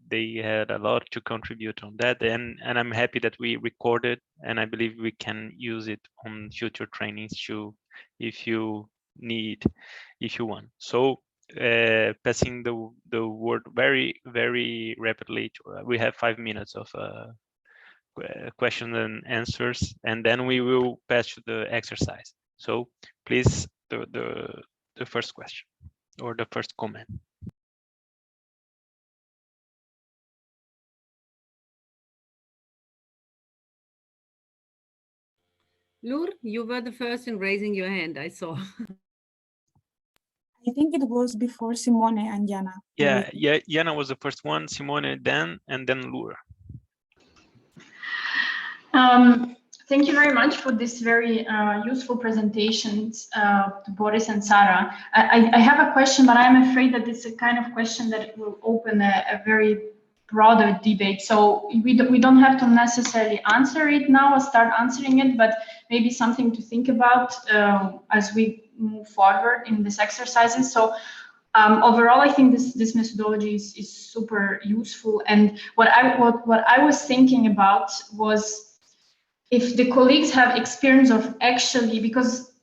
they had a lot to contribute on that, and I'm happy that we recorded, and I believe we can use it on future trainings too, if you want. So passing the word very rapidly. We have 5 minutes of questions and answers, and then we will pass to the exercise. So please, the first question or the first comment. Lur, you were the first in raising your hand, I saw. I think it was before Simone and Jana. Yeah, Jana was the first one, Simone then, and then Lur. Thank you very much for this very useful presentations to Boris and Sarah. I have a question, but I'm afraid that it's a kind of question that will open a very broader debate. So we don't have to necessarily answer it now or start answering it, but maybe something to think about as we move forward in these exercises. So overall, I think this methodology is super useful. And what I was thinking about was, if the colleagues have experience of actually, because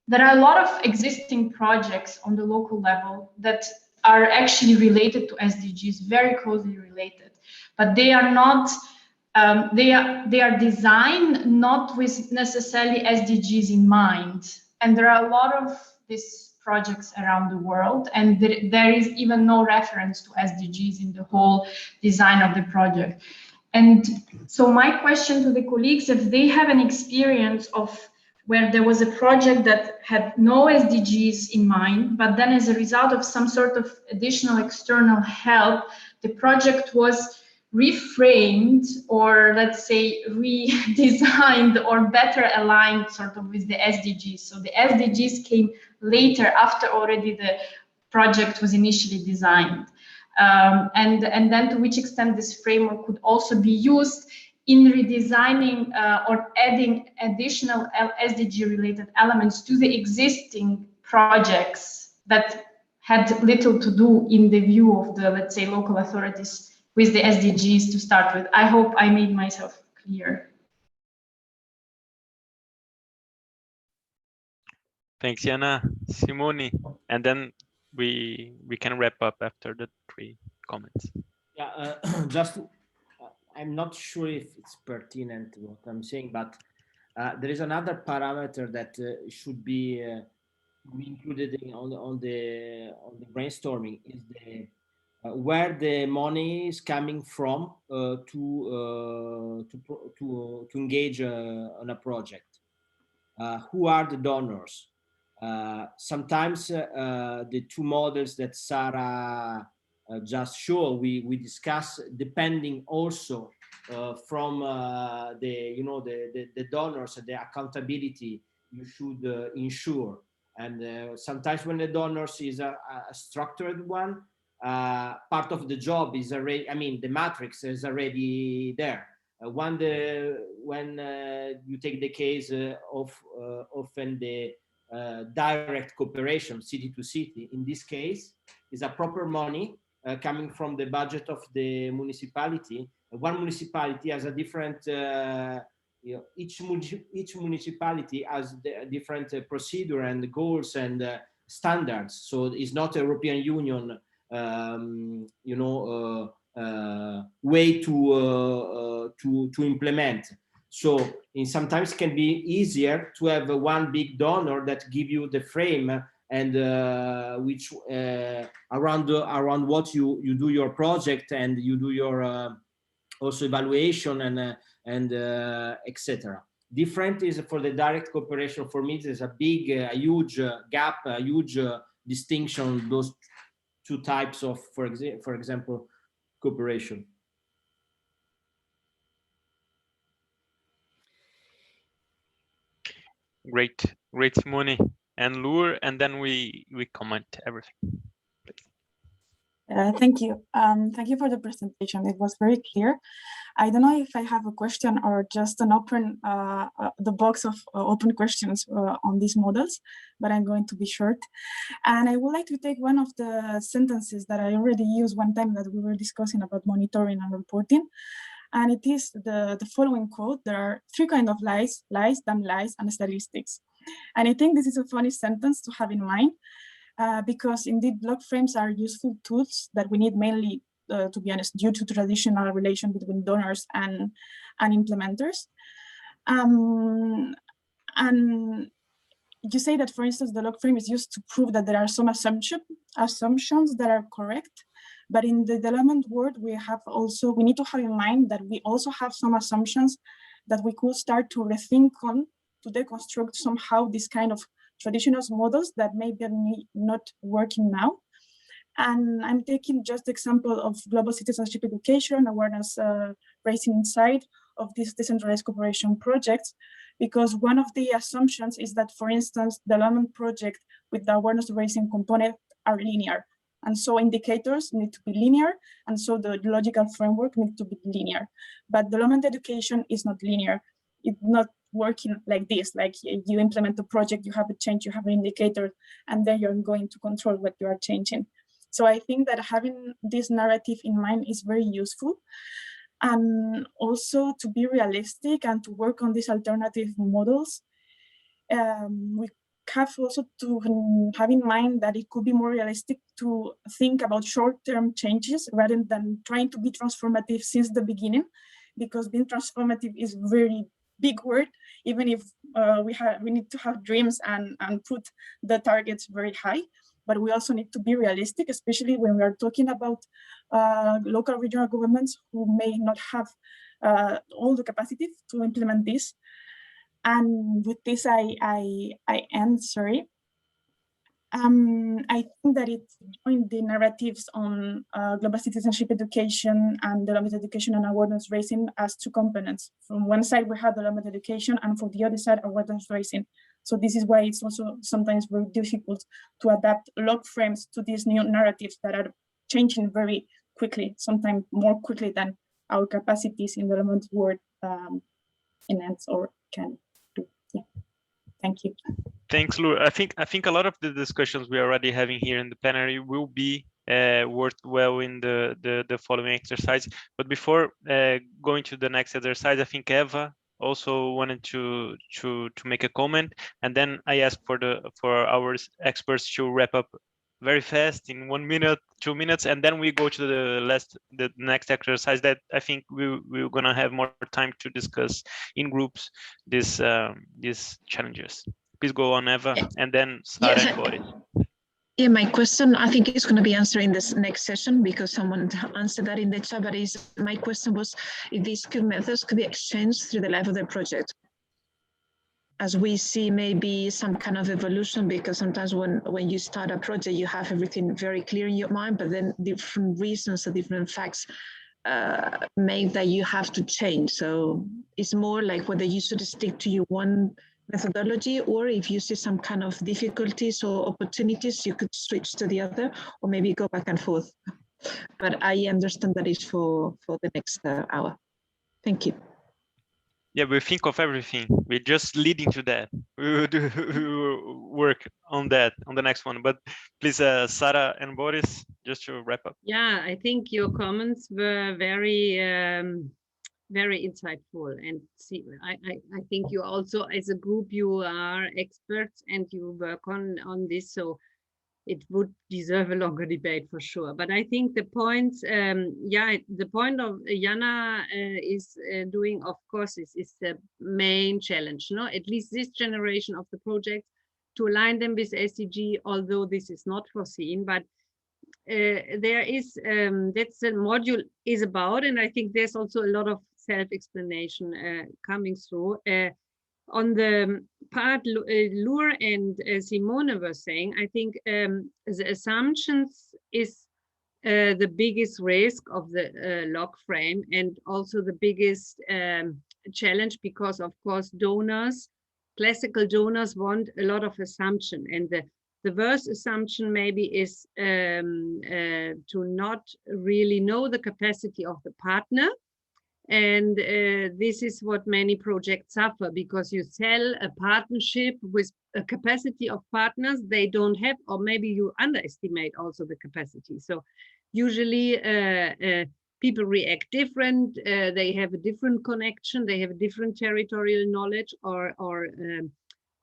there are a lot of existing projects on the local level that are actually related to SDGs, very closely related, but they are not, they are designed not with necessarily SDGs in mind. And there are a lot of these projects around the world, and there is even no reference to SDGs in the whole design of the project. And so my question to the colleagues, if they have an experience of where there was a project that had no SDGs in mind, but then as a result of some sort of additional external help, the project was reframed, or let's say redesigned, or better aligned sort of with the SDGs. So the SDGs came later, after already the project was initially designed. And then to which extent this framework could also be used in redesigning or adding additional SDG-related elements to the existing projects that had little to do in the view of the, let's say, local authorities with the SDGs to start with. I hope I made myself clear. Thanks, Jana. Simone, and then we can wrap up after the 3 comments. Yeah, just I'm not sure if it's pertinent what I'm saying, but there is another parameter that should be included on the brainstorming, is the where the money is coming from to engage on a project. Who are the donors? Sometimes the 2 models that Sarah just showed, we discuss, depending also from the donors and the accountability you should ensure. And sometimes when the donors is a structured one, part of the job is already, I mean, the matrix is already there. When you take the case of often the direct cooperation, city to city, in this case, is a proper money coming from the budget of the municipality. One municipality has a different, each municipality has a different procedure and goals and standards. So it's not European Union, way to implement. So sometimes can be easier to have one big donor that give you the frame and which around what you do your project, and you do your also evaluation and etc. Different is for the direct cooperation. For me, there's a big, a huge gap, a huge distinction. Those 2 types of, for example, cooperation. Great, Simone and Lur, and then we comment everything. Thank you. Thank you for the presentation. It was very clear. I don't know if I have a question or just an open, the box of open questions on these models, but I'm going to be short. And I would like to take one of the sentences that I already used one time that we were discussing about monitoring and reporting. And it is the following quote: there are 3 kinds of lies, damn lies, and statistics. And I think this is a funny sentence to have in mind, because indeed block frames are useful tools that we need mainly to be honest, due to traditional relation between donors and implementers. And you say that, for instance, the log frame is used to prove that there are some assumptions that are correct. But in the development world, we need to have in mind that we also have some assumptions that we could start to rethink on, to deconstruct somehow this kind of traditional models that may be not working now. And I'm taking just the example of global citizenship education, awareness raising inside of these decentralized cooperation projects, because one of the assumptions is that, for instance, development project with the awareness raising component are linear. And so indicators need to be linear, and so the logical framework needs to be linear. But development education is not linear. It's not working like this, like you implement the project, you have a change, you have an indicator, and then you're going to control what you are changing. So I think that having this narrative in mind is very useful. And also to be realistic and to work on these alternative models, we have also to have in mind that it could be more realistic to think about short-term changes rather than trying to be transformative since the beginning, because being transformative is a very big word, even if we need to have dreams and put the targets very high. But we also need to be realistic, especially when we are talking about local regional governments who may not have all the capacity to implement this. And with this, I end, sorry. I think that it's in the narratives on global citizenship education and development education and awareness raising as two components. From one side, we have development education, and for the other side, awareness raising. So this is why it's also sometimes very difficult to adapt log frames to these new narratives that are changing very quickly, sometimes more quickly than our capacities in the development world enhance or can do. Yeah. Thank you. Thanks, Lou. I think a lot of the discussions we are already having here in the plenary will be worked well in the following exercise. But before going to the next exercise, I think Eva also wanted to make a comment, and then I ask for our experts to wrap up very fast in 1 minute, 2 minutes, and then we go to the next exercise that I think we're gonna have more time to discuss in groups these challenges. Please go on, Eva, and then Sara and Boris. Yeah, my question, I think it's going to be answered in this next session because someone answered that in the chat, but my question was if these methods could be exchanged through the life of the project. As we see maybe some kind of evolution, because sometimes when you start a project, you have everything very clear in your mind, but then different reasons or different facts make that you have to change. So it's more like whether you should stick to your one methodology, or if you see some kind of difficulties or opportunities, you could switch to the other, or maybe go back and forth. But I understand that is for the next hour. Thank you. Yeah, we think of everything. We're just leading to that. We will work on that on the next one. But please, Sara and Boris, just to wrap up. Yeah, I think your comments were very very insightful, and see, I think you also, as a group, you are experts and you work on this, so it would deserve a longer debate for sure. But I think the points, the point of Jana is doing, of course, is the main challenge, no? At least this generation of the project, to align them with SDG, although this is not foreseen, but there is, that's the module is about, and I think there's also a lot of self-explanation coming through. On the part Lure and Simone were saying, I think the assumptions is the biggest risk of the log frame, and also the biggest challenge, because of course donors, classical donors, want a lot of assumption, and the worst assumption maybe is to not really know the capacity of the partner. And this is what many projects suffer, because you sell a partnership with a capacity of partners they don't have, or maybe you underestimate also the capacity. So usually people react different, they have a different connection, they have a different territorial knowledge or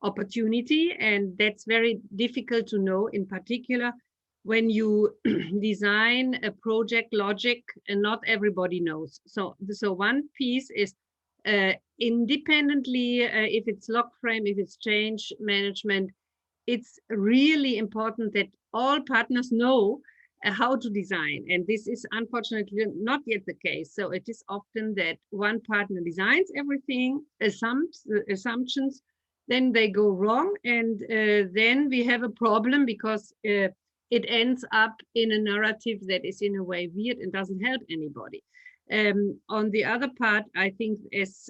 opportunity, and that's very difficult to know, in particular when you design a project logic, and not everybody knows. So one piece is independently, if it's log frame, if it's change management, it's really important that all partners know how to design. And this is unfortunately not yet the case. So it is often that one partner designs everything, assumptions, then they go wrong. And then we have a problem because it ends up in a narrative that is in a way weird and doesn't help anybody. On the other part, I think, as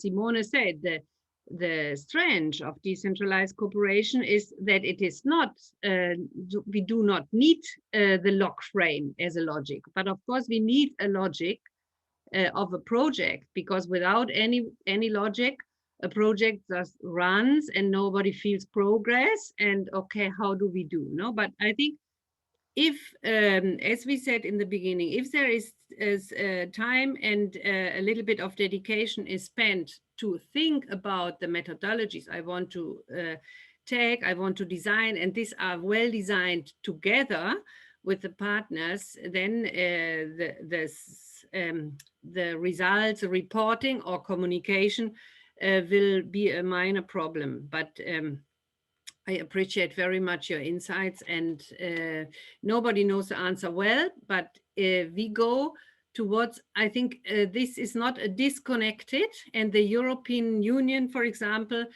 Simone said, the strength of decentralized cooperation is that it is not, we do not need the log frame as a logic, but of course we need a logic of a project, because without any logic, a project just runs and nobody feels progress. And okay, how do we do? No, but I think if, as we said in the beginning, if there is time and a little bit of dedication is spent to think about the methodologies I want to take, I want to design, and these are well designed together with the partners, then the results, the reporting or communication will be a minor problem. But I appreciate very much your insights, and nobody knows the answer well, but we go towards, I think this is not a disconnected, and the European Union, for example,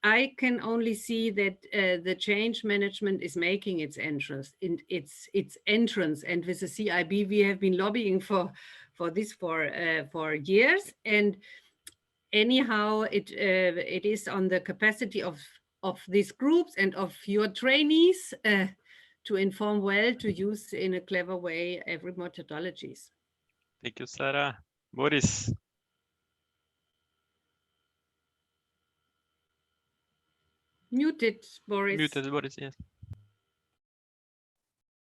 I can only see that the change management is making its entrance, and with the CIB we have been lobbying for this for years, and anyhow it is on the capacity of these groups and of your trainees to inform well, to use in a clever way every methodologies. Thank you, Sarah. Boris. Muted, Boris. Muted, Boris, yes.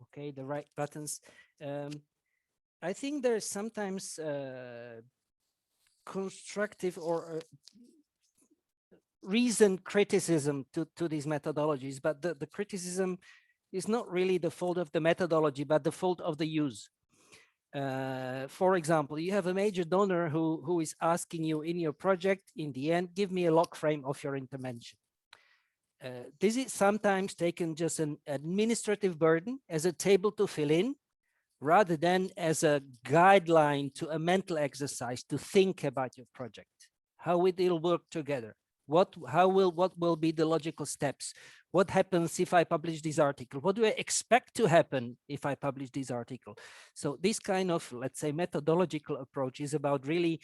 Okay, the right buttons. I think there's sometimes constructive or reasoned criticism to these methodologies, but the criticism is not really the fault of the methodology, but the fault of the use. For example, you have a major donor who is asking you in your project, in the end, give me a log frame of your intervention. This is sometimes taken just an administrative burden as a table to fill in, rather than as a guideline to a mental exercise to think about your project, how it will work together. What will be the logical steps? What happens if I publish this article? What do I expect to happen if I publish this article? So this kind of, let's say, methodological approach is about really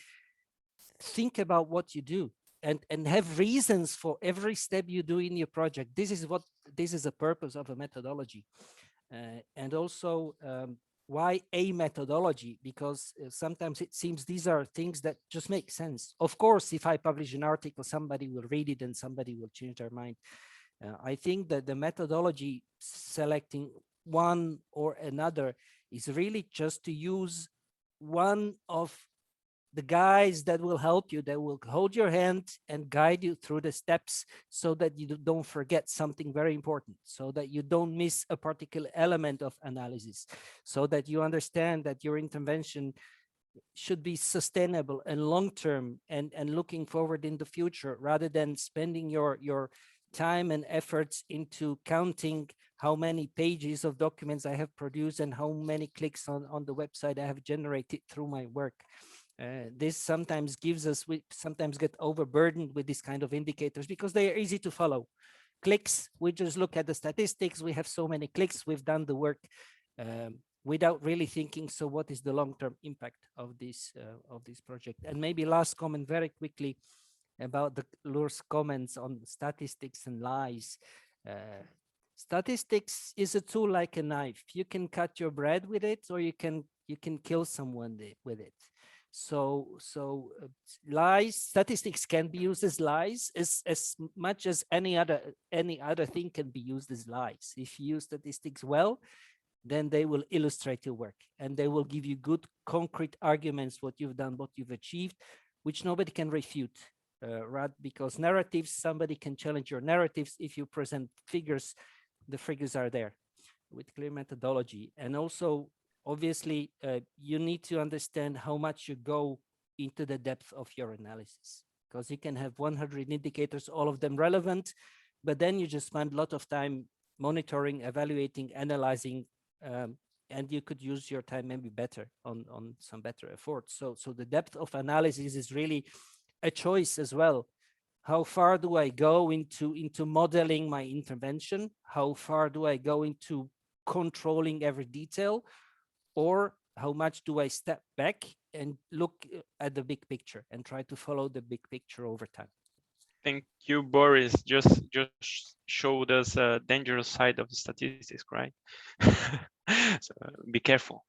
think about what you do and have reasons for every step you do in your project. This is the purpose of a methodology. And also, why a methodology? Because sometimes it seems these are things that just make sense. Of course, if I publish an article, somebody will read it and somebody will change their mind. I think that the methodology selecting one or another is really just to use one of the guys that will help you, that will hold your hand and guide you through the steps so that you don't forget something very important, so that you don't miss a particular element of analysis, so that you understand that your intervention should be sustainable and long-term and looking forward in the future, rather than spending your time and efforts into counting how many pages of documents I have produced and how many clicks on the website I have generated through my work. This sometimes gives us, we sometimes get overburdened with this kind of indicators because they are easy to follow. Clicks, we just look at the statistics, we have so many clicks, we've done the work without really thinking, so what is the long-term impact of this project? And maybe last comment very quickly about the Lur's comments on statistics and lies. Statistics is a tool like a knife. You can cut your bread with it, or you can kill someone with it. So lies, statistics can be used as lies as much as any other thing can be used as lies. If you use statistics well, then they will illustrate your work and they will give you good concrete arguments, what you've done, what you've achieved, which nobody can refute. Right? Because narratives, somebody can challenge your narratives. If you present figures, the figures are there. clear methodology. And also, obviously, you need to understand how much you go into the depth of your analysis, because you can have 100 indicators, all of them relevant, but then you just spend a lot of time monitoring, evaluating, analyzing, and you could use your time maybe better on some better efforts. So the depth of analysis is really a choice as well. How far do I go into modeling my intervention? How far do I go into controlling every detail? Or how much do I step back and look at the big picture and try to follow the big picture over time? Thank you, Boris. Just showed us a dangerous side of the statistics, right? So be careful.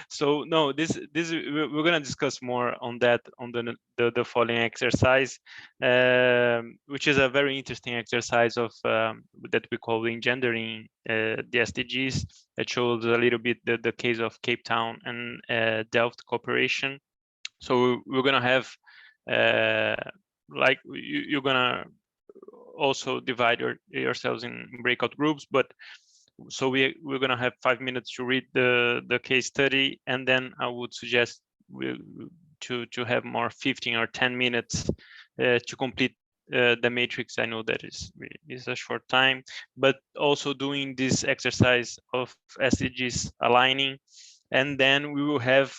So no, we're gonna discuss more on that on the following exercise, which is a very interesting exercise of that we call Engendering the SDGs. That shows a little bit the case of Cape Town and Delft cooperation. So we're gonna have like you're gonna also divide yourselves in breakout groups, but so we're gonna have 5 minutes to read the case study, and then I would suggest to have more 15 or 10 minutes to complete the matrix. I know that is a short time, but also doing this exercise of SDGs aligning, and then we will have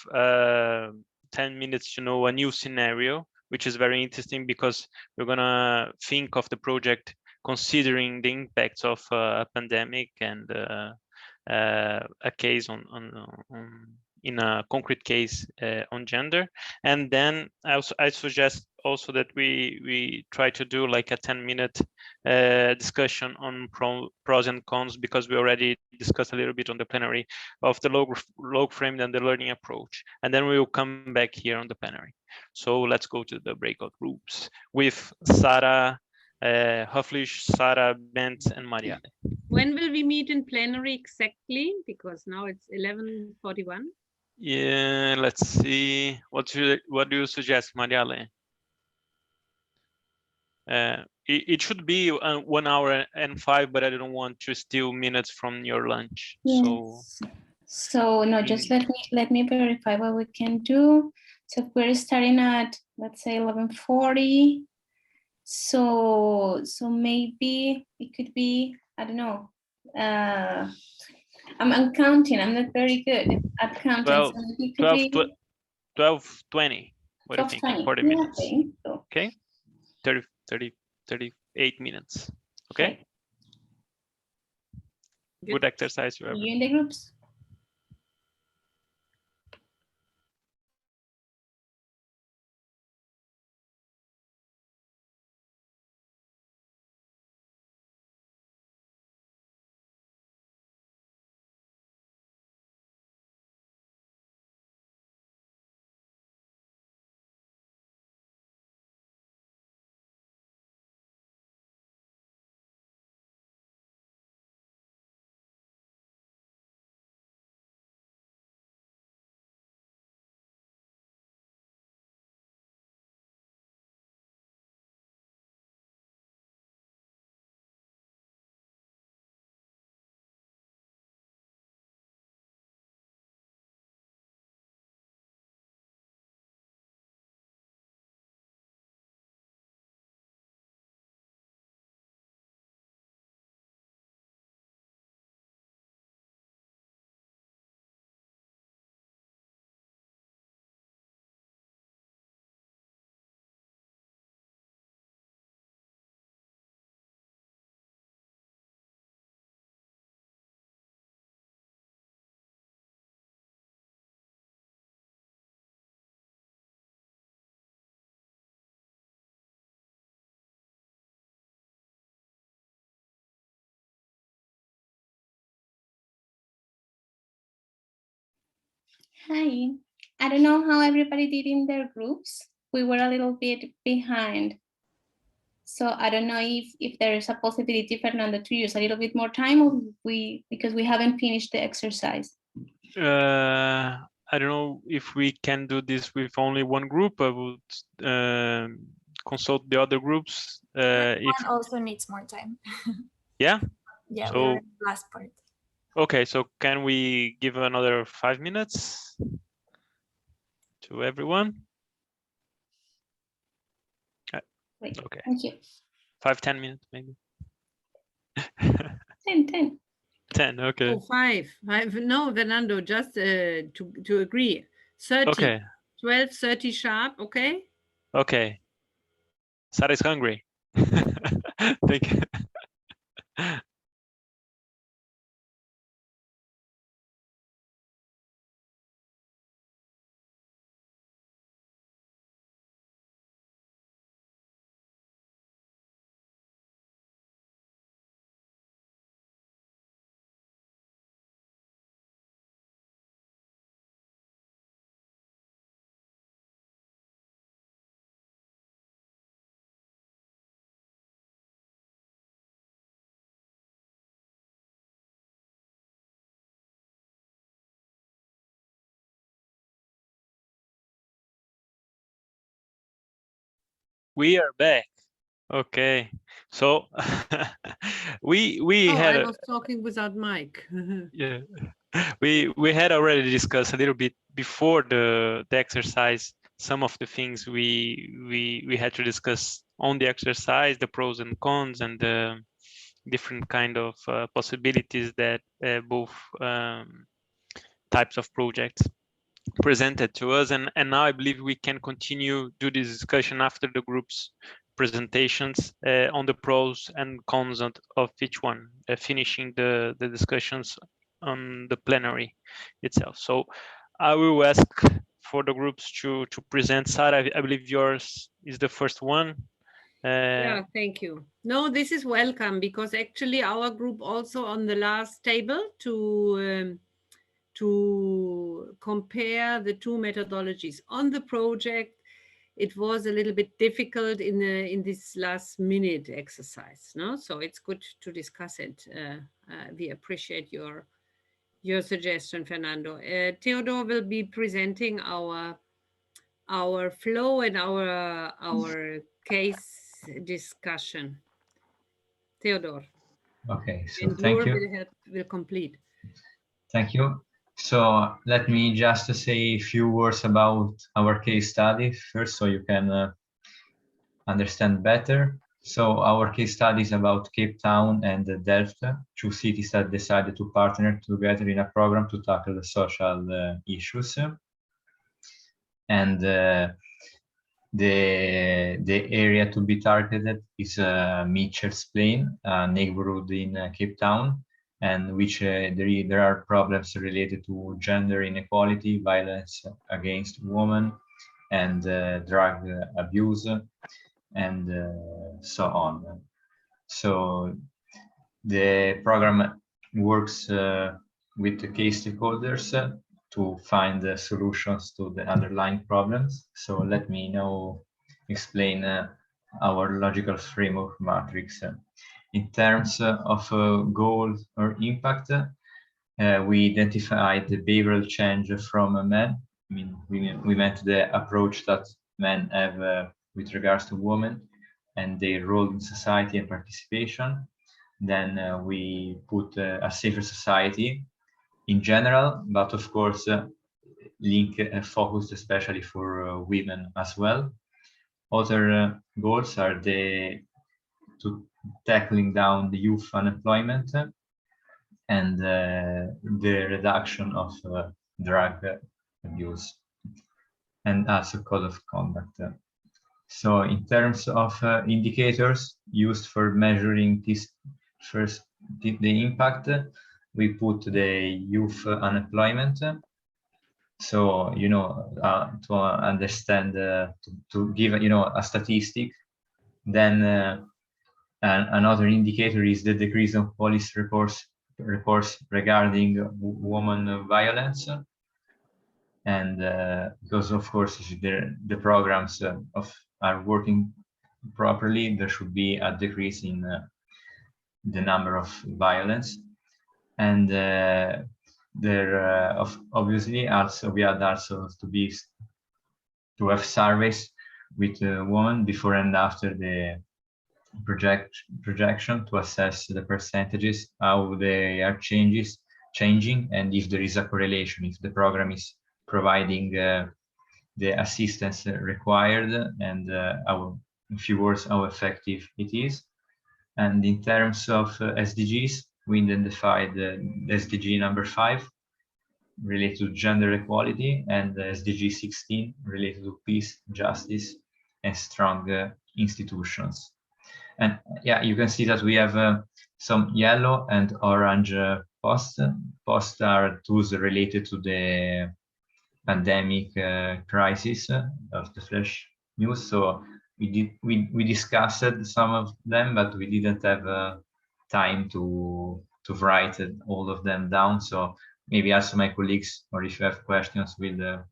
10 minutes to know a new scenario, which is very interesting because we're gonna think of the project considering the impacts of a pandemic and a case in a concrete case on gender. And then I suggest also that we try to do like a 10-minute discussion on pros and cons, because we already discussed a little bit on the plenary of the log frame and the learning approach. And then we will come back here on the plenary. So let's go to the breakout groups with Sarah, Hoflich, Sarah, Bent, and Mariale. When will we meet in plenary exactly? Because now it's 11:41. Yeah, let's see. What do you suggest, Mariale? It should be 1 hour and 5, but I don't want to steal minutes from your lunch. Yes. So no, just let me verify what we can do. So if we're starting at, let's say 11:40. So maybe it could be, I don't know. I'm counting. I'm not very good at counting. 12, so maybe it could 12, be 12:20. What do you think? 12:20. 40 Yeah, minutes. I think so. Okay. 38 minutes. Okay. Good exercise. You in the groups? Hi. I don't know how everybody did in their groups. We were a little bit behind. So I don't know if there is a possibility, Fernando, to use a little bit more time, or because we haven't finished the exercise. I don't know if we can do this with only one group. I would consult the other groups. One also needs more time. Yeah. Yeah, So, we're in the last part. okay, so can we give another 5 minutes to everyone? Great. Okay. Thank you. 5-10 minutes maybe. 10. 10, okay. Oh, 5. No, Fernando, just to agree. 30. Okay. 12:30 sharp, okay? Okay. Sarah is hungry. Thank you. We are back. Okay, so we Oh, had I a, was talking without mic. yeah, we had already discussed a little bit before the exercise some of the things we had to discuss on the exercise, the pros and cons, and the different kind of possibilities that both types of projects presented to us, and now I believe we can continue do this discussion after the group's presentations on the pros and cons of each one, finishing the discussions on the plenary itself. So I will ask for the groups to present. Sarah, I believe yours is the first one. Yeah, thank you. No, this is welcome because actually our group also on the last table to compare the two methodologies on the project. It was a little bit difficult in this last minute exercise, no? So it's good to discuss it. We appreciate your suggestion, Fernando. Theodore will be presenting our flow and our case discussion. Theodore. Okay, so And thank Lure you. will complete. Thank you. So let me just say a few words about our case study first, so you can understand better. So our case study is about Cape Town and Delft, two cities that decided to partner together in a program to tackle the social issues. And the area to be targeted is Mitchell's Plain, a neighborhood in Cape Town, and which there are problems related to gender inequality, violence against women, and drug abuse, and so on. So the program works with the case stakeholders to find the solutions to the underlying problems. So let me now explain our logical framework matrix. In terms of goal or impact, we identified the behavioral change from men. I mean, we meant the approach that men have with regards to women and their role in society and participation. Then we put a safer society in general, but of course link focused especially for women as well. Other goals are to tackling down the youth unemployment and the reduction of drug abuse, and also code of conduct. So in terms of indicators used for measuring this the impact, we put the youth unemployment. So, you know, to understand, to give, you know, a statistic, then another indicator is the decrease of police reports regarding woman violence. And because of course the programs are working properly, there should be a decrease in the number of violence. And there obviously also we had also to have surveys with women before and after the projection to assess the percentages, how they are changing, and if there is a correlation, if the program is providing the assistance required, and in few words, how effective it is. And in terms of SDGs, we identified the SDG number 5 related to gender equality, and the SDG 16 related to peace, justice, and strong institutions. And yeah, you can see that we have some yellow and orange posts. Posts are tools related to the pandemic crisis of the flash news. So we discussed some of them, but we didn't have time to write all of them down. So maybe also my colleagues, or if you have questions, will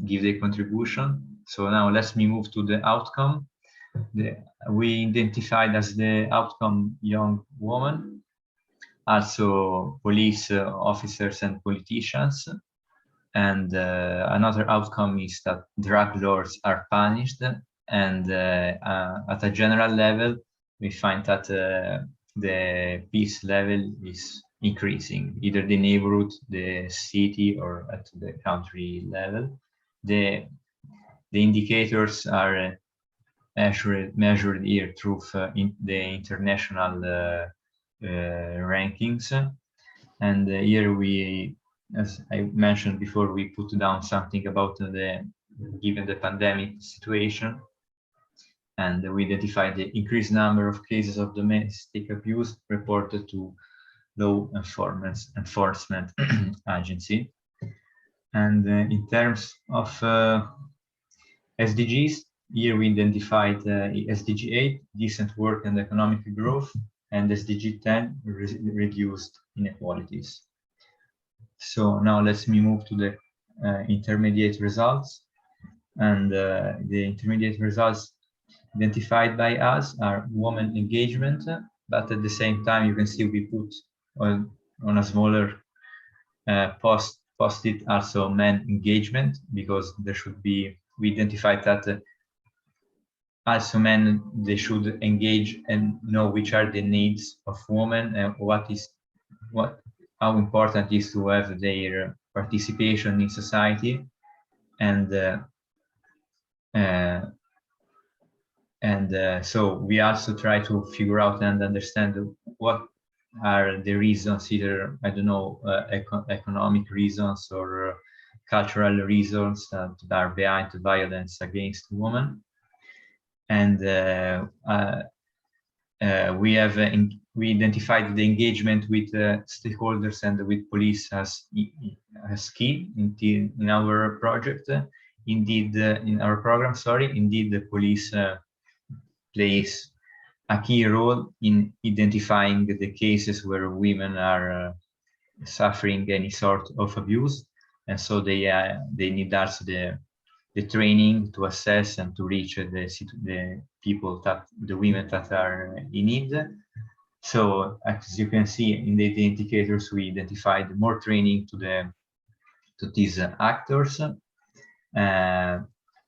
give their contribution. So now let me move to the outcome. We identified as the outcome young women, also police officers and politicians. And another outcome is that drug lords are punished. And at a general level, we find that the peace level is increasing, either the neighborhood, the city, or at the country level. The indicators are measured here through in the international rankings. And here we, as I mentioned before, we put down something about given the pandemic situation. And we identified the increased number of cases of domestic abuse reported to law enforcement agency. And in terms of SDGs, here we identified SDG 8, decent work and economic growth, and SDG 10, reduced inequalities. So now let's move to the intermediate results. And the intermediate results identified by us are women engagement, but at the same time, you can see we put on a smaller post-it also men engagement, because there should be, we identified that also men, they should engage and know which are the needs of women and how important it is to have their participation in society. So we also try to figure out and understand what are the reasons, either, I don't know, economic reasons or cultural reasons that are behind the violence against women. And we identified the engagement with stakeholders and with police as key in our project. Indeed, in our program, indeed, the police plays a key role in identifying the cases where women are suffering any sort of abuse, and so they need also the training to assess and to reach the people, the women that are in need. So as you can see in the indicators, we identified more training to these actors,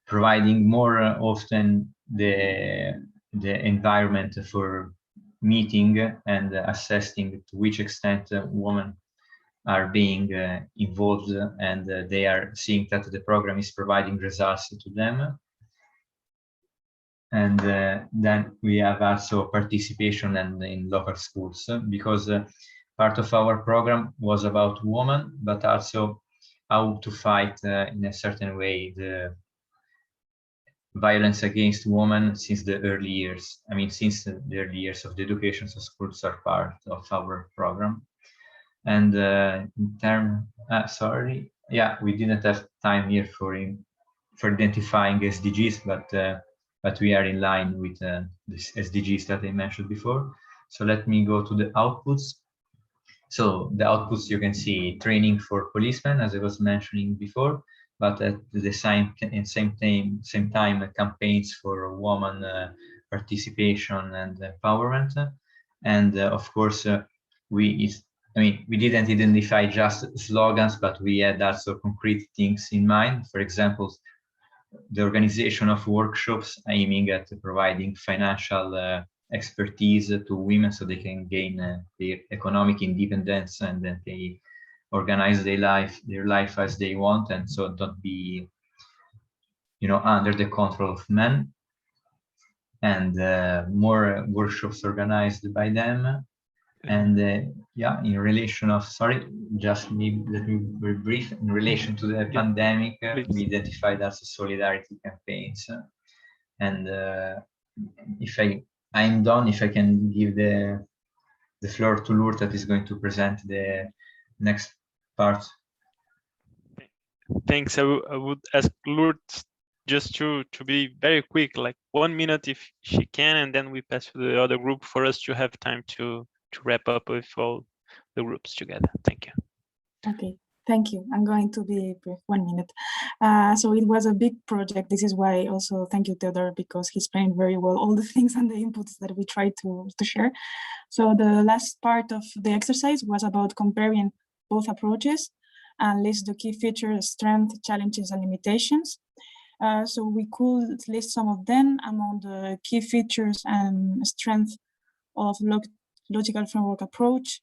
providing more often the environment for meeting and assessing to which extent women are being involved, and they are seeing that the program is providing results to them. And then we have also participation and in local schools, because part of our program was about women, but also how to fight in a certain way the violence against women since the early years. I mean, since the early years of the education, so schools are part of our program. And in term, we didn't have time here for identifying SDGs, but we are in line with the SDGs that I mentioned before. So let me go to the outputs. So the outputs, you can see training for policemen, as I was mentioning before, but at the same time campaigns for woman participation and empowerment. And of course, we didn't identify just slogans, but we had also concrete things in mind. For example, the organization of workshops aiming at providing financial expertise to women so they can gain their economic independence, and then they organize their life as they want, and so don't be, you know, under the control of men. And more workshops organized by them. And yeah, in relation of, sorry, just let me be very brief. In relation to the pandemic, we identified as solidarity campaigns. And if I'm done, if I can give the floor to Lourdes, that is going to present the next part. Thanks. I would ask Lourdes just to be very quick, like 1 minute if she can, and then we pass to the other group for us to have time to wrap up with all the groups together. Thank you. Okay, thank you. I'm going to be brief, 1 minute. So it was a big project. This is why also thank you, Theodore, because he explained very well all the things and the inputs that we tried to share. So the last part of the exercise was about comparing both approaches and list the key features, strengths, challenges, and limitations. So we could list some of them among the key features and strengths of logical framework approach,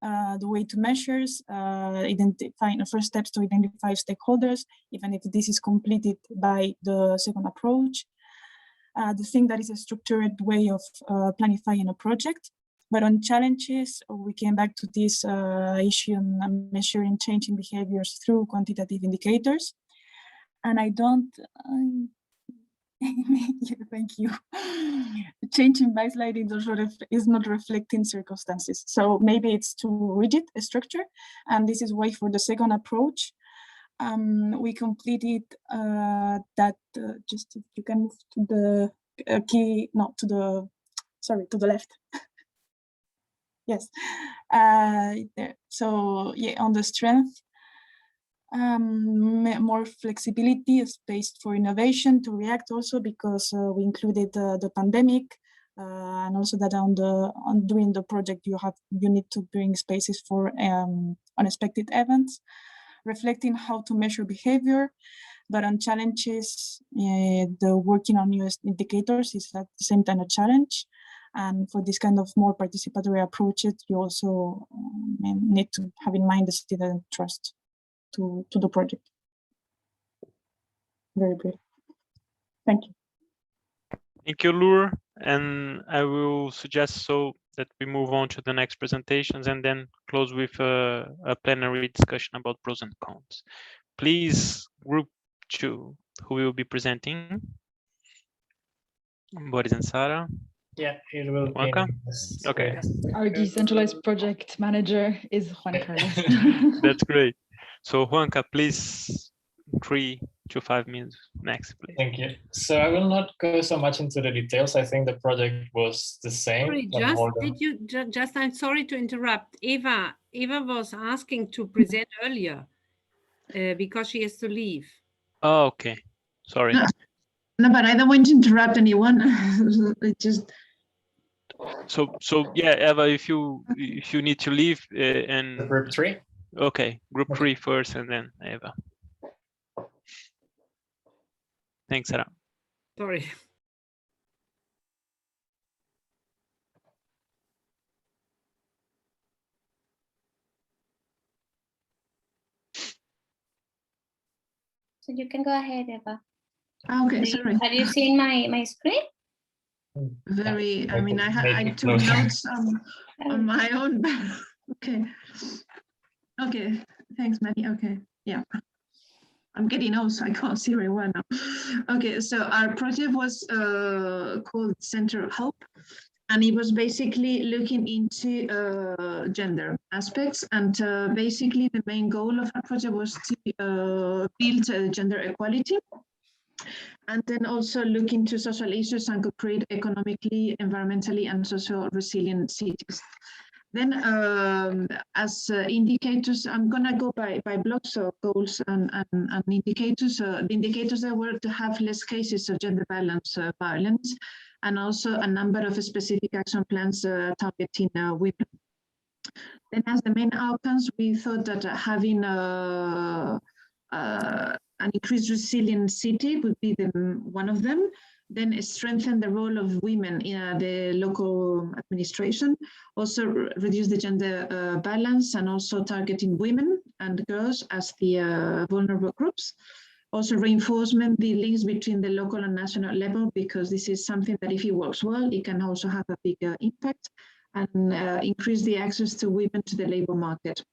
the way to measures, identifying the first steps to identify stakeholders, even if this is completed by the second approach, the thing that is a structured way of planifying a project. But on challenges, we came back to this issue on measuring changing behaviors through quantitative indicators. And I don't, thank you. Changing baseline is not reflecting circumstances. So maybe it's too rigid a structure. And this is why for the second approach, we completed that, just if you can move to the key, not to the, sorry, to the left. Yes. There. So yeah, on the strength, more flexibility, space for innovation to react also, because we included the pandemic, and also that on doing the project you need to bring spaces for unexpected events, reflecting how to measure behavior. But on challenges, the working on US indicators is at the same time a challenge. And for this kind of more participatory approaches, you also need to have in mind the citizen trust to the project. Very brief. Thank you. Thank you, Lure. And I will suggest so that we move on to the next presentations and then close with a plenary discussion about pros and cons. Please, group 2, who will be presenting? Boris and Sarah. Yeah, it will be. Okay. Our decentralized project manager is Juan Carlos. That's great. So Juanca, please, 3 to 5 minutes max, please. Thank you. So I will not go so much into the details. I think the project was the same. Sorry, I'm sorry to interrupt. Eva was asking to present earlier because she has to leave. Oh, okay. Sorry. No, but I don't want to interrupt anyone. It just. So yeah, Eva, if you need to leave and group 3. Okay, group 3 first, and then Eva. Thanks, Sarah. Sorry. So you can go ahead, Eva. Okay, sorry. Have you seen my screen? Very, I mean, I took notes on my own. Okay. Okay, thanks, Maddie. Okay, yeah. I'm getting old, so I can't see very well now. Okay, so our project was called Center of Hope, and it was basically looking into gender aspects. And basically the main goal of our project was to build gender equality, and then also look into social issues and create economically, environmentally, and social resilient cities. Then as indicators, I'm gonna go by blocks of goals and indicators. The indicators that were to have less cases of gender balance violence, and also a number of specific action plans targeting women. Then as the main outcomes, we thought that having an increased resilient city would be one of them. Then strengthen the role of women in the local administration, also reduce the gender balance, and also targeting women and girls as the vulnerable groups. Also reinforcement the links between the local and national level, because this is something that if it works well, it can also have a bigger impact, and increase the access to women to the labor market.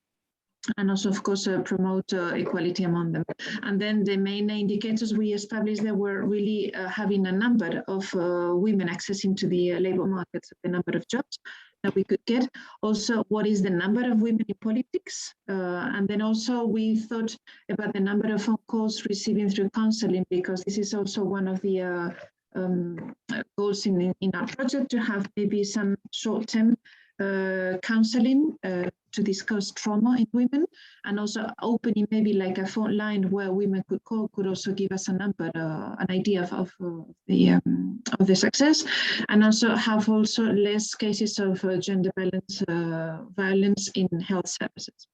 And also, of course, promote equality among them. And then the main indicators we established there were really having a number of women accessing to the labor market, the number of jobs that we could get. Also, what is the number of women in politics? And then also we thought about the number of phone calls receiving through counseling, because this is also one of the goals in our project, to have maybe some short-term counseling to discuss trauma in women, and also opening maybe like a phone line where women could call, could also give us a number, an idea of the success, and also have also less cases of gender violence in health services.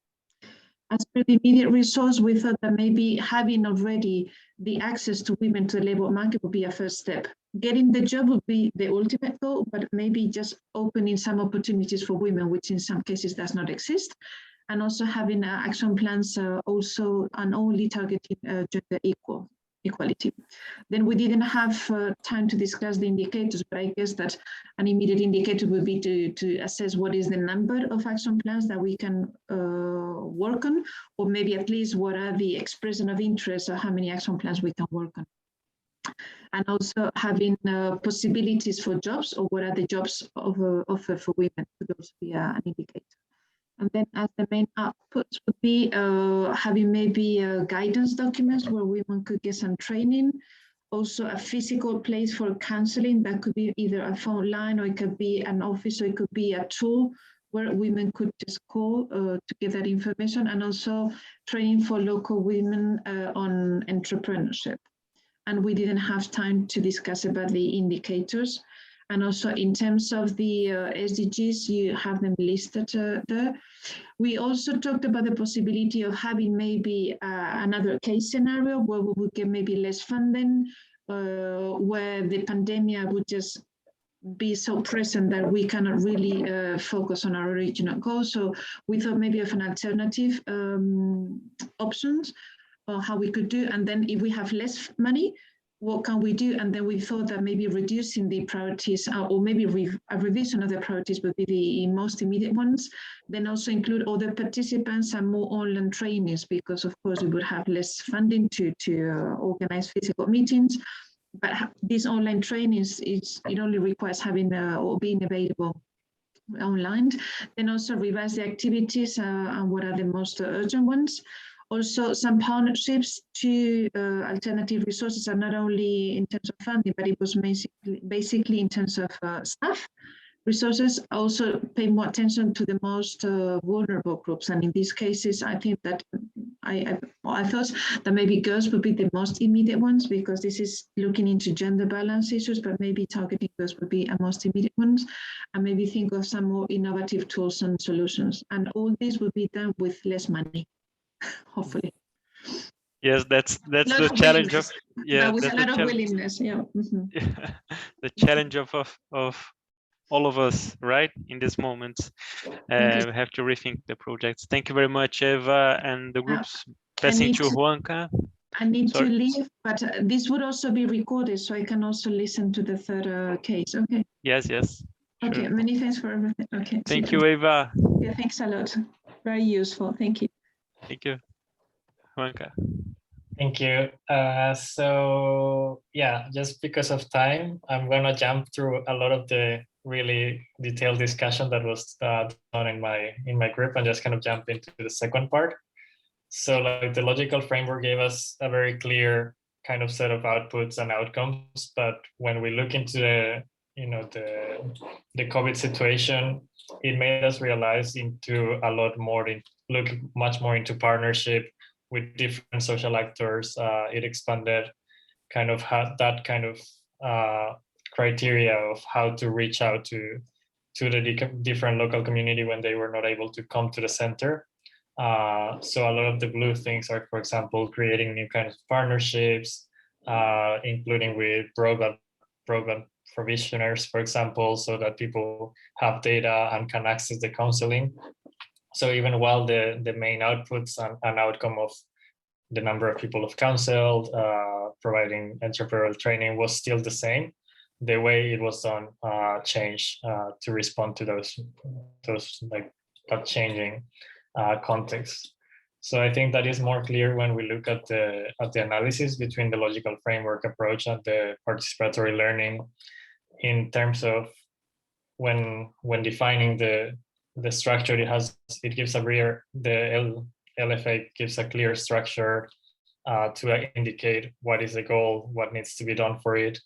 As per the immediate resource, we thought that maybe having already the access to women to the labor market would be a first step. Getting the job would be the ultimate goal, but maybe just opening some opportunities for women, which in some cases does not exist. And also having action plans also and only targeting gender equality. Then we didn't have time to discuss the indicators, but I guess that an immediate indicator would be to assess what is the number of action plans that we can work on, or maybe at least what are the expression of interest, or how many action plans we can work on. And also having possibilities for jobs, or what are the jobs offered for women, could also be an indicator. And then as the main outputs would be having maybe guidance documents where women could get some training, also a physical place for counseling that could be either a phone line, or it could be an office, or it could be a tool where women could just call to get that information, and also training for local women on entrepreneurship. And we didn't have time to discuss about the indicators. And also in terms of the SDGs, you have them listed there. We also talked about the possibility of having maybe another case scenario where we would get maybe less funding, where the pandemic would just be so present that we cannot really focus on our original goals. So we thought maybe of an alternative options, or how we could do. And then if we have less money, what can we do? And then we thought that maybe reducing the priorities, or maybe a revision of the priorities would be the most immediate ones. Then also include other participants and more online trainings, because of course we would have less funding to organize physical meetings. But these online trainings, it only requires having or being available online. Then also revise the activities and what are the most urgent ones. Also, some partnerships to alternative resources are not only in terms of funding, but it was basically in terms of staff resources. Also pay more attention to the most vulnerable groups. And in these cases, I think that I thought that maybe girls would be the most immediate ones, because this is looking into gender balance issues, but maybe targeting girls would be a most immediate ones, and maybe think of some more innovative tools and solutions. And all this would be done with less money. Hopefully. Yes, that's the challenge of with a lot of willingness. Yeah. Mm-hmm. Yeah. The challenge of all of us, right? In this moment, we have to rethink the projects. Thank you very much, Eva, and the groups. Passing to Juanca. I need to leave, but this would also be recorded, so I can also listen to the third case. Okay. Yes. Okay. Sure. Many thanks for everything. Okay. Thank you, Eva. Yeah. Thanks a lot. Very useful. Thank you. Thank you, Juanca. Thank you. So yeah, just because of time, I'm gonna jump through a lot of the really detailed discussion that was done in my group, and just kind of jump into the second part. So like the logical framework gave us a very clear kind of set of outputs and outcomes, but when we look into the COVID situation, it made us realize into a lot more, look much more into partnership with different social actors. It expanded kind of that kind of criteria of how to reach out to the different local community when they were not able to come to the center. So a lot of the blue things are, for example, creating new kinds of partnerships, including with broadband provisioners, for example, so that people have data and can access the counseling. So even while the main outputs and outcome of the number of people of counseled, providing entrepreneurial training was still the same, the way it was done changed to respond to those like that changing context. So I think that is more clear when we look at the analysis between the logical framework approach and the participatory learning, in terms of when defining the structure, it gives a clear, the LFA gives a clear structure to indicate what is the goal, what needs to be done for it,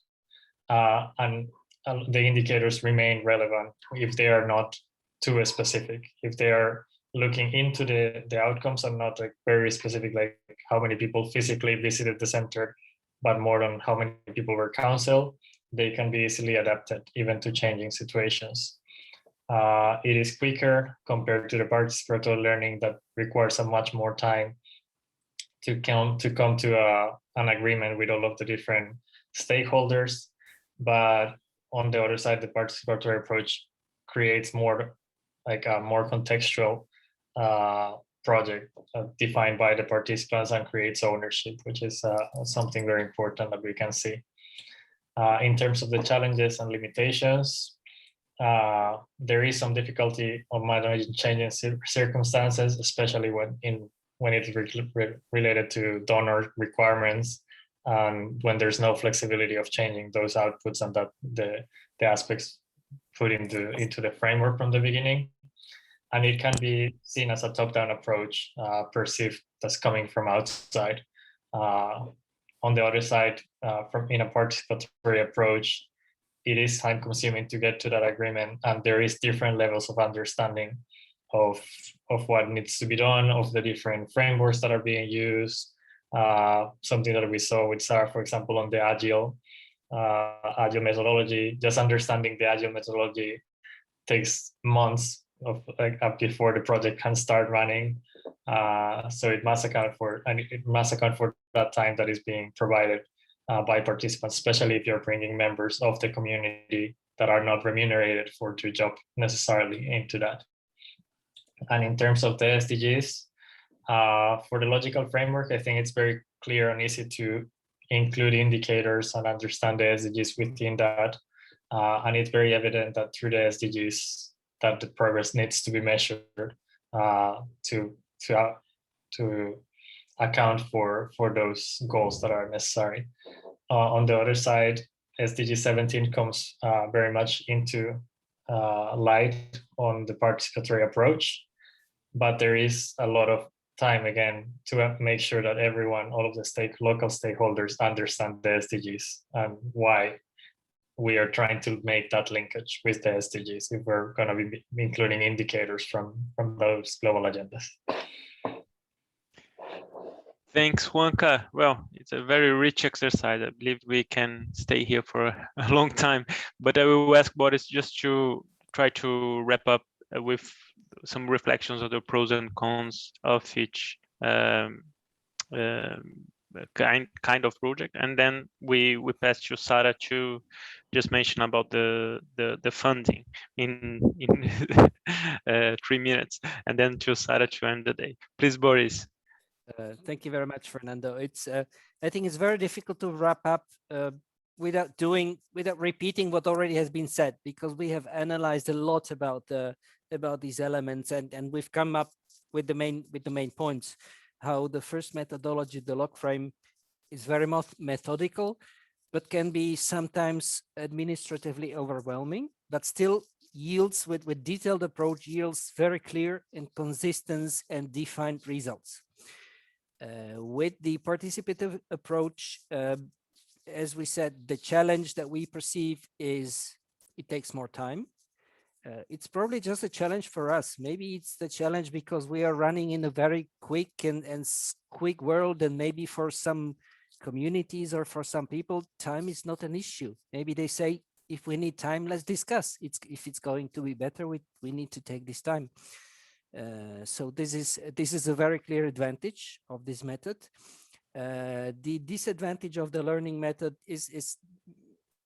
and the indicators remain relevant if they are not too specific. If they are looking into the outcomes and not like very specific, like how many people physically visited the center, but more on how many people were counseled, they can be easily adapted even to changing situations. It is quicker compared to the participatory learning that requires a much more time to come to an agreement with all of the different stakeholders. But on the other side, the participatory approach creates more like a more contextual project defined by the participants and creates ownership, which is something very important that we can see. In terms of the challenges and limitations, there is some difficulty of managing changing circumstances, especially when it's related to donor requirements, and when there's no flexibility of changing those outputs and that the aspects put into the framework from the beginning. And it can be seen as a top-down approach, perceived as coming from outside. On the other side, in a participatory approach, it is time-consuming to get to that agreement, and there is different levels of understanding of what needs to be done, of the different frameworks that are being used. Something that we saw with Sarah, for example, on the Agile methodology. Just understanding the Agile methodology takes months of up before the project can start running. So it must account for that time that is being provided by participants, especially if you're bringing members of the community that are not remunerated to job necessarily into that. And in terms of the SDGs, for the logical framework, I think it's very clear and easy to include indicators and understand the SDGs within that. And it's very evident that through the SDGs, that the progress needs to be measured to account for those goals that are necessary. On the other side, SDG 17 comes very much into light on the participatory approach, but there is a lot of time again to make sure that everyone, all of the local stakeholders understand the SDGs and why we are trying to make that linkage with the SDGs if we're going to be including indicators from those global agendas. Thanks, Juanca. Well, it's a very rich exercise. I believe we can stay here for a long time, but I will ask Boris just to try to wrap up with some reflections of the pros and cons of each kind of project, and then we pass to Sarah to just mention about the funding in 3 minutes, and then to Sarah to end the day. Please, Boris. Thank you very much, Fernando. It's I think it's very difficult to wrap up without repeating what already has been said, because we have analyzed a lot about these elements, and we've come up with the main points. How the first methodology, the log frame, is very methodical, but can be sometimes administratively overwhelming, but still yields with detailed approach, yields very clear and consistent and defined results. With the participative approach, as we said, the challenge that we perceive is it takes more time. It's probably just a challenge for us. Maybe it's the challenge because we are running in a very quick and quick world, and maybe for some communities or for some people, time is not an issue. Maybe they say, if we need time, let's discuss. If it's going to be better, we need to take this time. So this is a very clear advantage of this method. The disadvantage of the learning method is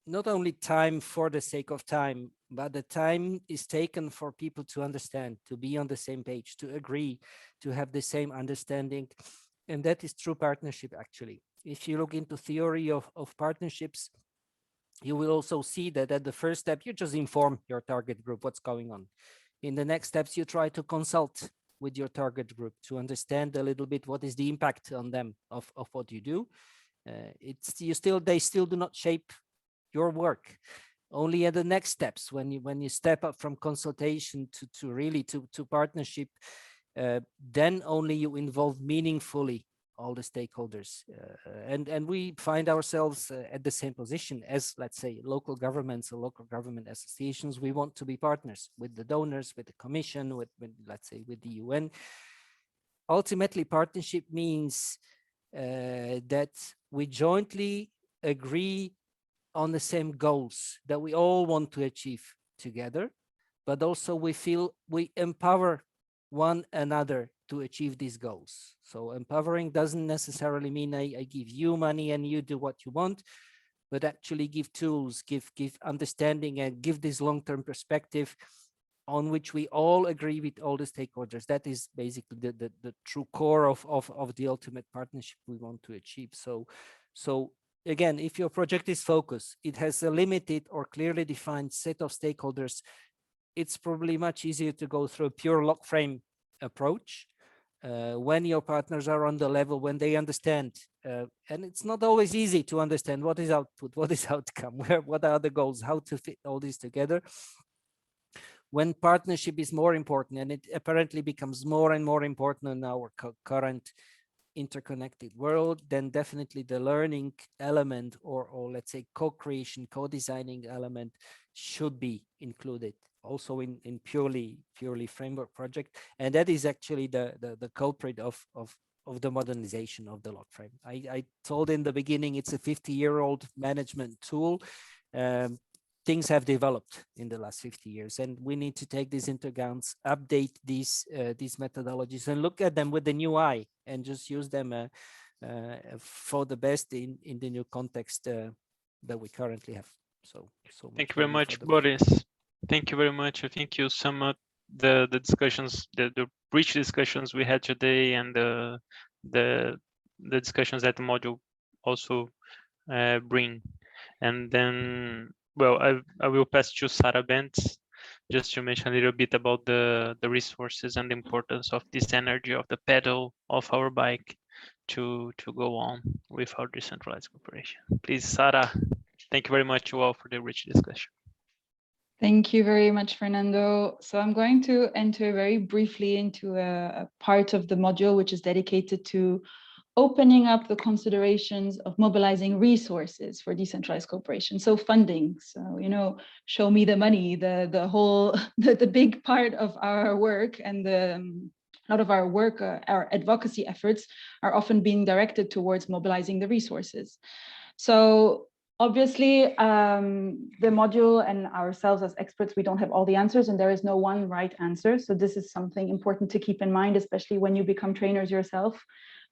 not only time for the sake of time, but the time is taken for people to understand, to be on the same page, to agree, to have the same understanding. And that is true partnership, actually. If you look into theory of partnerships, you will also see that at the first step, you just inform your target group what's going on. In the next steps, you try to consult with your target group to understand a little bit what is the impact on them of what you do. They still do not shape your work. Only at the next steps, when you step up from consultation to really partnership, then only you involve meaningfully all the stakeholders, and we find ourselves at the same position as, let's say, local governments or local government associations. We want to be partners with the donors, with the Commission, with let's say with the UN. Ultimately, partnership means that we jointly agree on the same goals that we all want to achieve together, but also we feel we empower one another to achieve these goals. So empowering doesn't necessarily mean I give you money and you do what you want, but actually give tools, give understanding, and give this long-term perspective on which we all agree with all the stakeholders. That is basically the true core of the ultimate partnership we want to achieve. So again, if your project is focused, it has a limited or clearly defined set of stakeholders, it's probably much easier to go through a pure log frame approach when your partners are on the level, when they understand. And it's not always easy to understand what is output, what is outcome, what are the goals, how to fit all this together. When partnership is more important, and it apparently becomes more and more important in our current interconnected world, then definitely the learning element or let's say co-creation, co-designing element should be included also in purely framework project. And that is actually the culprit of the modernization of the log frame. I told in the beginning, it's a 50-year-old management tool. Things have developed in the last 50 years, and we need to take these into account, update these methodologies, and look at them with the new eye, and just use them for the best in the new context that we currently have. So thank you very much, Boris. Thank you very much. I think you sum up the discussions, the rich discussions we had today, and the discussions that the module also bring. And then, well, I will pass to Sarah Bentz just to mention a little bit about the resources and the importance of this energy of the pedal of our bike to go on with our decentralized cooperation. Please, Sarah, thank you very much you all for the rich discussion. Thank you very much, Fernando. So I'm going to enter very briefly into a part of the module which is dedicated to opening up the considerations of mobilizing resources for decentralized cooperation. So funding, so, you know, show me the money, the whole, the big part of our work, and a lot of our work, our advocacy efforts are often being directed towards mobilizing the resources. So obviously, the module and ourselves as experts, we don't have all the answers, and there is no one right answer. So this is something important to keep in mind, especially when you become trainers yourself.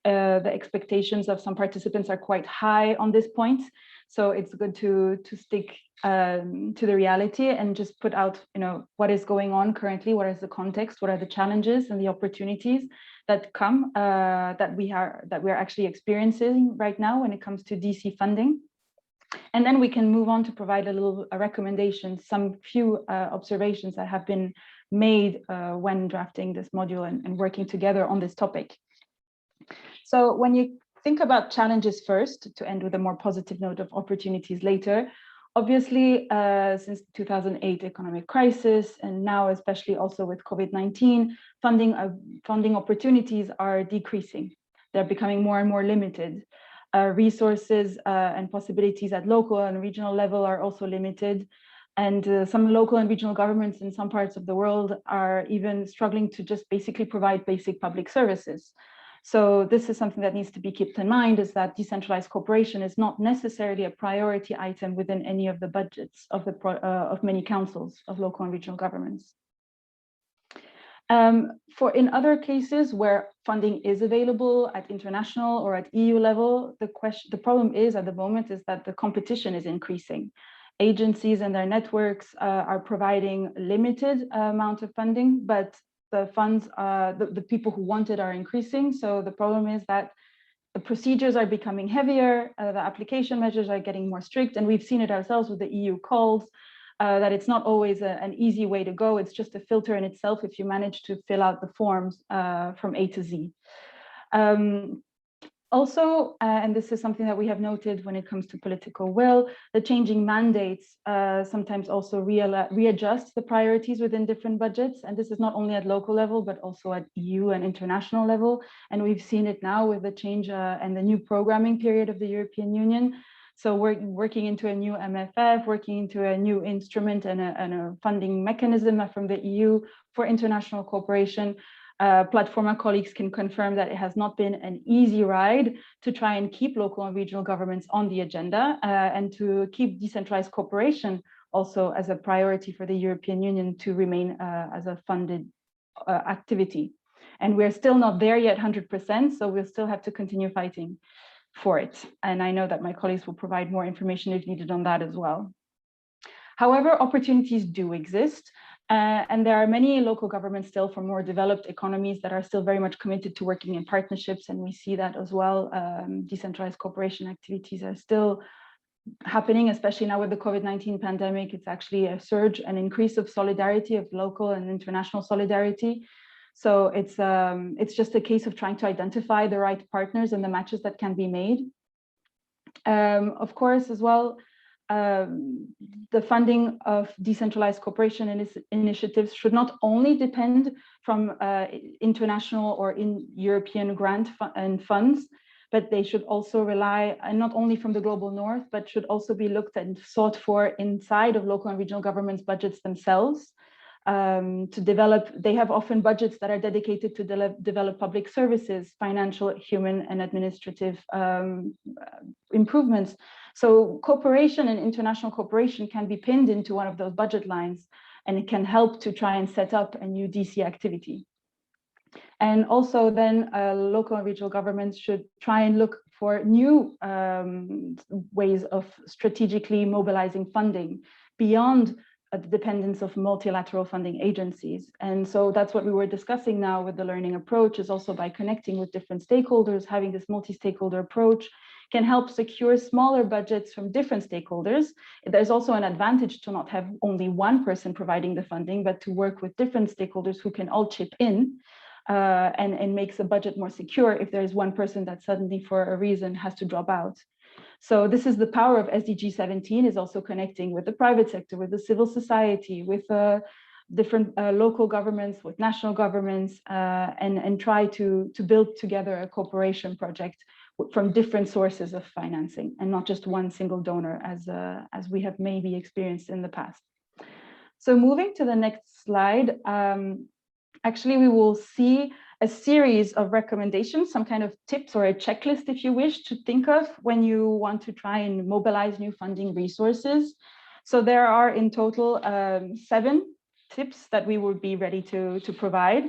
The expectations of some participants are quite high on this point. So it's good to stick to the reality and just put out, you know, what is going on currently, what is the context, what are the challenges and the opportunities that come, that we are actually experiencing right now when it comes to DC funding. And then we can move on to provide a recommendation, some few observations that have been made when drafting this module and working together on this topic. So when you think about challenges first, to end with a more positive note of opportunities later, obviously, since 2008 economic crisis, and now especially also with COVID-19, funding opportunities are decreasing. They're becoming more and more limited. Resources and possibilities at local and regional level are also limited. And some local and regional governments in some parts of the world are even struggling to just basically provide basic public services. So this is something that needs to be kept in mind, is that decentralized cooperation is not necessarily a priority item within any of the budgets of many councils of local and regional governments. For in other cases where funding is available at international or at EU level, the problem is at the moment is that the competition is increasing. Agencies and their networks are providing limited amount of funding, but the funds, the people who want it are increasing. So the problem is that the procedures are becoming heavier, the application measures are getting more strict, and we've seen it ourselves with the EU calls, that it's not always an easy way to go. It's just a filter in itself if you manage to fill out the forms from A to Z. Also, and this is something that we have noted when it comes to political will, the changing mandates sometimes also readjust the priorities within different budgets. And this is not only at local level, but also at EU and international level. And we've seen it now with the change and the new programming period of the European Union. So we're working into a new MFF, working into a new instrument and a funding mechanism from the EU for international cooperation. Platforma colleagues can confirm that it has not been an easy ride to try and keep local and regional governments on the agenda and to keep decentralized cooperation also as a priority for the European Union to remain as a funded activity. And we're still not there yet 100%, so we'll still have to continue fighting for it. And I know that my colleagues will provide more information if needed on that as well. However, opportunities do exist. And there are many local governments still from more developed economies that are still very much committed to working in partnerships. And we see that as well. Decentralized cooperation activities are still happening, especially now with the COVID-19 pandemic. It's actually a surge, an increase of solidarity, of local and international solidarity. So it's just a case of trying to identify the right partners and the matches that can be made. Of course, as well, the funding of decentralized cooperation initiatives should not only depend from international or in European grant and funds, but they should also rely, and not only from the global north, but should also be looked and sought for inside of local and regional governments' budgets themselves. To develop, they have often budgets that are dedicated to develop public services, financial, human, and administrative improvements. So cooperation and international cooperation can be pinned into one of those budget lines, and it can help to try and set up a new DC activity. And also then local and regional governments should try and look for new ways of strategically mobilizing funding beyond the dependence of multilateral funding agencies. And so that's what we were discussing now with the learning approach, is also by connecting with different stakeholders, having this multi-stakeholder approach can help secure smaller budgets from different stakeholders. There's also an advantage to not have only one person providing the funding, but to work with different stakeholders who can all chip in and makes the budget more secure if there is one person that suddenly for a reason has to drop out. So this is the power of SDG 17, is also connecting with the private sector, with the civil society, with different local governments, with national governments, and try to build together a cooperation project from different sources of financing and not just one single donor as we have maybe experienced in the past. So moving to the next slide, actually we will see a series of recommendations, some kind of tips or a checklist, if you wish, to think of when you want to try and mobilize new funding resources. So there are in total 7 tips that we would be ready to provide.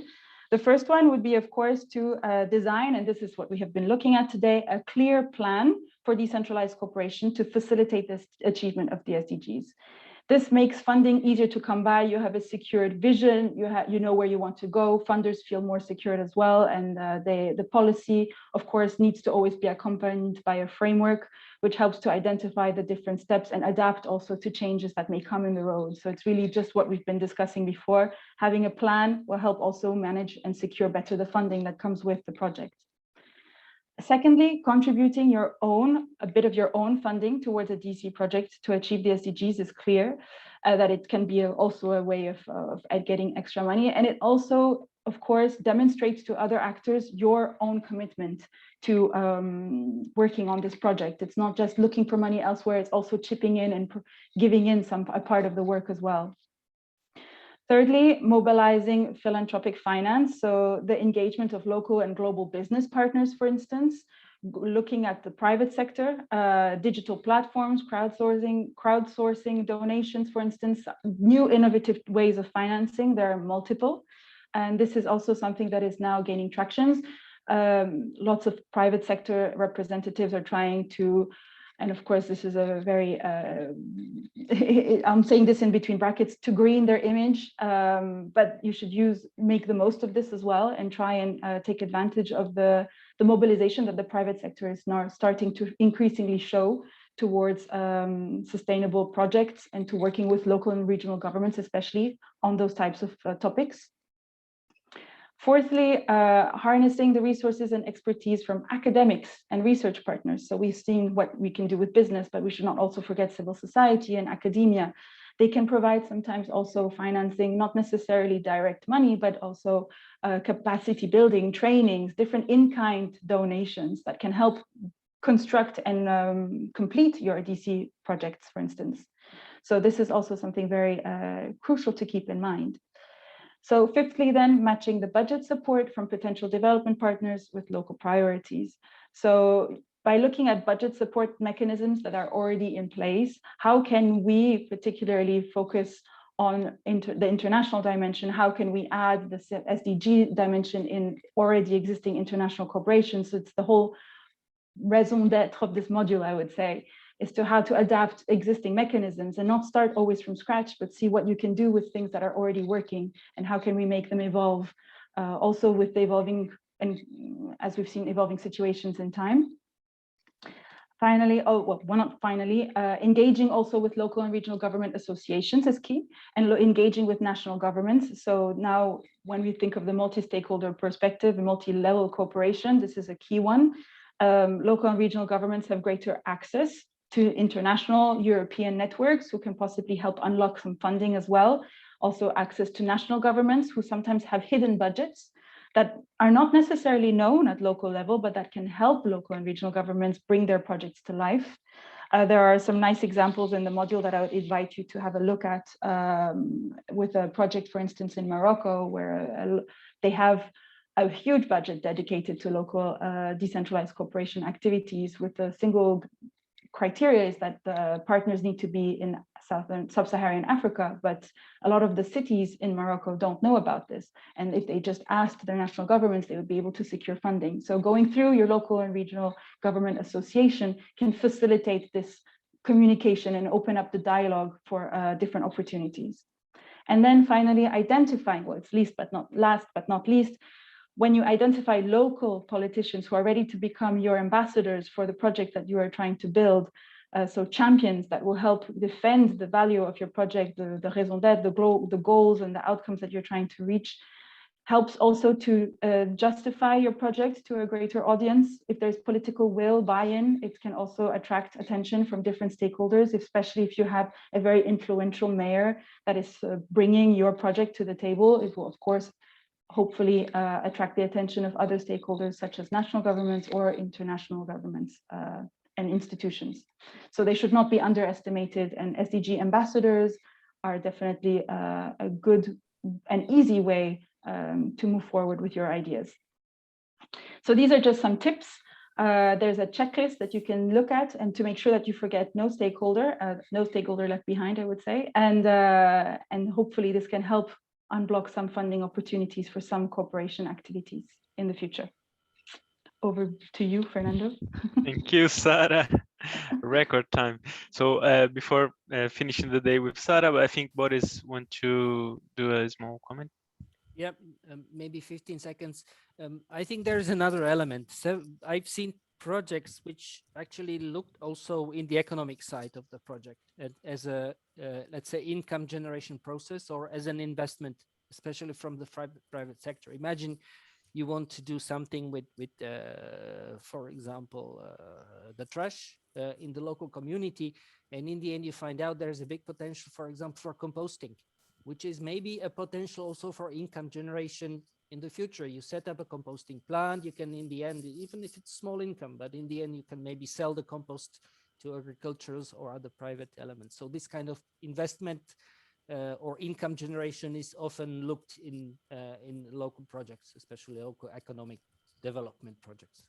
The first one would be, of course, to design, and this is what we have been looking at today, a clear plan for decentralized cooperation to facilitate this achievement of the SDGs. This makes funding easier to come by. You have a secured vision, you know where you want to go, funders feel more secured as well, and the policy, of course, needs to always be accompanied by a framework, which helps to identify the different steps and adapt also to changes that may come in the road. So it's really just what we've been discussing before. Having a plan will help also manage and secure better the funding that comes with the project. Secondly, contributing a bit of your own funding towards a DC project to achieve the SDGs is clear, that it can be also a way of getting extra money. And it also, of course, demonstrates to other actors your own commitment to working on this project. It's not just looking for money elsewhere, it's also chipping in and giving in a part of the work as well. Thirdly, mobilizing philanthropic finance. So the engagement of local and global business partners, for instance, looking at the private sector, digital platforms, crowdsourcing donations, for instance, new innovative ways of financing. There are multiple. And this is also something that is now gaining traction. Lots of private sector representatives are trying to, and of course, this is a very, I'm saying this in between brackets, to green their image, but you should make the most of this as well and try and take advantage of the mobilization that the private sector is now starting to increasingly show towards sustainable projects and to working with local and regional governments, especially on those types of topics. Fourthly, harnessing the resources and expertise from academics and research partners. So we've seen what we can do with business, but we should not also forget civil society and academia. They can provide sometimes also financing, not necessarily direct money, but also capacity building, trainings, different in-kind donations that can help construct and complete your DC projects, for instance. So this is also something very crucial to keep in mind. So fifthly, then, matching the budget support from potential development partners with local priorities. So by looking at budget support mechanisms that are already in place, how can we particularly focus on the international dimension? How can we add the SDG dimension in already existing international cooperation? So it's the whole raison d'etre of this module, I would say, is to how to adapt existing mechanisms and not start always from scratch, but see what you can do with things that are already working and how can we make them evolve, also with the evolving, and as we've seen, evolving situations in time. Finally, engaging also with local and regional government associations is key, and engaging with national governments. So now when we think of the multi-stakeholder perspective, multi-level cooperation, this is a key one. Local and regional governments have greater access to international European networks who can possibly help unlock some funding as well. Also access to national governments who sometimes have hidden budgets that are not necessarily known at local level, but that can help local and regional governments bring their projects to life. There are some nice examples in the module that I would invite you to have a look at with a project, for instance, in Morocco, where they have a huge budget dedicated to local decentralized cooperation activities with a single criteria is that the partners need to be in sub-Saharan Africa, but a lot of the cities in Morocco don't know about this. And if they just asked their national governments, they would be able to secure funding. So going through your local and regional government association can facilitate this communication and open up the dialogue for different opportunities. And then finally, identifying, well, it's last but not least, when you identify local politicians who are ready to become your ambassadors for the project that you are trying to build, so champions that will help defend the value of your project, the raison d'être, the goals and the outcomes that you're trying to reach, helps also to justify your project to a greater audience. If there's political will, buy-in, it can also attract attention from different stakeholders, especially if you have a very influential mayor that is bringing your project to the table. It will, of course, hopefully attract the attention of other stakeholders such as national governments or international governments and institutions. So they should not be underestimated, and SDG ambassadors are definitely a good and easy way to move forward with your ideas. So these are just some tips. There's a checklist that you can look at and to make sure that you forget no stakeholder left behind, I would say, and hopefully this can help unblock some funding opportunities for some cooperation activities in the future. Over to you, Fernando. Thank you, Sarah. Record time. So before finishing the day with Sarah, I think Boris wants to do a small comment. Yeah, maybe 15 seconds. I think there's another element. So I've seen projects which actually looked also in the economic side of the project as a, let's say, income generation process or as an investment, especially from the private sector. Imagine you want to do something with for example, the trash in the local community, and in the end you find out there's a big potential, for example, for composting, which is maybe a potential also for income generation in the future. You set up a composting plant, you can in the end, even if it's small income, but in the end you can maybe sell the compost to agricultures or other private elements. So this kind of investment or income generation is often looked in local projects, especially local economic development projects.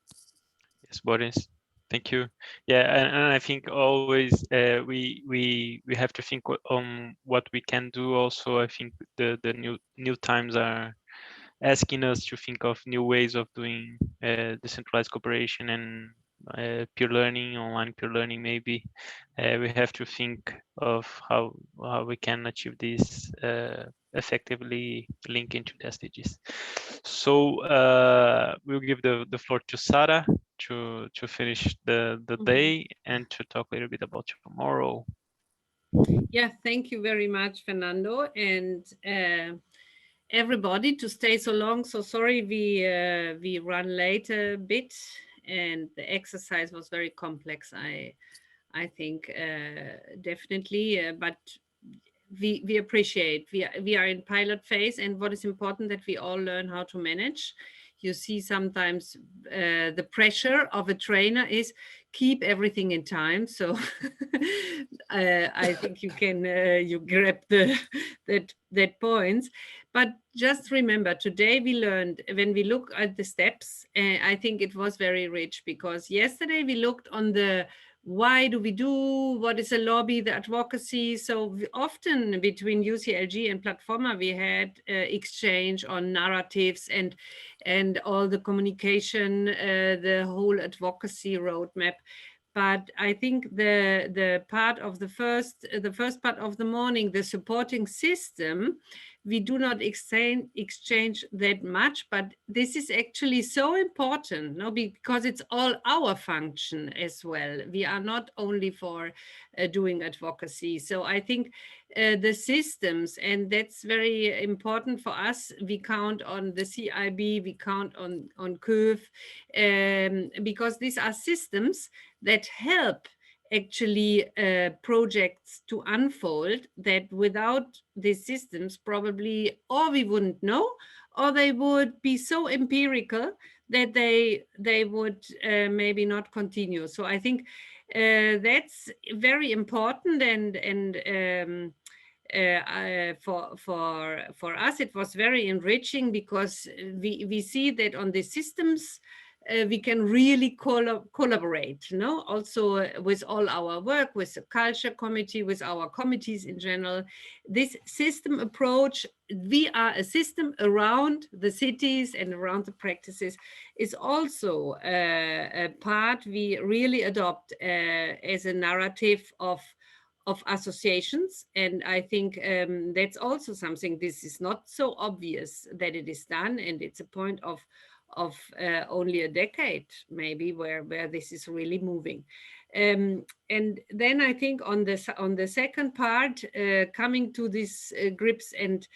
Yes, Boris. Thank you. Yeah, and I think always we have to think on what we can do. Also, I think the new times are asking us to think of new ways of doing decentralized cooperation and peer learning, online peer learning. Maybe we have to think of how we can achieve this effectively link into the SDGs. So we'll give the floor to Sarah to finish the day and to talk a little bit about tomorrow. Yeah, thank you very much, Fernando, and everybody to stay so long. So sorry we run late a bit, and the exercise was very complex. I think definitely, but we appreciate. We are in pilot phase, and what is important that we all learn how to manage. You see, sometimes the pressure of a trainer is keep everything in time. So I think you can you grab that points. But just remember, today we learned, when we look at the steps, I think it was very rich, because yesterday we looked on the why do we do, what is a lobby, the advocacy. So often between UCLG and Platforma, we had exchange on narratives and all the communication, the whole advocacy roadmap. But I think the part of the first part of the morning, the supporting system, we do not exchange that much, but this is actually so important, no? Because it's all our function as well. We are not only for doing advocacy. So I think the systems, and that's very important for us. We count on the CIB, we count on COEF, because these are systems that help actually projects to unfold, that without these systems probably or we wouldn't know, or they would be so empirical that they would maybe not continue. So I think that's very important, and for us it was very enriching, because we see that on the systems we can really collaborate, no? Also with all our work, with the culture committee, with our committees in general. This system approach, we are a system around the cities and around the practices, is also a part we really adopt as a narrative of associations. And I think that's also something, this is not so obvious that it is done, and it's a point of only a decade maybe where this is really moving. And then I think on the second part, coming to these grips and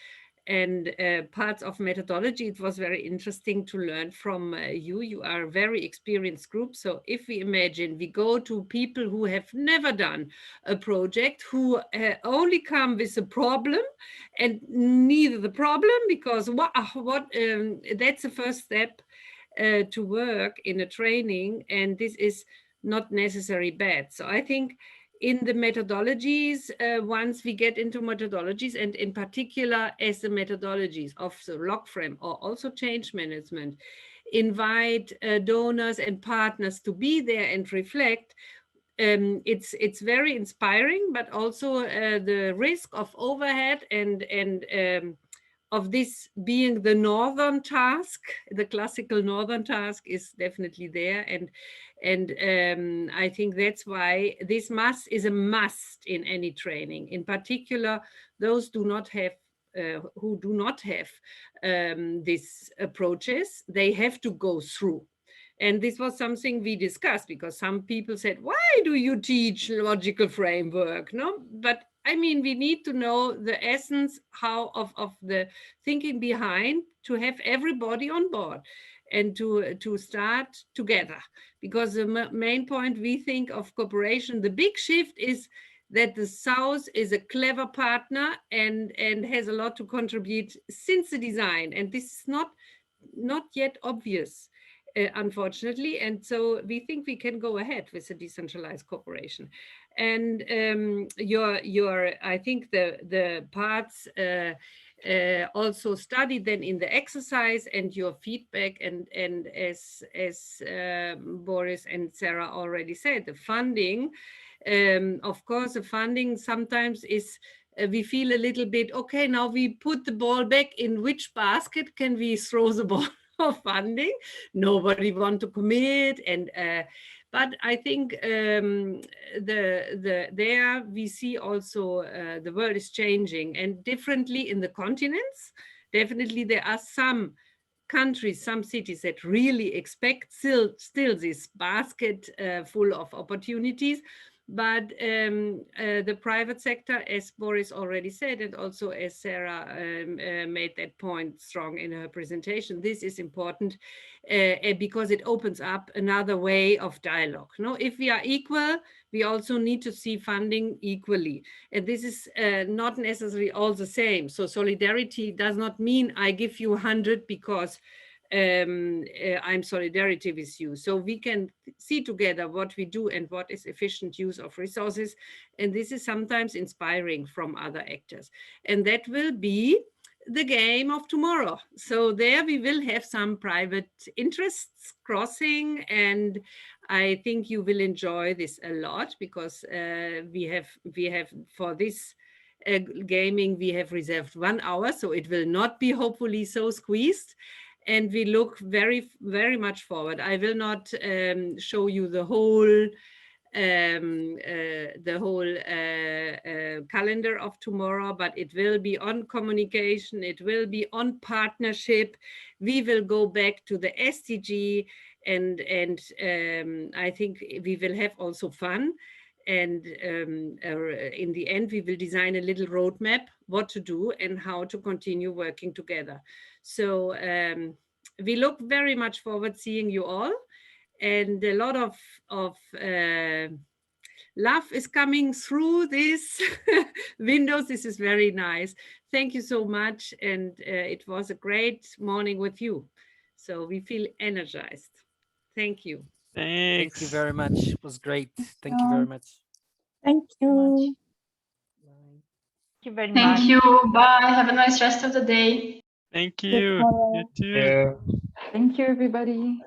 parts of methodology, it was very interesting to learn from you are a very experienced group. So if we imagine we go to people who have never done a project, who only come with a problem, and neither the problem, because that's the first step to work in a training, and this is not necessarily bad. So I think in the methodologies, once we get into methodologies, and in particular as the methodologies of the log frame or also change management, invite donors and partners to be there and reflect, it's very inspiring, but also the risk of overhead and of this being the northern task, the classical northern task, is definitely there. And I think that's why this is a must in any training. In particular, those who do not have these approaches, they have to go through. And this was something we discussed, because some people said, why do you teach logical framework? No, but I mean, we need to know the essence of the thinking behind, to have everybody on board and to start together. Because the main point we think of cooperation, the big shift is that the South is a clever partner and has a lot to contribute since the design. And this is not yet obvious, unfortunately. And so we think we can go ahead with the decentralized cooperation. And I think the parts also studied then in the exercise, and your feedback, and as Boris and Sarah already said, the funding, of course, the funding sometimes is we feel a little bit, okay, now we put the ball back in which basket can we throw the ball of funding? Nobody want to commit. And but I think there we see also the world is changing and differently in the continents. Definitely there are some countries, some cities that really expect still this basket full of opportunities. But the private sector, as Boris already said, and also as Sarah made that point strong in her presentation, this is important because it opens up another way of dialogue. No, if we are equal, we also need to see funding equally. And this is not necessarily all the same. So solidarity does not mean I give you 100 because I'm solidarity with you. So we can see together what we do and what is efficient use of resources. And this is sometimes inspiring from other actors. And that will be the game of tomorrow. So there we will have some private interests crossing, and I think you will enjoy this a lot because we have for this gaming, we have reserved 1 hour, so it will not be hopefully so squeezed. And we look very, very much forward. I will not show you the whole calendar of tomorrow, but it will be on communication, it will be on partnership. We will go back to the SDG, and I think we will have also fun. And in the end, we will design a little roadmap, what to do and how to continue working together. So we look very much forward seeing you all, and a lot of love is coming through these windows. This is very nice. Thank you so much. And it was a great morning with you. So we feel energized. Thank you. Thanks. Thank you very much. It was great. Thank you very much. Thank you. Thank you very Thank much. you. Bye. Have a nice rest of the day. Thank you. You too. Thank you, everybody.